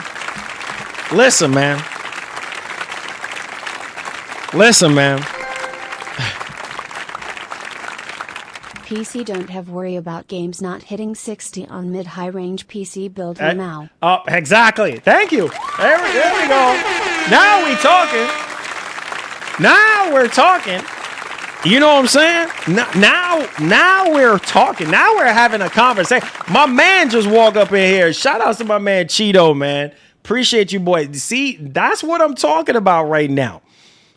PC don't have worry about games not hitting 60 on mid-high range PC build now. Oh, exactly. Thank you. There we go. Now we're talking. You know what I'm saying? Now we're talking. Now we're having a conversation. My man just walked up in here. Shout out to my man Cheeto, man. Appreciate you, boy. See, that's what I'm talking about right now.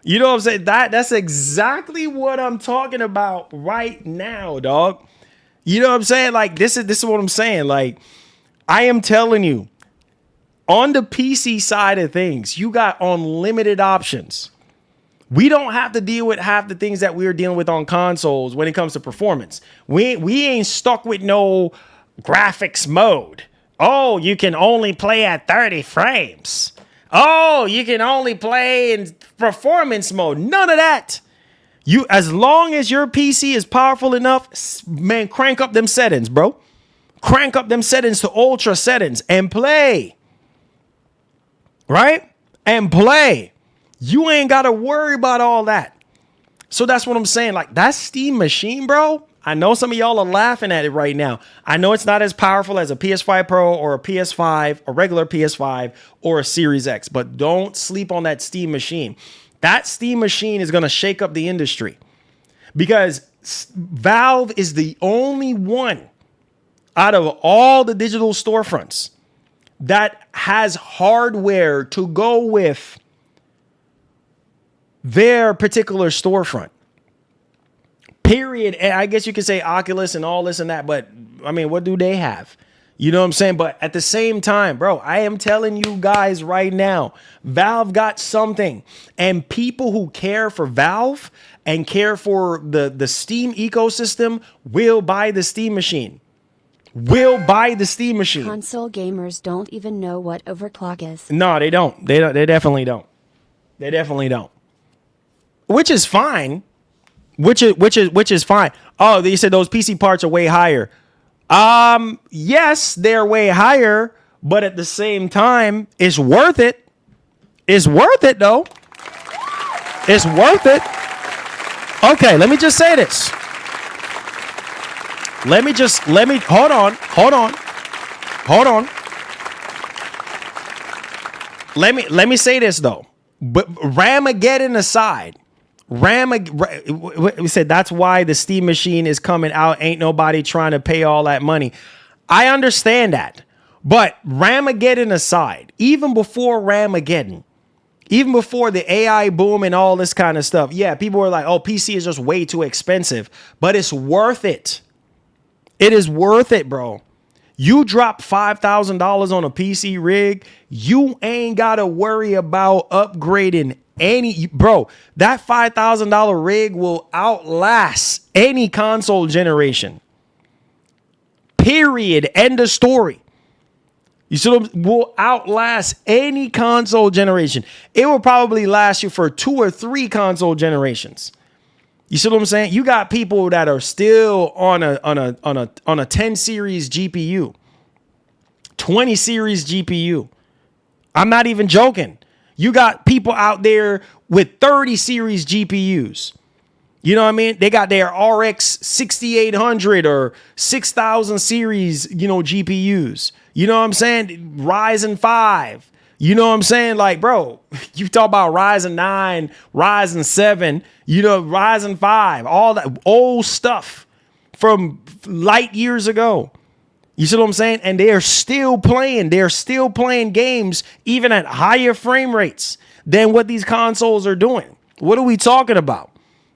You know what I'm saying? That's exactly what I'm talking about right now, dog. You know what I'm saying? Like, this is what I'm saying. Like, I am telling you, on the PC side of things, you got unlimited options. We don't have to deal with half the things that we're dealing with on consoles when it comes to performance. We ain't stuck with no graphics mode. Oh, you can only play at 30 frames. Oh, you can only play in performance mode. None of that. As long as your PC is powerful enough, man, crank up them settings, bro. Crank up them settings to ultra settings and play. Right? And play. You ain't got to worry about all that. So that's what I'm saying. Like, that Steam machine, bro, I know some of y'all are laughing at it right now. I know it's not as powerful as a PS5 Pro or a PS5, a regular PS5 or a Series X, but don't sleep on that Steam machine. That Steam machine is going to shake up the industry because Valve is the only one out of all the digital storefronts that has hardware to go with their particular storefront. Period. And I guess you could say Oculus and all this and that, but I mean, what do they have? You know what I'm saying? But at the same time, bro, I am telling you guys right now, Valve got something, and people who care for Valve and care for the Steam ecosystem will buy the Steam machine. Console gamers don't even know what overclock is. No, they don't. They definitely don't. They definitely don't. Which is fine. Which is fine. Oh, you said those PC parts are way higher. Yes, they're way higher, but at the same time, it's worth it. It's worth it though. It's worth it. Okay, let me just say this. Hold on. Let me say this though. But Ramageddon aside, we said that's why the Steam machine is coming out. Ain't nobody trying to pay all that money. I understand that. But Ramageddon aside, even before Ramageddon, Even before the AI boom and all this kind of stuff. Yeah, people were like, oh, PC is just way too expensive. But it's worth it. It is worth it, bro. You drop $5,000 on a PC rig, you ain't got to worry about upgrading any. Bro, that $5,000 rig will outlast any console generation. Period. End of story. You see what will outlast any console generation. It will probably last you for 2 or 3 console generations. You see what I'm saying? You got people that are still on a 10 series GPU, 20 series GPU. I'm not even joking. You got people out there with 30 series GPUs. You know what I mean? They got their RX 6800 or 6000 series, GPUs. You know what I'm saying? Ryzen 5. You know what I'm saying? Like, bro, you talk about Ryzen 9, Ryzen 7, Ryzen 5, all that old stuff from light years ago. You see what I'm saying? And they are still playing. They're still playing games even at higher frame rates than what these consoles are doing. What are we talking about?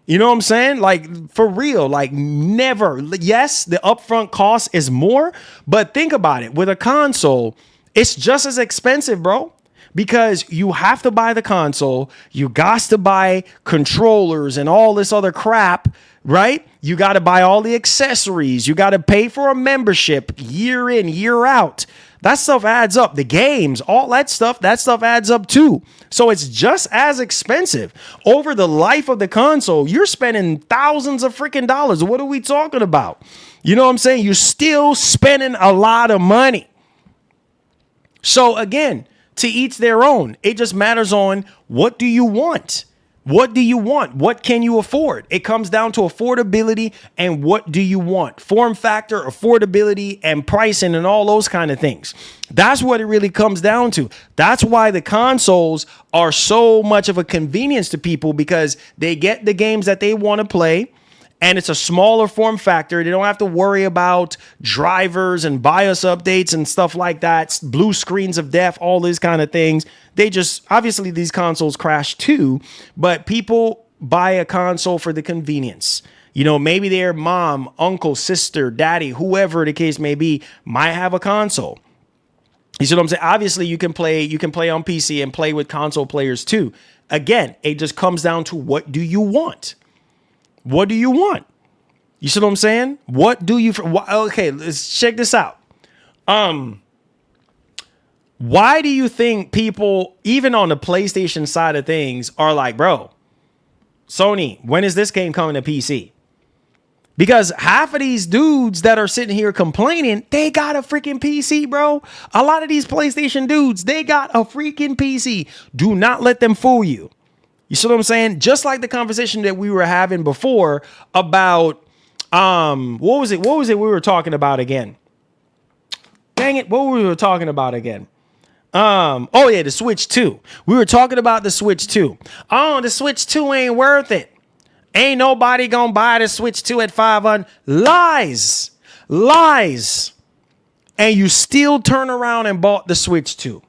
You know what I'm saying? Like, for real, like never. Yes, the upfront cost is more, but think about it. With a console, it's just as expensive, bro, because you have to buy the console. You got to buy controllers and all this other crap, right? You got to buy all the accessories. You got to pay for a membership year in, year out. That stuff adds up. The games, all that stuff adds up too. So it's just as expensive. Over the life of the console, you're spending thousands of freaking dollars. What are we talking about? You know what I'm saying? You're still spending a lot of money. So again, to each their own. It just matters on what do you want? What do you want? What can you afford? It comes down to affordability and what do you want? Form factor, affordability, and pricing and all those kind of things. That's what it really comes down to. That's why the consoles are so much of a convenience to people, because they get the games that they want to play. And it's a smaller form factor. They don't have to worry about drivers and BIOS updates and stuff like that. Blue screens of death, all these kind of things. They just, obviously these consoles crash too, but people buy a console for the convenience. Maybe their mom, uncle, sister, daddy, whoever the case may be, might have a console. You see what I'm saying? Obviously you can play on PC and play with console players too. Again, it just comes down to what do you want? What do you want? You see what I'm saying? What do you... Okay, let's check this out. Why do you think people, even on the PlayStation side of things, are like, bro, Sony, when is this game coming to PC? Because half of these dudes that are sitting here complaining, they got a freaking PC, bro. A lot of these PlayStation dudes, they got a freaking PC. Do not let them fool you. You see what I'm saying? Just like the conversation that we were having before about, what was it we were talking about again? Dang it, what were we talking about again? Oh yeah, the Switch 2. We were talking about the Switch 2. Oh, the Switch 2 ain't worth it. Ain't nobody gonna buy the Switch 2 at $500. Lies. And you still turn around and bought the Switch 2.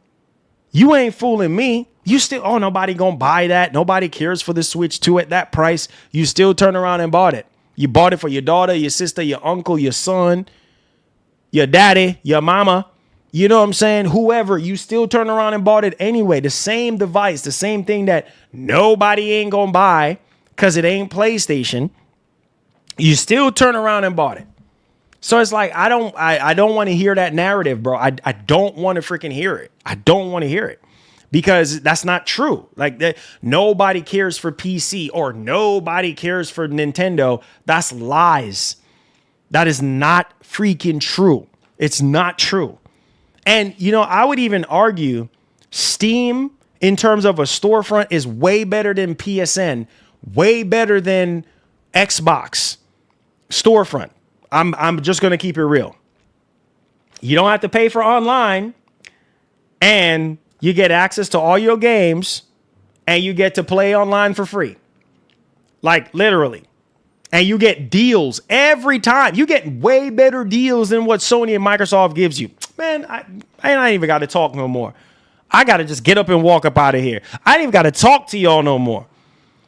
You ain't fooling me. You still, nobody gonna buy that. Nobody cares for the Switch 2 at that price. You still turn around and bought it. You bought it for your daughter, your sister, your uncle, your son, your daddy, your mama. You know what I'm saying? Whoever, you still turn around and bought it anyway. The same device, the same thing that nobody ain't gonna buy because it ain't PlayStation. You still turn around and bought it. So it's like, I don't want to hear that narrative, bro. I don't want to freaking hear it. I don't want to hear it. Because that's not true. Like, nobody cares for PC or nobody cares for Nintendo. That's lies. That is not freaking true. It's not true. And, I would even argue Steam, in terms of a storefront, is way better than PSN, way better than Xbox storefront. I'm just going to keep it real. You don't have to pay for online, and you get access to all your games, and you get to play online for free. Like, literally. And you get deals every time. You get way better deals than what Sony and Microsoft gives you. Man, I ain't even got to talk no more. I got to just get up and walk up out of here. I ain't even got to talk to y'all no more.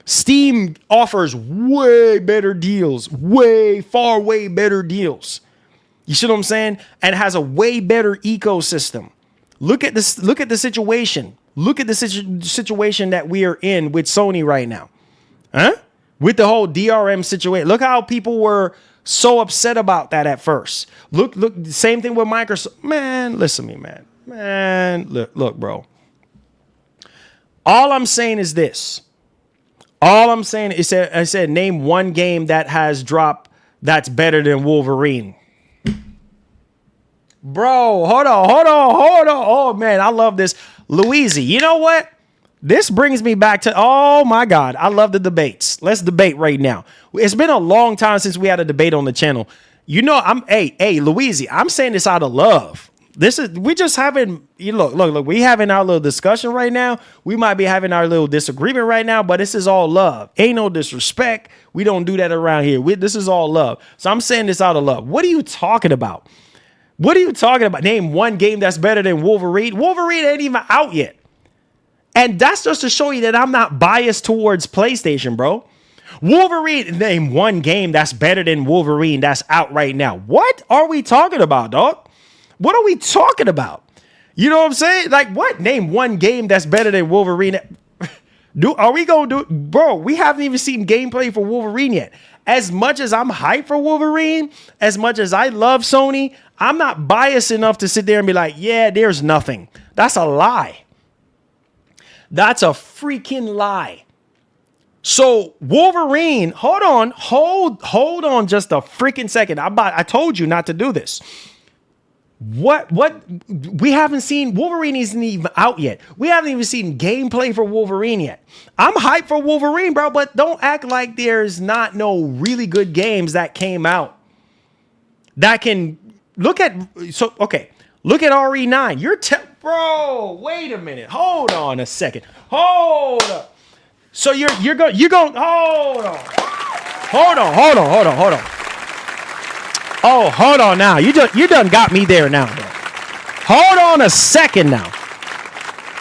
Steam offers way better deals, way better deals. You see what I'm saying? And has a way better ecosystem. Look at this. Look at the situation. Look at the situation that we are in with Sony right now. Huh? With the whole DRM situation. Look how people were so upset about that at first. Look, same thing with Microsoft. Man, listen to me, man. Man, look, bro. All I'm saying is this. All I'm saying is I said name one game that has dropped that's better than Wolverine. Bro, hold on. Oh, man, I love this. Louise, you know what? This brings me back to, oh, my God. I love the debates. Let's debate right now. It's been a long time since we had a debate on the channel. You know, hey, Louise, I'm saying this out of love. We just having, look, we having our little discussion right now. We might be having our little disagreement right now, but this is all love. Ain't no disrespect. We don't do that around here. This is all love. So I'm saying this out of love. What are you talking about? What are you talking about? Name one game that's better than Wolverine. Wolverine ain't even out yet. And that's just to show you that I'm not biased towards PlayStation, bro. Wolverine, name one game that's better than Wolverine that's out right now. What are we talking about, dog? What are we talking about? You know what I'm saying? Like, what? Name one game that's better than Wolverine. Are we going to do it? Bro, we haven't even seen gameplay for Wolverine yet. As much as I'm hyped for Wolverine, as much as I love Sony, I'm not biased enough to sit there and be like, yeah, there's nothing. That's a lie. That's a freaking lie. So Wolverine, hold on just a freaking second. I told you not to do this. What we haven't seen. Wolverine isn't even out yet. We haven't even seen gameplay for Wolverine yet. I'm hyped for Wolverine, bro, but don't act like there's not no really good games that came out that can look at. So, okay, look at RE9. Bro, wait a minute. Hold on a second. Hold up. So you're going hold on. Oh, hold on now. You done got me there now, bro. Hold on a second now.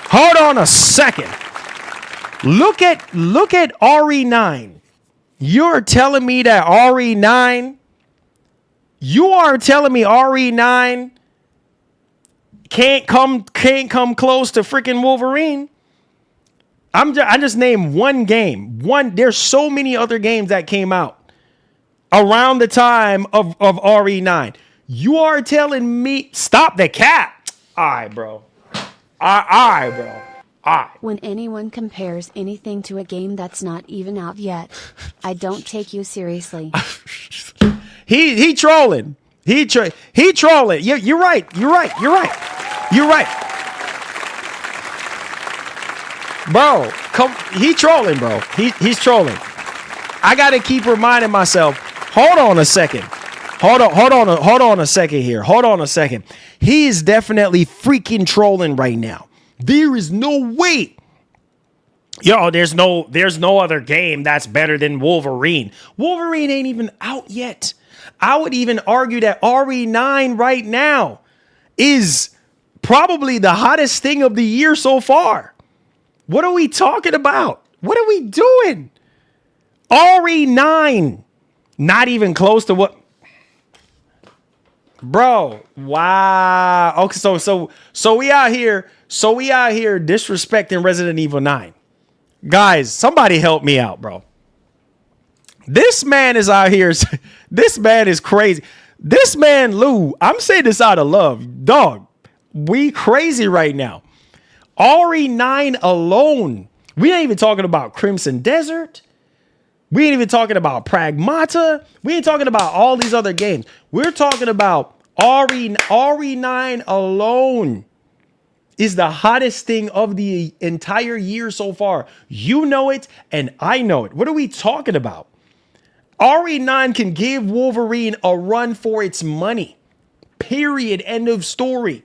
Hold on a second. Look at RE9. You're telling me that RE9 can't come close to freaking Wolverine. I just named one game. There's so many other games that came out around the time of RE9. You are telling me, stop the cap. All right, bro. All right. When anyone compares anything to a game that's not even out yet, I don't take you seriously. He trolling. He trolling. You're right. Bro, he trolling, bro. He's trolling. I gotta keep reminding myself. Hold on a second. Hold on a second here. Hold on a second. He is definitely freaking trolling right now. There is no way. There's no other game that's better than Wolverine. Wolverine ain't even out yet. I would even argue that RE9 right now is probably the hottest thing of the year so far. What are we talking about? What are we doing? RE9. Not even close to what? Bro, wow. Okay, so we out here disrespecting Resident Evil 9. Guys, somebody help me out, bro. This man is out here. This man is crazy. This man, Lou, I'm saying this out of love. Dog, we crazy right now. RE9 alone. We ain't even talking about Crimson Desert. We ain't even talking about Pragmata. We ain't talking about all these other games. We're talking about RE9 alone is the hottest thing of the entire year so far. You know it, and I know it. What are we talking about? RE9 can give Wolverine a run for its money. Period. End of story.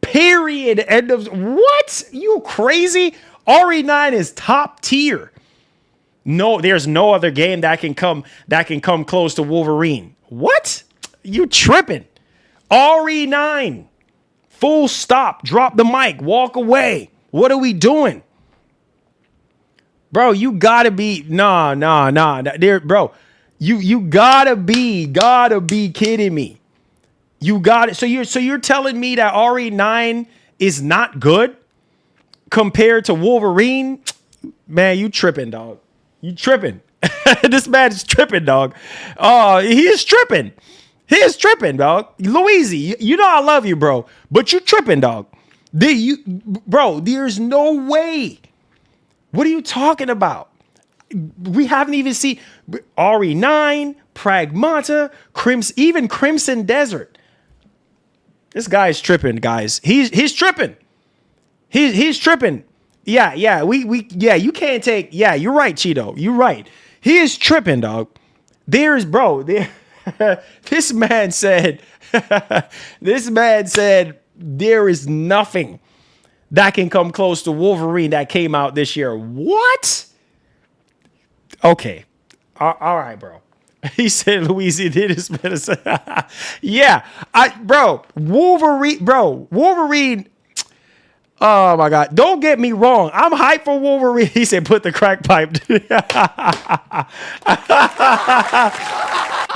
Period. End of... What? You crazy? RE9 is top tier. No, there's no other game that can come close to Wolverine. What? You tripping? RE9. Full stop. Drop the mic. Walk away. What are we doing? Bro, you gotta be nah. There, bro. You gotta be kidding me. You got it. So you're telling me that RE9 is not good compared to Wolverine? Man, you tripping, dog. You tripping. This man is tripping, dog. Oh, he is tripping. He is tripping, dog. Louise, you know I love you, bro, but you tripping, dog. Bro, there's no way. What are you talking about? We haven't even seen RE9, Pragmata, even Crimson Desert. This guy is tripping, guys. He's tripping. He's tripping. Yeah, you can't take. Yeah, you're right, Cheeto. You're right. He is tripping, dog. This man said there is nothing that can come close to Wolverine that came out this year. What? Okay. All right, bro. He said Louise did his medicine. Yeah. Wolverine. Oh my God. Don't get me wrong. I'm hyped for Wolverine. He said put the crack pipe.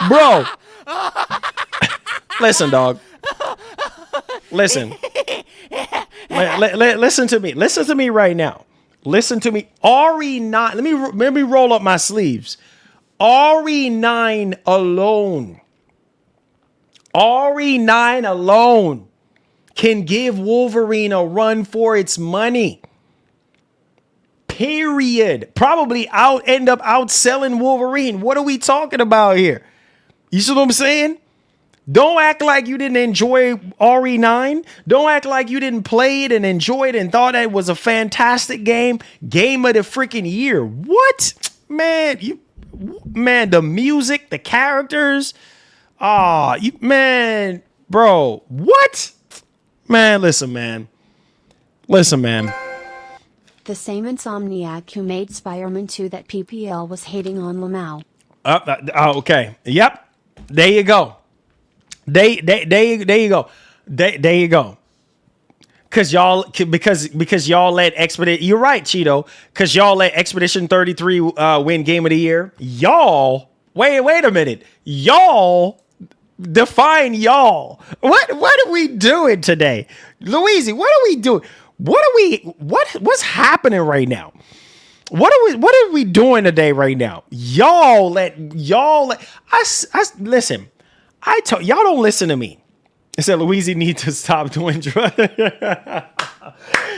Bro. Listen, dog. Listen. Listen to me. Listen to me right now. Listen to me. RE9. Let me roll up my sleeves. RE9 alone. RE9 alone can give Wolverine a run for its money. Period. Probably end up outselling Wolverine. What are we talking about here? You see what I'm saying? Don't act like you didn't enjoy RE9. Don't act like you didn't play it and enjoy it and thought it was a fantastic game. Game of the freaking year. What? Man, the music, the characters. Bro, what? Man, listen, man. The same Insomniac who made Spider-Man 2 that PPL was hating on Lamau. Okay. Yep. There you go. There you go. There you go. Because y'all let Expedition. You're right, Cheeto. Because y'all let Expedition 33 win Game of the Year. Y'all. Wait a minute. Y'all. Define y'all. What are we doing today, Louise? What are we doing? What's happening right now? What are we doing today right now? Listen. Y'all don't listen to me. I said Louise needs to stop doing drugs.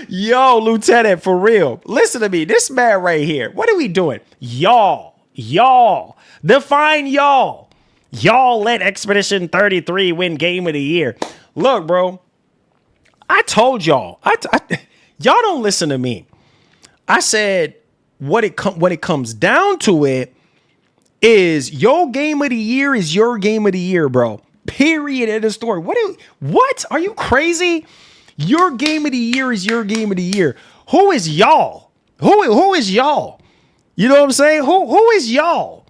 Yo, Lieutenant, for real. Listen to me. This man right here. What are we doing? Y'all. Define y'all. Y'all let Expedition 33 win Game of the Year. Look, bro. I told y'all. Y'all don't listen to me. I said when it comes down to it is your Game of the Year is your Game of the Year, bro. Period. End of story. What? Are you crazy? Your Game of the Year is your Game of the Year. Who is y'all? Who is y'all? You know what I'm saying? Who is y'all?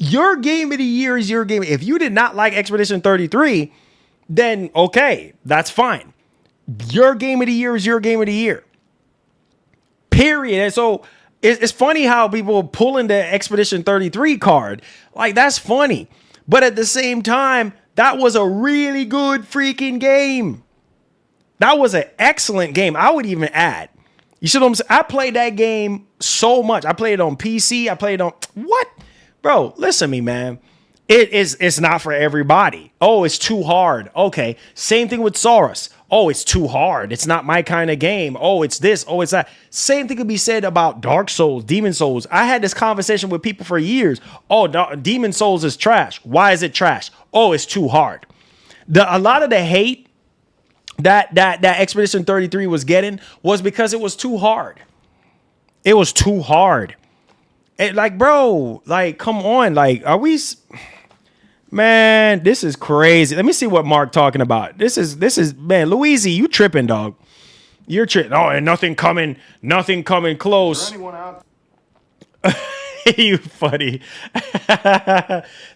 Your Game of the Year is your game. If you did not like Expedition 33, then okay, that's fine. Your Game of the Year is your Game of the Year. Period. And so it's funny how people pull in the Expedition 33 card. Like, that's funny. But at the same time, that was a really good freaking game. That was an excellent game. I would even add. You see what I'm saying? I played that game so much. I played it on PC. I played it on... What? Bro, listen to me, man. It's not for everybody. Oh, it's too hard. Okay. Same thing with Saurus. Oh, it's too hard. It's not my kind of game. Oh, it's this. Oh, it's that. Same thing could be said about Dark Souls, Demon Souls. I had this conversation with people for years. Oh, Demon Souls is trash. Why is it trash? Oh, it's too hard. A lot of the hate that Expedition 33 was getting was because it was too hard. It was too hard. Like, bro, like, come on. Like, are we... Man, this is crazy. Let me see what Mark talking about. This is, man, Louise, you tripping, dog. You're tripping. Oh, and nothing coming close. You funny.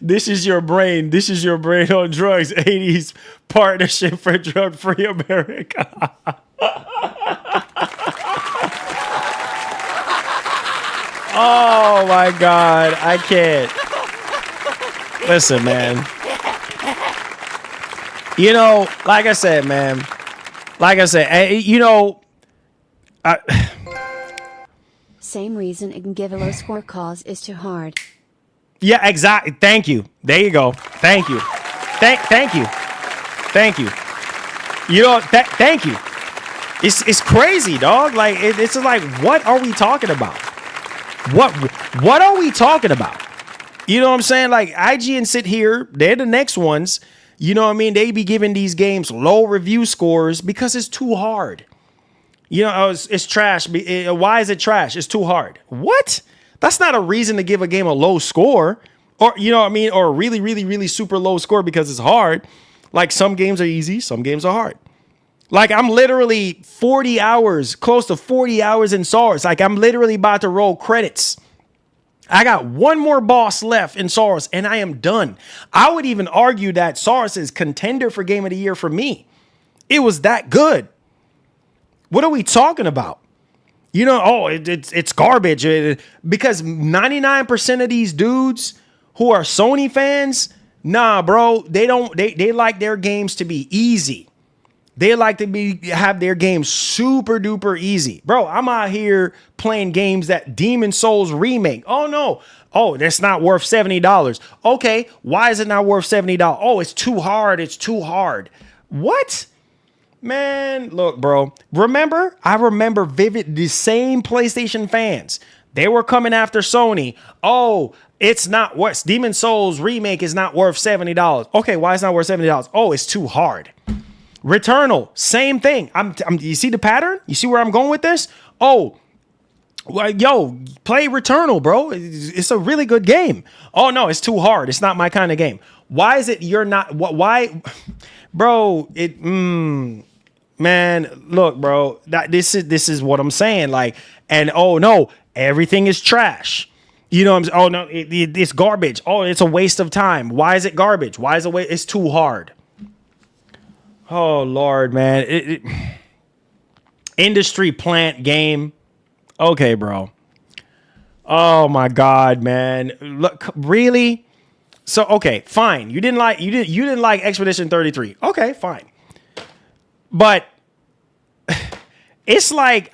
This is your brain. This is your brain on drugs. 80s partnership for drug-free America. Oh my God. I can't. Listen, man. You know, like I said, man. Like I said, you know, Same reason it can give a low score cause is too hard. yeah, exactly. Thank you. There you go. Thank you. Thank you. Thank you. You know, thank you. It's crazy, dog. Like it's like, what are we talking about? What are we talking about? You know what I'm saying? Like IGN sit here, they're the next ones. You know what I mean? They be giving these games low review scores because it's too hard. You know, it's trash. Why is it trash? It's too hard. What? That's not a reason to give a game a low score, or you know what I mean, or a really, really, really super low score because it's hard. Like some games are easy, some games are hard. Like I'm literally 40 hours, close to 40 hours in Source. Like I'm literally about to roll credits. I got one more boss left in Source and I am done. I would even argue that Source is contender for Game of the Year for me. It was that good. What are we talking about? You know, oh, it's garbage. Because 99% of these dudes who are Sony fans, nah, bro, they like their games to be easy. They like to have their games super duper easy. Bro, I'm out here playing games that Demon Souls Remake. Oh, no. Oh, that's not worth $70. Okay, why is it not worth $70? Oh, it's too hard. It's too hard. What? Man, look, bro. I remember vivid the same PlayStation fans. They were coming after Sony. Oh, it's not worth Demon Souls Remake is not worth $70. Okay, why is it not worth $70? Oh, it's too hard. Returnal, same thing. You see the pattern? You see where I'm going with this? Oh, well, yo, play Returnal, bro. It's a really good game. Oh no, it's too hard. It's not my kind of game. Why is it you're not? Why, bro? Man, look, bro. This is what I'm saying. Like, and oh no, everything is trash. You know what I'm saying? Oh no, it's garbage. Oh, it's a waste of time. Why is it garbage? Why is it waste? It's too hard. Oh Lord, man. Industry plant game. Okay, bro. Oh my God, man. Look, really? So okay, fine. You didn't like Expedition 33. Okay, fine. But it's like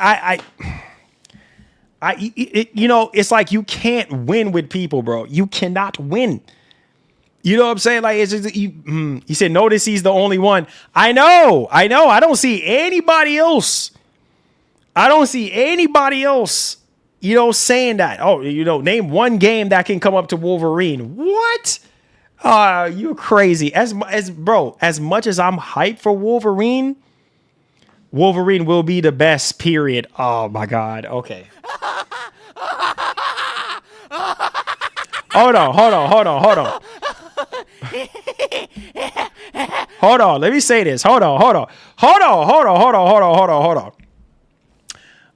you know, it's like you can't win with people, bro. You cannot win. You know what I'm saying? Like it's just, you said notice he's the only one. I know. I don't see anybody else. You know, saying that. Oh, you know, name one game that can come up to Wolverine. What? You're crazy. As much as I'm hyped for Wolverine will be the best, period. Oh my God. Okay. Hold on. Hold on. Let me say this. Hold on.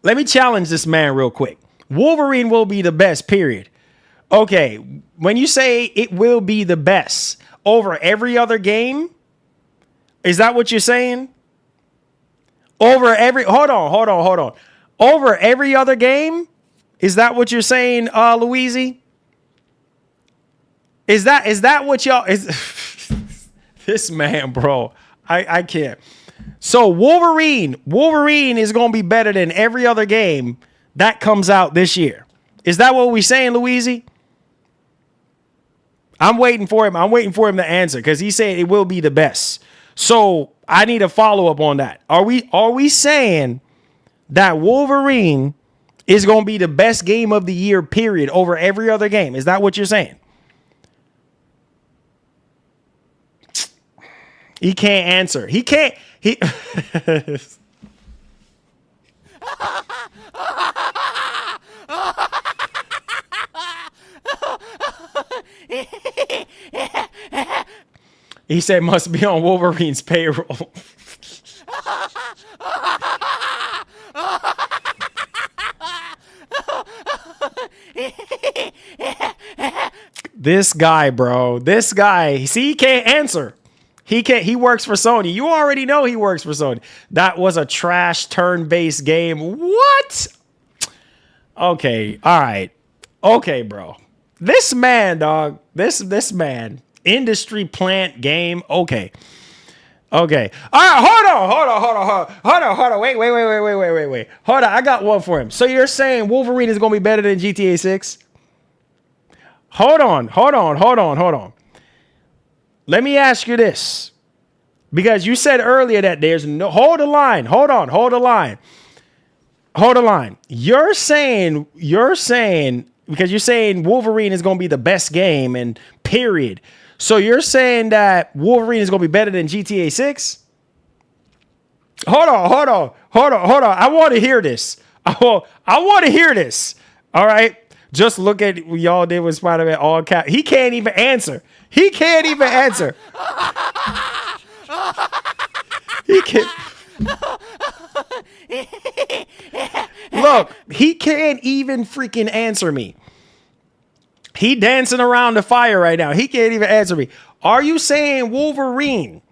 Let me challenge this man real quick. Wolverine will be the best, period. Okay. When you say it will be the best over every other game, is that what you're saying? Hold on. Over every other game? Is that what you're saying, Louise? Is that what y'all is? This man, bro. I can't. So Wolverine is going to be better than every other game that comes out this year. Is that what we're saying, Louise? I'm waiting for him to answer because he said it will be the best. So I need a follow up on that. Are we saying that Wolverine is going to be the best game of the year, period, over every other game? Is that what you're saying? He can't answer. He He said must be on Wolverine's payroll. This guy, bro. This guy. See, he can't answer. He works for Sony. You already know he works for Sony. That was a trash turn-based game. What? Okay. All right. Okay, bro. This man, dog. This man. Industry plant game. Okay. Okay. All right. Hold on. Wait. Hold on. I got one for him. So you're saying Wolverine is going to be better than GTA 6? Hold on. Let me ask you this. Because you said earlier that there's no... Hold the line. Hold the line. You're saying... Because you're saying Wolverine is going to be the best game and period. So you're saying that Wolverine is going to be better than GTA 6? Hold on. I want to hear this. I want to hear this. All right. Just look at what y'all did with Spider-Man all cap. He can't even answer. He can't. Look, he can't even freaking answer me. He dancing around the fire right now. He can't even answer me. Are you saying Wolverine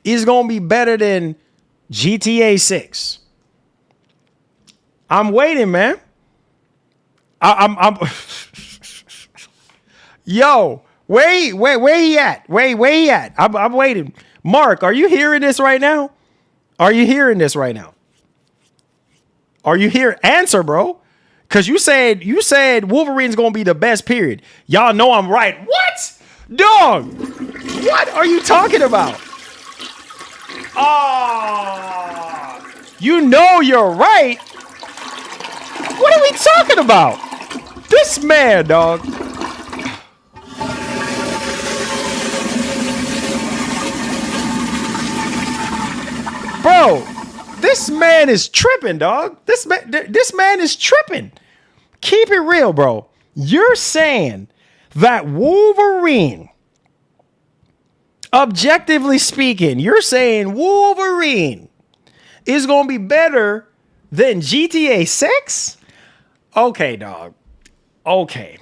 is going to be better than GTA 6? I'm waiting, man. I'm Yo, where he at? Where he at? I'm waiting. Mark, are you hearing this right now? Are you here? Answer, bro. Because you said Wolverine's going to be the best, period. Y'all know I'm right. What? Dog. What are you talking about? Oh, you know you're right. What are we talking about? This man, dog. Bro, this man is tripping, dog. This man is tripping. Keep it real, bro. You're saying that Wolverine, objectively speaking, you're saying Wolverine is going to be better than GTA 6? Okay, dog. Okay.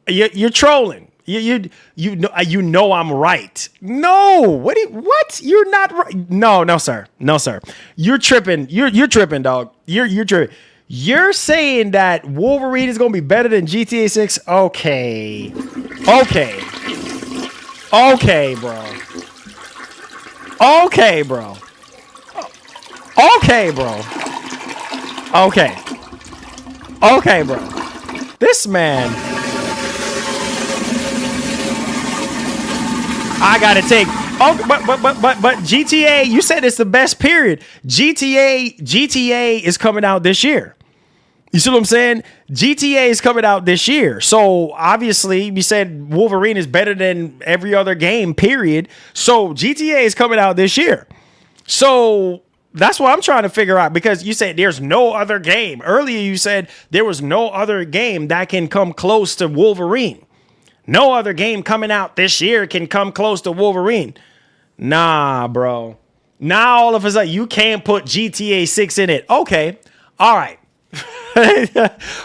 You're trolling. You know I'm right. No. What? You're not right. No, sir. You're tripping. You're tripping, dog. You're tripping. You're saying that Wolverine is going to be better than GTA 6? Okay, bro. Okay, bro. This man. I gotta take. Oh, but GTA. You said it's the best. Period. GTA is coming out this year. You see what I'm saying? GTA is coming out this year. So obviously, you said Wolverine is better than every other game. Period. So GTA is coming out this year. So that's what I'm trying to figure out, because you said there's no other game. Earlier, you said there was no other game that can come close to Wolverine. No other game coming out this year can come close to Wolverine. Nah, bro. Now all of a sudden you can't put GTA 6 in it. Okay. All right.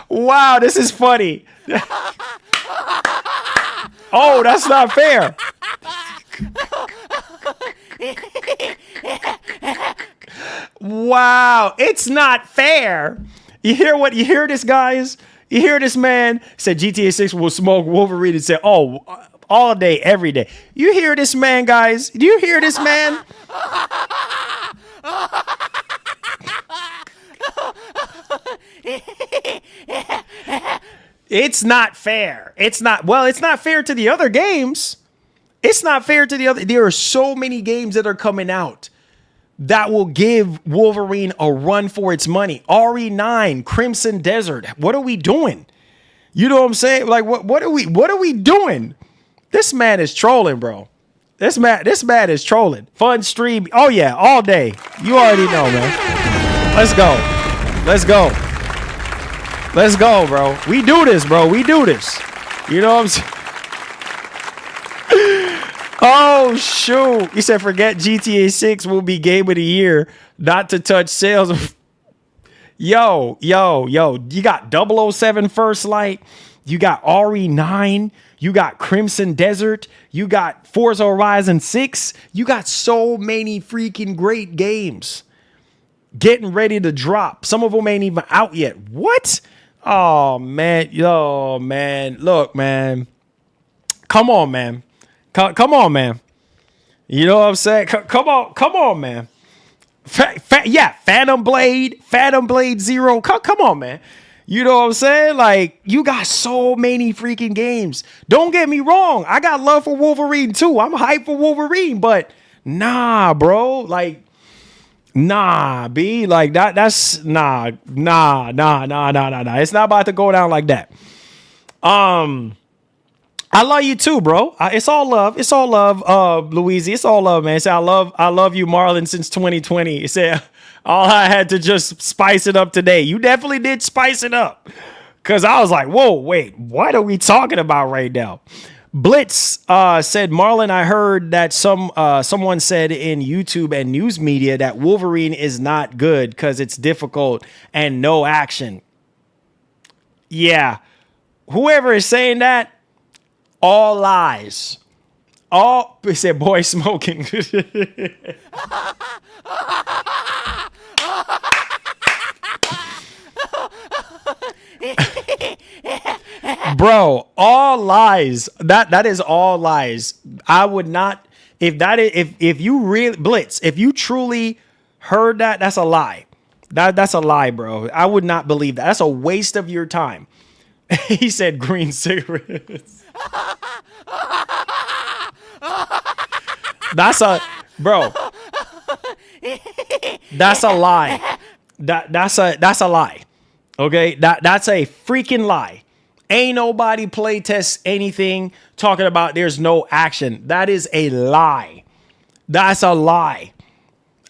Wow, this is funny. Oh, that's not fair. Wow, it's not fair. You hear this, guys? You hear this man said GTA 6 will smoke Wolverine and say, oh, all day, every day. You hear this man, guys? Do you hear this man? It's not fair. It's not fair to the other games. It's not fair to the other. There are so many games that are coming out that will give Wolverine a run for its money. RE9, Crimson Desert. What are we doing? You know what I'm saying? Like, what are we doing? This man is trolling, bro. This man is trolling. Fun stream. Oh yeah, all day. You already know, man. Let's go, bro. We do this, bro. We do this. You know what I'm saying? Oh, shoot. He said, forget GTA 6 will be game of the year. Not to touch sales. Yo. You got 007 First Light. You got RE9. You got Crimson Desert. You got Forza Horizon 6. You got so many freaking great games getting ready to drop. Some of them ain't even out yet. What? Oh, man. Yo, man. Look, man. Come on, man. Come on, man. You know what I'm saying? Come on, man. Yeah, Phantom Blade Zero. Come on, man. You know what I'm saying? Like, you got so many freaking games. Don't get me wrong. I got love for Wolverine too. I'm hyped for Wolverine, but nah, bro. Like, nah, B. Like, that's nah. It's not about to go down like that. I love you too, bro. It's all love. It's all love, Louise. It's all love, man. It said, I love you, Marlon, since 2020. It said, all I had to just spice it up today. You definitely did spice it up. Because I was like, whoa, wait, what are we talking about right now? Blitz said, Marlon, I heard that someone said in YouTube and news media that Wolverine is not good because it's difficult and no action. Yeah. Whoever is saying that, all lies. All, it said, boy smoking. Bro, all lies. That is all lies. I would not, if you really, Blitz, if you truly heard that, that's a lie. That's a lie, bro. I would not believe that. That's a waste of your time. He said green cigarettes. That's a bro. That's a lie. That's a lie. Okay? That's a freaking lie. Ain't nobody play test anything talking about there's no action. That is a lie. That's a lie.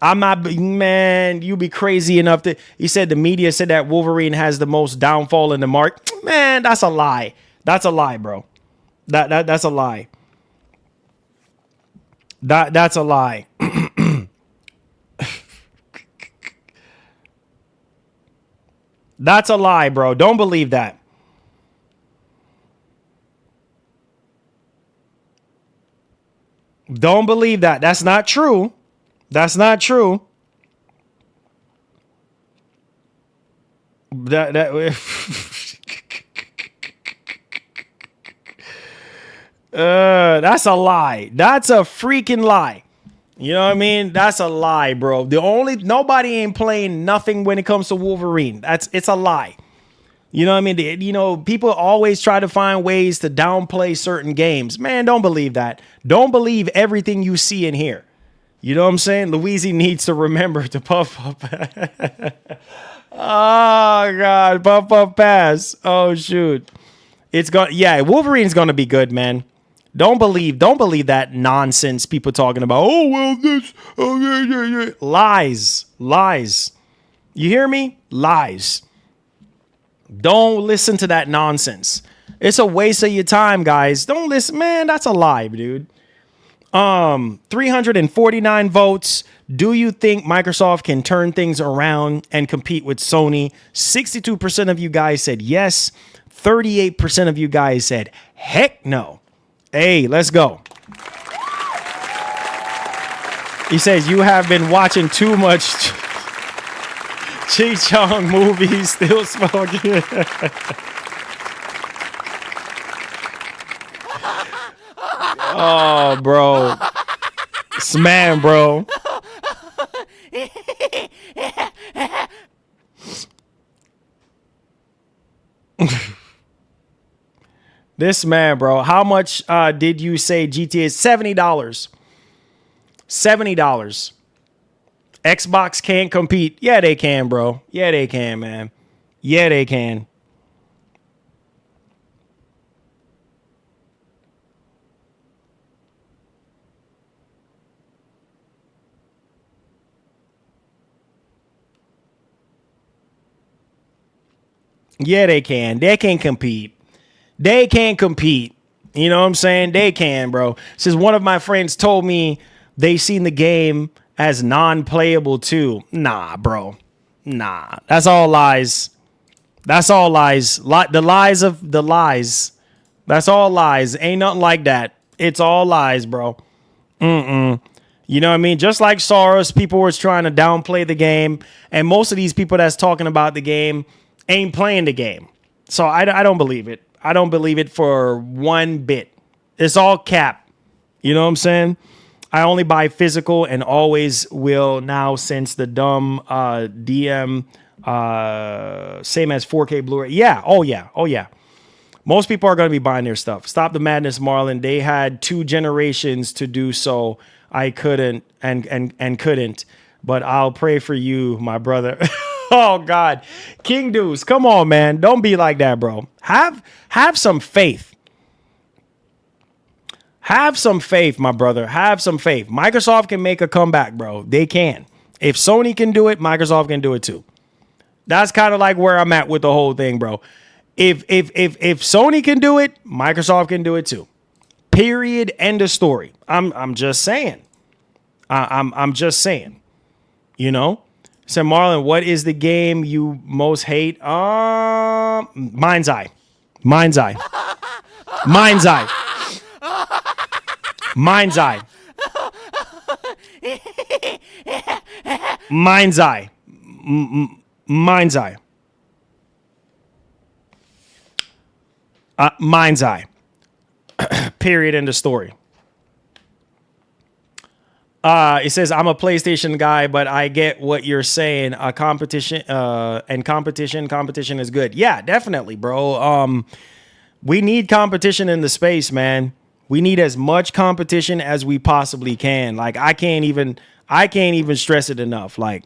I'm not, man, you be crazy enough to, he said the media said that Wolverine has the most downfall in the market. Man, that's a lie. That's a lie, bro. That's a lie. That's a lie. That's a lie, bro. Don't believe that. Don't believe that. That's not true. That's not true. That's a lie. That's a freaking lie. You know what I mean? That's a lie, bro. Nobody ain't playing nothing when it comes to Wolverine. It's a lie. You know what I mean? You know, people always try to find ways to downplay certain games. Man, don't believe that. Don't believe everything you see in here. You know what I'm saying? Louise needs to remember to puff up. Oh, God. Puff up pass. Oh, shoot. Yeah, Wolverine's going to be good, man. Don't believe that nonsense people talking about. Oh, well, this. Oh, yeah. Lies. You hear me? Lies. Don't listen to that nonsense. It's a waste of your time, guys. Don't listen. Man, that's a lie, dude. 349 votes. Do you think Microsoft can turn things around and compete with Sony? 62% of you guys said yes. 38% of you guys said heck no. Hey, let's go. He says you have been watching too much Chi Chong movies, still smoking. Oh, bro. Sman, bro. This man, bro. How much did you say GTA is? $70. $70. Xbox can't compete. Yeah, they can, bro. Yeah, they can, man. Yeah, they can. Yeah, they can. They can compete. They can compete. You know what I'm saying? They can, bro. Since one of my friends told me they seen the game as non-playable too. Nah, bro. Nah. That's all lies. That's all lies. The lies of the lies. That's all lies. Ain't nothing like that. It's all lies, bro. You know what I mean? Just like Soros, people were trying to downplay the game, and most of these people that's talking about the game ain't playing the game. So I don't believe it. I don't believe it for one bit. It's all cap. You know what I'm saying? I only buy physical and always will now since the dumb DM same as 4K Blu-ray. Yeah. Oh yeah. Most people are going to be buying their stuff. Stop the madness, Marlon. They had 2 generations to do so. I couldn't and couldn't, but I'll pray for you, my brother. Oh God, King Deuce, come on, man. Don't be like that, bro. Have some faith. Have some faith, my brother. Have some faith. Microsoft can make a comeback, bro. They can. If Sony can do it, Microsoft can do it too. That's kind of like where I'm at with the whole thing, bro. If Sony can do it, Microsoft can do it too. Period. End of story. I'm just saying. I'm just saying. You know. So Marlon, what is the game you most hate? Mind's Eye. Mind's Eye. Mind's Eye. Mind's Eye. Mind's Eye. Mind's Eye. Mind's Eye. Period. End of story. It says, I'm a PlayStation guy, but I get what you're saying. Competition is good. Yeah, definitely, bro. We need competition in the space, man. We need as much competition as we possibly can. Like, I can't even stress it enough. Like,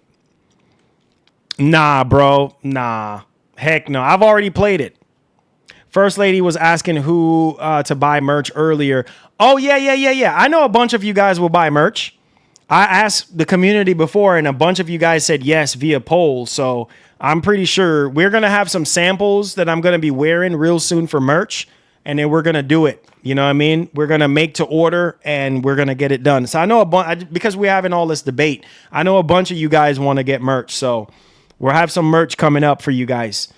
nah, bro. Nah. Heck no. I've already played it. First lady was asking who to buy merch earlier. Oh, yeah. I know a bunch of you guys will buy merch. I asked the community before, and a bunch of you guys said yes via poll. So I'm pretty sure we're going to have some samples that I'm going to be wearing real soon for merch. And then we're going to do it. You know what I mean? We're going to make to order, and we're going to get it done. So I know because we're having all this debate, I know a bunch of you guys want to get merch. So we'll have some merch coming up for you guys.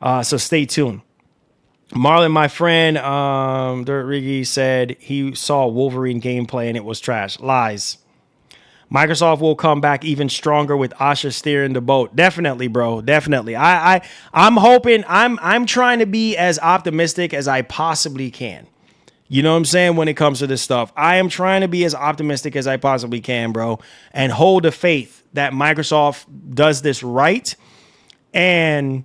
So stay tuned. Marlon, my friend, Dirt Riggy said he saw Wolverine gameplay and it was trash. Lies. Microsoft will come back even stronger with Asha steering the boat. Definitely, bro. Definitely. I'm hoping. I'm trying to be as optimistic as I possibly can. You know what I'm saying? When it comes to this stuff, I am trying to be as optimistic as I possibly can, bro, and hold the faith that Microsoft does this right, and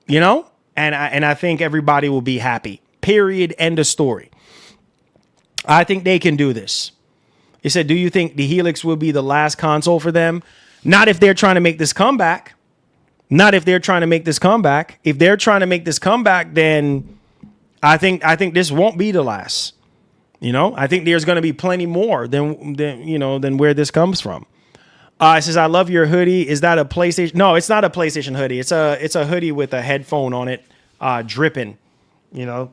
you know. And I think everybody will be happy. Period. End of story. I think they can do this. He said, do you think the Helix will be the last console for them? Not if they're trying to make this comeback. Not if they're trying to make this comeback. If they're trying to make this comeback, then I think this won't be the last. You know, I think there's going to be plenty more than where this comes from. It says, I love your hoodie. Is that a PlayStation? No, it's not a PlayStation hoodie. It's a hoodie with a headphone on it, dripping, you know.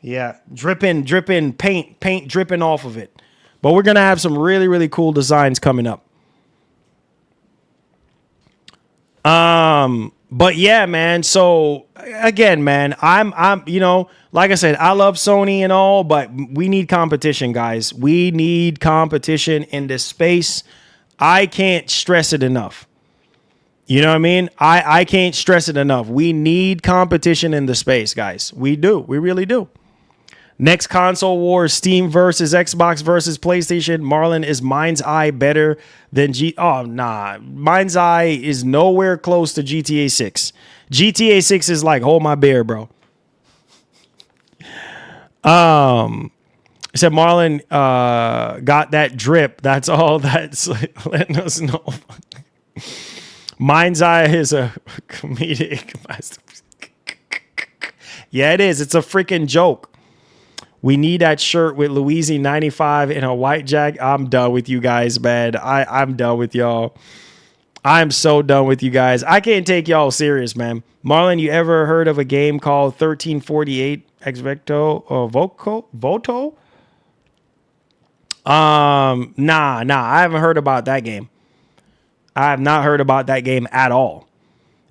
Yeah, dripping, paint dripping off of it. But we're going to have some really, really cool designs coming up. But yeah, man. So again, man, I'm, like I said, I love Sony and all, but we need competition, guys. We need competition in this space. I can't stress it enough. You know what I mean? I can't stress it enough. We need competition in the space, guys. We do. We really do. Next console war, Steam versus Xbox versus PlayStation. Marlon, is Mind's Eye better than Oh, nah. Mind's Eye is nowhere close to GTA 6. GTA 6 is like, hold my beer, bro. Said Marlon got that drip. That's all that's letting us know. Mind's Eye is a comedic masterpiece. Yeah, it is. It's a freaking joke. We need that shirt with Louise 95 in a white jacket. I'm done with you guys, man. I'm done with y'all. I'm so done with you guys. I can't take y'all serious, man. Marlon, you ever heard of a game called 1348 Exvecto or Voto? Nah. I haven't heard about that game. I have not heard about that game at all.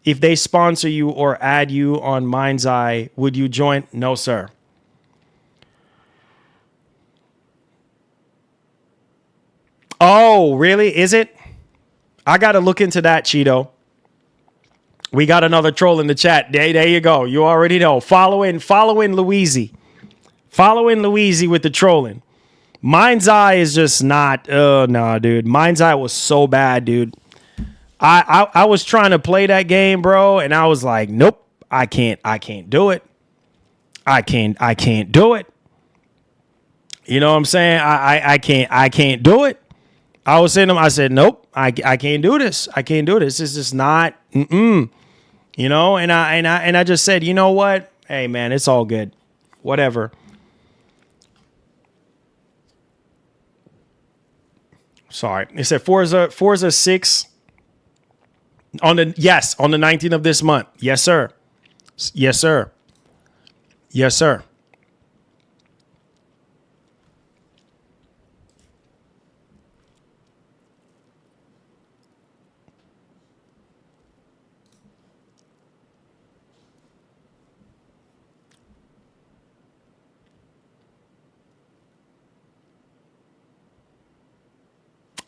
If they sponsor you or add you on Mind's Eye, would you join? No, sir. Oh, really? Is it? I got to look into that, Cheeto. We got another troll in the chat. There you go. You already know. Following Louise. Following Louise with the trolling. Mind's Eye is just not. No, dude. Mind's Eye was so bad, dude. I was trying to play that game, bro, and I was like, nope, I can't do it. I can't do it. You know what I'm saying? I can't do it. I was saying to him, I said, nope, I can't do this. I can't do this. This is just not, you know, and I just said, you know what? Hey man, it's all good. Whatever. Sorry. It said Forza 6 on the 19th of this month. Yes, sir. Yes, sir. Yes, sir.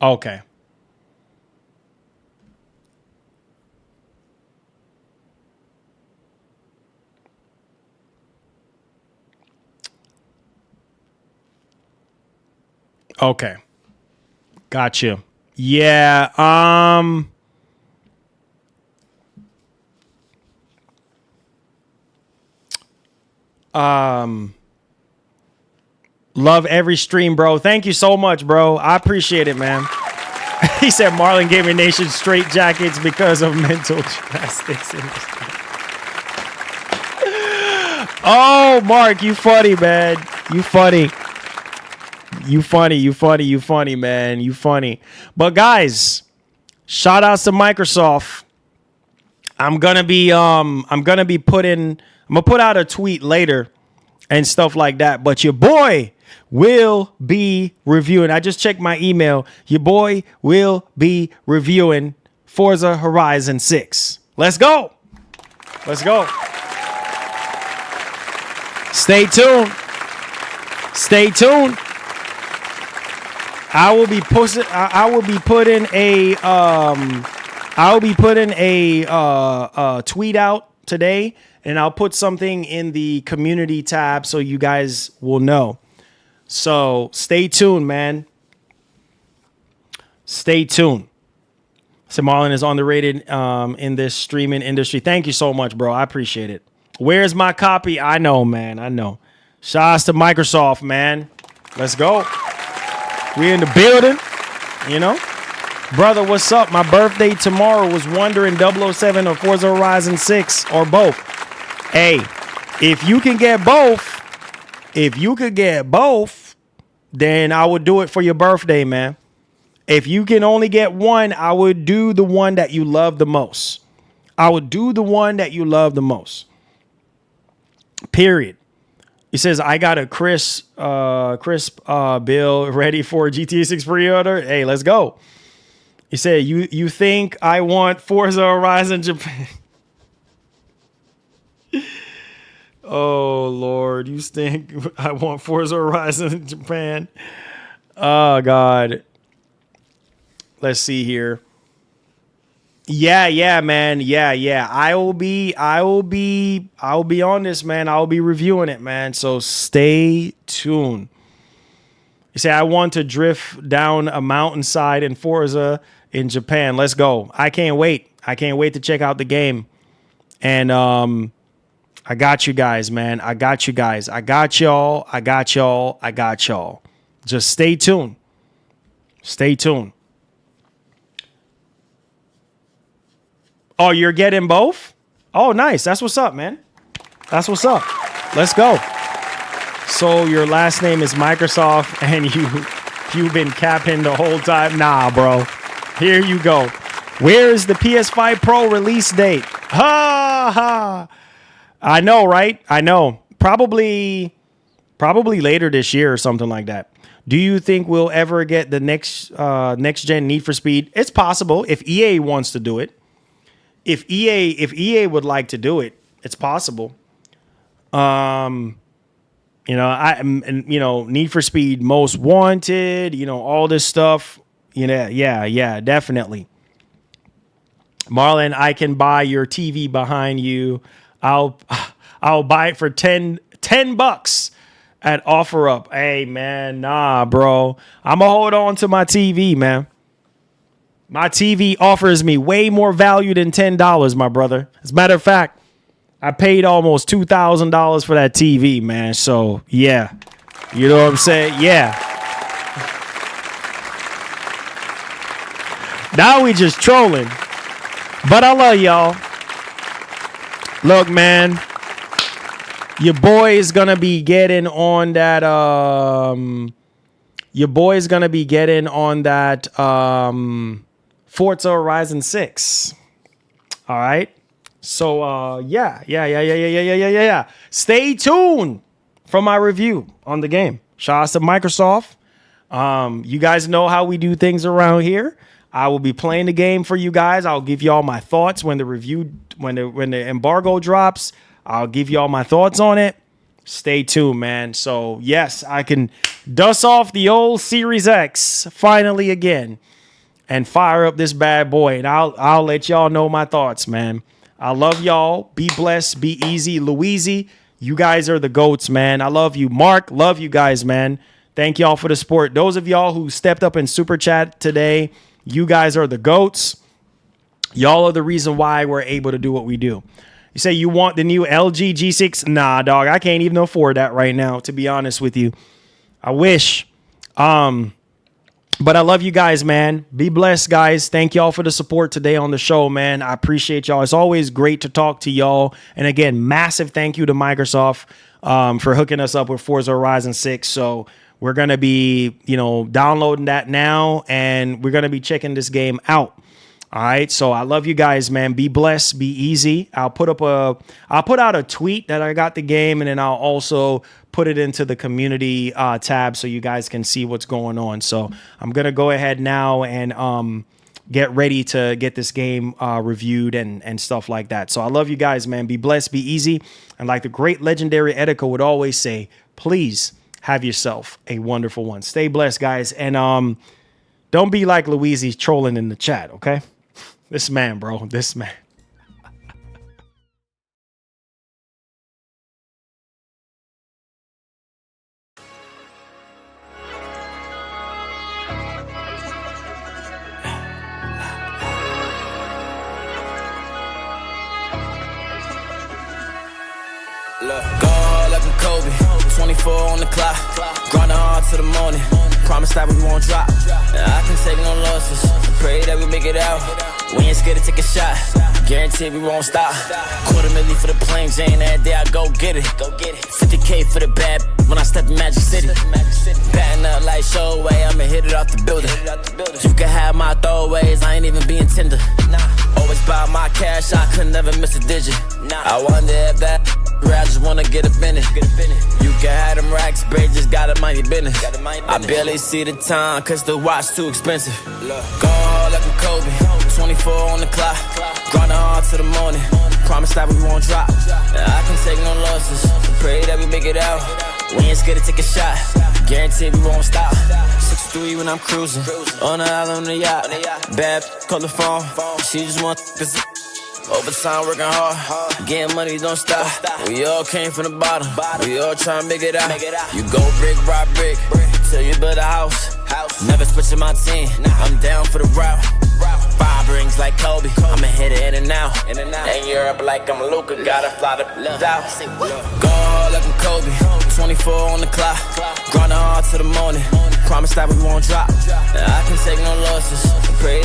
Okay. Okay. Gotcha. Yeah. Love every stream, bro. Thank you so much, bro. I appreciate it, man. He said Marlon Gaming Nation straight jackets because of mental gymnastics. Oh, Mark, you funny, man. You funny. You funny, man. You funny. But guys, shout outs to Microsoft. I'm gonna put out a tweet later and stuff like that. But your boy will be reviewing. I just checked my email. Your boy will be reviewing Forza Horizon 6. Let's go. Let's go. Stay tuned. Stay tuned. I will be putting a tweet out today, and I'll put something in the community tab so you guys will know. So stay tuned, man. Stay tuned. So Marlon is underrated in this streaming industry. Thank you so much, bro. I appreciate it. Where's my copy? I know, man. I know. Shouts to Microsoft, man. Let's go. We in the building, you know. Brother, what's up? My birthday tomorrow. Was wondering 007 or Forza Horizon 6 or both. Hey, if you can get both, then I would do it for your birthday, man. If you can only get one, I would do the one that you love the most. I would do the one that you love the most. Period. He says, I got a crisp bill ready for GTA 6 pre-order. Hey, let's go. He said, you think I want Forza Horizon Japan? Oh, Lord. You think I want Forza Horizon Japan? Oh, God. Let's see here. Yeah, man. Yeah. I'll be on this, man. I'll be reviewing it, man. So stay tuned. You say I want to drift down a mountainside in Forza in Japan. Let's go. I can't wait. I can't wait to check out the game. And I got you guys, man. I got you guys. I got y'all. Just stay tuned. Stay tuned. Oh, you're getting both? Oh, nice. That's what's up, man. That's what's up. Let's go. So your last name is Microsoft and you've been capping the whole time? Nah, bro. Here you go. Where is the PS5 Pro release date? Ha ha. I know, right? I know. Probably later this year or something like that. Do you think we'll ever get the next gen Need for Speed? It's possible if EA wants to do it. If EA would like to do it, it's possible. Need for Speed Most Wanted, all this stuff. Yeah, definitely. Marlon, I can buy your TV behind you. I'll buy it for 10 bucks at OfferUp. Hey, man, nah, bro. I'm going to hold on to my TV, man. My TV offers me way more value than $10, my brother. As a matter of fact, I paid almost $2,000 for that TV, man. So, yeah. You know what I'm saying? Yeah. Now we just trolling. But I love y'all. Look, man. Your boy is going to be getting on that Forza Horizon 6. All right. So yeah. Stay tuned for my review on the game. Shout out to Microsoft. You guys know how we do things around here. I will be playing the game for you guys. I'll give you all my thoughts when the embargo drops. I'll give you all my thoughts on it. Stay tuned, man. So yes, I can dust off the old Series X finally again and fire up this bad boy. And I'll let y'all know my thoughts, man. I love y'all. Be blessed. Be easy. Louise, you guys are the GOATs, man. I love you. Mark, love you guys, man. Thank y'all for the support. Those of y'all who stepped up in Super Chat today, you guys are the GOATs. Y'all are the reason why we're able to do what we do. You say you want the new LG G6? Nah, dog. I can't even afford that right now, to be honest with you. I wish. But I love you guys, man. Be blessed, guys. Thank y'all for the support today on the show, man. I appreciate y'all. It's always great to talk to y'all. And again, massive thank you to Microsoft for hooking us up with Forza Horizon 6. So we're going to be, downloading that now, and we're going to be checking this game out. All right. So I love you guys, man. Be blessed. Be easy. I'll put out a tweet that I got the game, and then I'll also put it into the community tab so you guys can see what's going on. So I'm going to go ahead now and get ready to get this game reviewed and stuff like that. So I love you guys, man. Be blessed. Be easy. And like the great legendary Edico would always say, please have yourself a wonderful one. Stay blessed, guys. And don't be like Louise trolling in the chat, okay? This man, bro. This man. Look, go hard like I'm Kobe, 24 on the clock, grinding hard to the morning, promise that we won't drop, and I can take no losses, pray that we make it out, we ain't scared to take a shot, guarantee we won't stop, $250,000 for the plain Jane, every day I go get it, 50K for the bad, when I step in Magic City, patting up like Showway, I'ma hit it off the building, you can have my throwaways, I ain't even being tender, always buy my cash, I could never miss a digit, I wonder if that I just wanna get up in it. You can have them racks, babe, just got a mighty business. I barely see the time, cause the watch too expensive. Go hard like I'm Kobe, 24 on the clock, grinding hard to the morning, promise that we won't drop, and I can take no losses, pray that we make it out, we ain't scared to take a shot, guarantee we won't stop, 6'3" when I'm cruising, on the island on the yacht, bad call the phone, she just want this. Overtime working hard, getting money don't stop. We all came from the bottom, we all trying to make it out. You go brick by brick, till you build a house. Never switching my team, I'm down for the route. 5 rings like Kobe, I'ma hit it in and out. In Europe like I'm Luka, gotta fly the out. Go hard like I'm Kobe, 24 on the clock, grinding hard to the morning, promise that we won't drop, and I can take no losses, pray